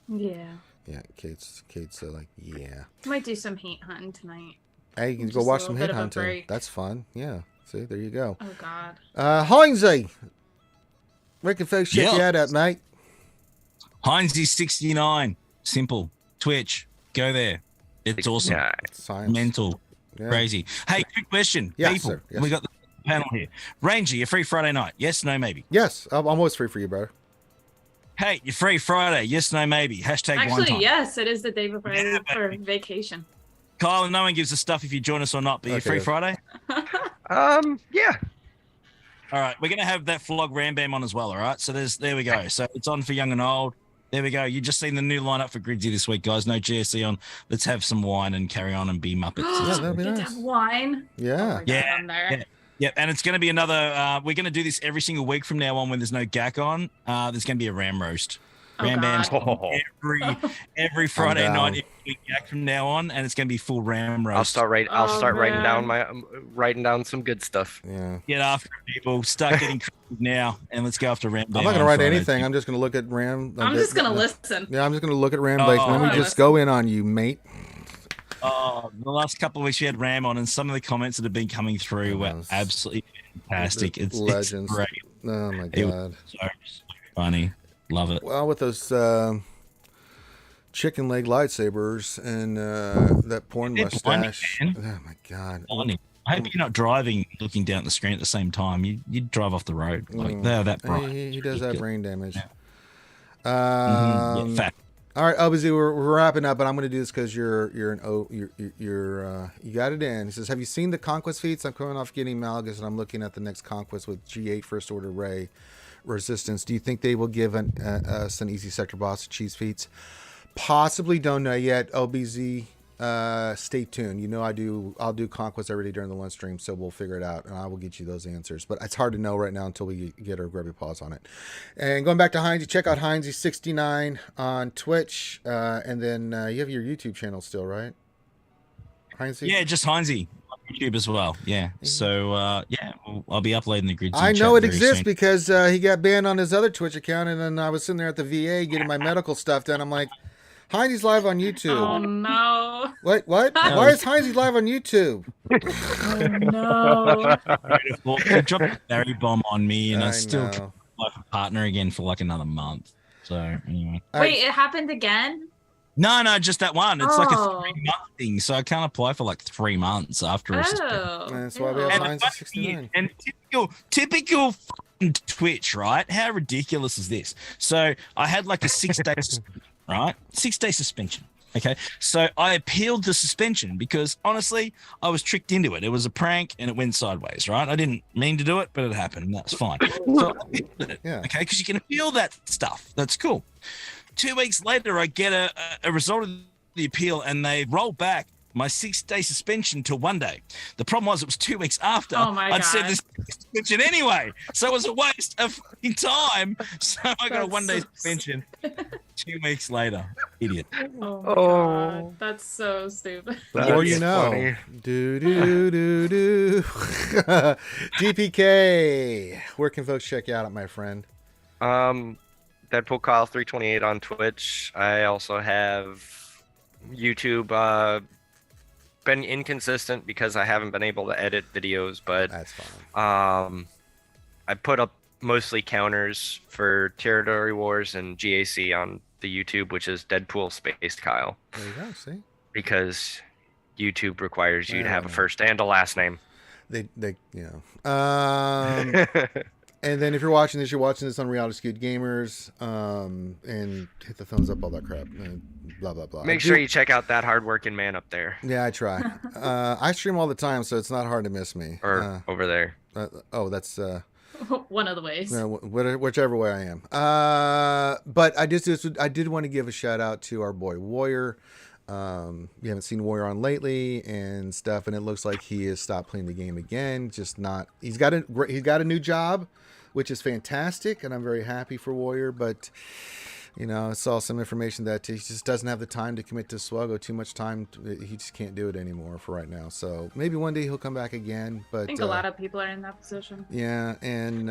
Yeah. Yeah, Kate's like, yeah. Might do some heat hunting tonight. Hey, you can go watch some heat hunting. That's fun. Yeah. See, there you go. Oh God. Heinzie, where can folks check you out at, mate? Heinzie69. Simple. Twitch. Go there. It's awesome. Yeah. Science. Mental. Yeah. Crazy. Hey, quick question. Yes, people. sir. Yes. We got the panel here. Ranger, you're free Friday night. Yes, no, maybe. Yes, I'm always free for you, brother. Hey, you're free Friday. Yes, no, maybe. Hashtag one Actually, time. yes, it is the day before for vacation. Kyle, no one gives us stuff if you join us or not, but you're free Friday? Yeah. All right, we're going to have that Flog Rambam on as well, all right? So there we go. So it's on for young and old. There we go. You just seen the new lineup for Gridsy this week, guys. No GSC on. Let's have some wine and carry on and be Muppets. Yeah, that'd be Get to nice. have wine. Yeah. Oh yeah. Yeah, and it's going to be another. We're going to do this every single week from now on when there's no GAC on. There's going to be a ram roast. Ram Bam's every Friday night, every week GAC from now on, and it's going to be full ram roast. I'll start writing down some good stuff. Yeah. Get after it, people. Start getting creative now, and let's go after Ram Bam. I'm not going to write anything. I'm just going to look at Ram. I'm just going to listen. Yeah, I'm just going to look at Ram. Let me just go in on you, mate. Oh, the last couple of weeks we had Ram on, and some of the comments that have been coming through were absolutely fantastic. It's legends. It's great. Oh my It God. was so funny. Love it. Well, with those chicken leg lightsabers and that porn mustache. Funny, oh my God. Funny. I hope you're not driving, looking down at the screen at the same time. You'd drive off the road. Like they're that bright. He does have brain damage. Yeah, fact. All right, obviously we're wrapping up, but I'm going to do this because you got it in. He says, "Have you seen the conquest feats? I'm coming off getting Malgus, and I'm looking at the next conquest with G8 First Order Ray Resistance. Do you think they will give us an easy sector boss cheese feats? Possibly, don't know yet. OBZ, stay tuned. You know I'll do conquest every day during the lunch stream, so we'll figure it out, and I will get you those answers. But it's hard to know right now until we get our grubby paws on it. And going back to Heinz, check out Heinzy69 on Twitch, and then you have your YouTube channel still, right? Heinzy? Yeah, just Heinzy on YouTube as well. Yeah. So I'll be uploading the grid. I know it exists because he got banned on his other Twitch account, and then I was sitting there at the VA getting my medical stuff done. I'm like, Heinzy's live on YouTube. Oh no! What? Why is Heinzy live on YouTube? Oh no! They dropped a berry bomb on me, and I I still know. like a partner again for like another month. So anyway. Wait, it happened again? No, just that one. It's like a Oh. 3-month thing, so I can't apply for like 3 months after a suspension. Oh, That's why we have ew. Heinzy69. And typical fucking Twitch, right? How ridiculous is this? So I had like a 6-day right? 6-day suspension. Okay. So I appealed the suspension because honestly, I was tricked into it. It was a prank and it went sideways, right? I didn't mean to do it, but it happened. And that's fine. So I appealed it. Yeah. Okay. Because you can appeal that stuff. That's cool. 2 weeks later, I get a result of the appeal and they roll back my 6-day suspension to 1 day. The problem was it was 2 weeks after Oh my I'd said God. this suspension anyway. So it was a waste of fucking time. So I got a That's 1-day so suspension 2 weeks later. Idiot. Oh my God, that's so stupid. Or you know, funny. do. DPK, where can folks check you out, my friend? Deadpool Kyle 328 on Twitch. I also have YouTube. Been inconsistent because I haven't been able to edit videos, but That's fine. I put up mostly counters for Territory Wars and GAC on the YouTube, which is Deadpool Space Kyle, There you go. See, because YouTube requires you to have a Yeah. first and a last name. they you know. And then if you're watching this on Reality Skewed Gamers, and hit the thumbs up, all that crap, and blah blah blah. Make sure you check out that hardworking man up there Yeah, I try. I stream all the time, so it's not hard to miss me. or over there. That's One of the ways. no, whichever way I am. But I did want to give a shout out to our boy Warrior. You haven't seen Warrior on lately and stuff, and it looks like he has stopped playing the game again. Just not. He's got a new job, which is fantastic, and I'm very happy for Warrior. But you know, I saw some information that he just doesn't have the time to commit to SWGOH. Too much time. He just can't do it anymore for right now. So maybe one day he'll come back again. But I think a lot of people are in that position. yeah, and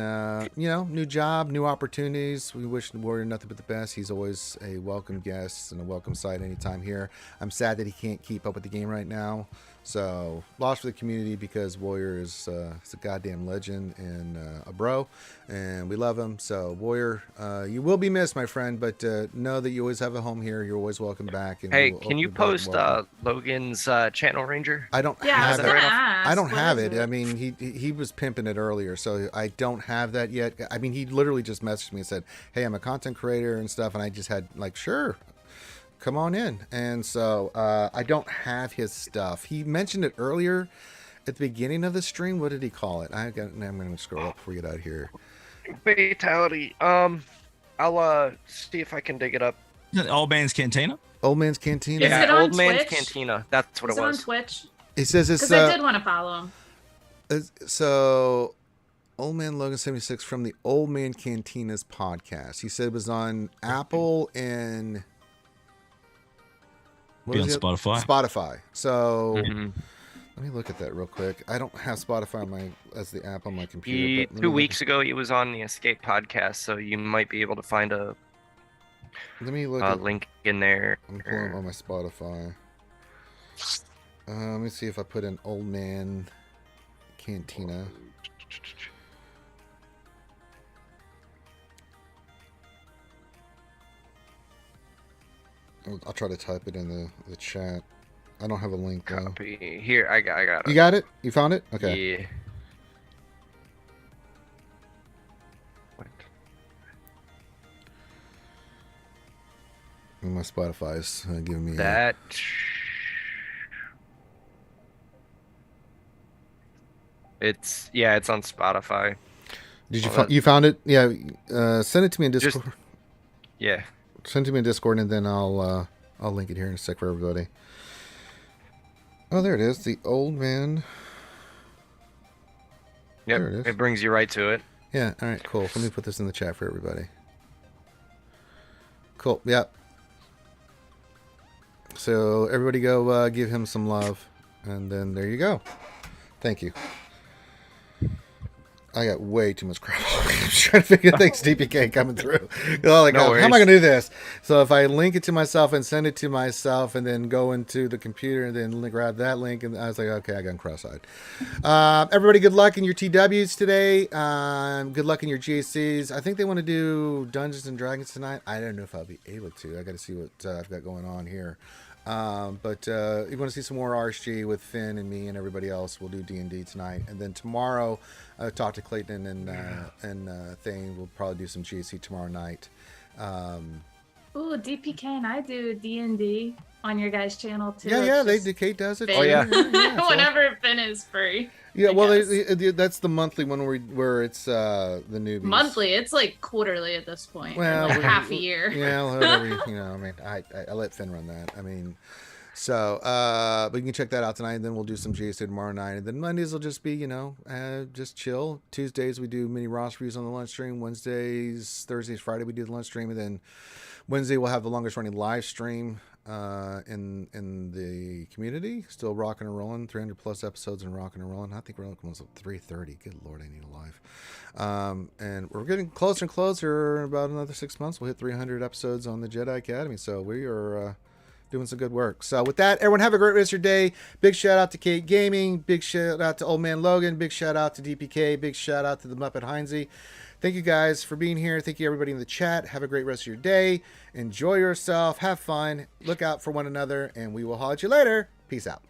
you know, new job, new opportunities. We wish Warrior nothing but the best. He's always a welcome guest and a welcome sight anytime here. I'm sad that he can't keep up with the game right now. So lost for the community because Warrior is a goddamn legend and a bro, and we love him. So Warrior, you will be missed, my friend, but know that you always have a home here. You're always welcome back. And Hey, we'll can you open the door and post welcome. Logan's channel ranger? I don't Yeah, I was have gonna it. ask. I don't what have is it. I mean, he was pimping it earlier, so I don't have that yet. I mean, he literally just messaged me and said, "Hey, I'm a content creator and stuff," and I just had like, "Sure, come on in." And so I don't have his stuff. He mentioned it earlier at the beginning of the stream. What did he call it? I'm going to scroll up before we get out of here. Fatality. I'll see if I can dig it up. Old Man's Cantina. Old Man's Cantina. Is Yeah, it on Old Man's Twitch? Cantina. That's what Is it it on was. Twitch? He says it's Because I did want to follow him. so. Old Man Logan 76 from the Old Man Cantina's podcast. He said it was on Apple and Be on was it? Spotify. Spotify. So Mhm. let me look at that real quick. I don't have Spotify on my as the app on my computer. He, but let me 2 look weeks ago, he was on the Escape podcast, so you might be able to find a Let me look. At, link in there. I'm pulling up on my Spotify. Let me see if I put in Old Man Cantina. I'll try to type it in the chat. I don't have a link though. Copy. Here, I got it. You got it? You found it? Okay. Yeah. What? My Spotify's giving me that. It's on Spotify. Did you found it? Yeah. Send it to me in Discord. Yeah. Send it to me in Discord, and then I'll link it here in a sec for everybody. Oh, there it is. The old man. Yep. There it is. It brings you right to it. Yeah. All right. Cool. Let me put this in the chat for everybody. Cool. Yep. So everybody go give him some love, and then there you go. Thank you. I got way too much crap. I'm trying to figure things. DPK coming through. Oh, like, No how am I worries. going to do this? So if I link it to myself and send it to myself, and then go into the computer and then grab that link, and I was like, okay, I got cross-eyed. Everybody, good luck in your TWs today. Good luck in your GACs. I think they want to do Dungeons and Dragons tonight. I don't know if I'll be able to. I got to see what I've got going on here. But you want to see some more RSG with Finn and me and everybody else, we'll do D&D tonight. And then tomorrow, talk to Clayton and Thane. We'll probably do some GAC tomorrow night. Ooh, DPK and I do D&D on your guys' channel too. Yeah, It's just Kate does it. Finn. Oh, yeah. So- Whenever Finn is free. yeah, I well, guess. that's the monthly one where it's the newbies. Monthly, it's like quarterly at this point. Well, Like we- half a year. Yeah, whatever. I mean, I let Finn run that. I mean, so but you can check that out tonight, and then we'll do some GAC tomorrow night, and then Mondays will just be just chill. Tuesdays we do mini Ross reviews on the lunch stream. Wednesdays, Thursdays, Friday we do the lunch stream, and then Wednesday we'll have the longest running live stream in the community. Still rocking and rolling, 300 plus episodes and rocking and rolling. I think we're almost at 330. Good Lord, I need a live. And we're getting closer and closer. In about another 6 months, we'll hit 300 episodes on the Jedi Academy. So we are doing some good work. So with that, everyone have a great rest of your day. Big shout out to Kate Gaming. Big shout out to Old Man Logan. Big shout out to DPK. Big shout out to the Muppet Heinze. Thank you guys for being here. Thank you everybody in the chat. Have a great rest of your day. Enjoy yourself. Have fun. Look out for one another. And we will holler at you later. Peace out.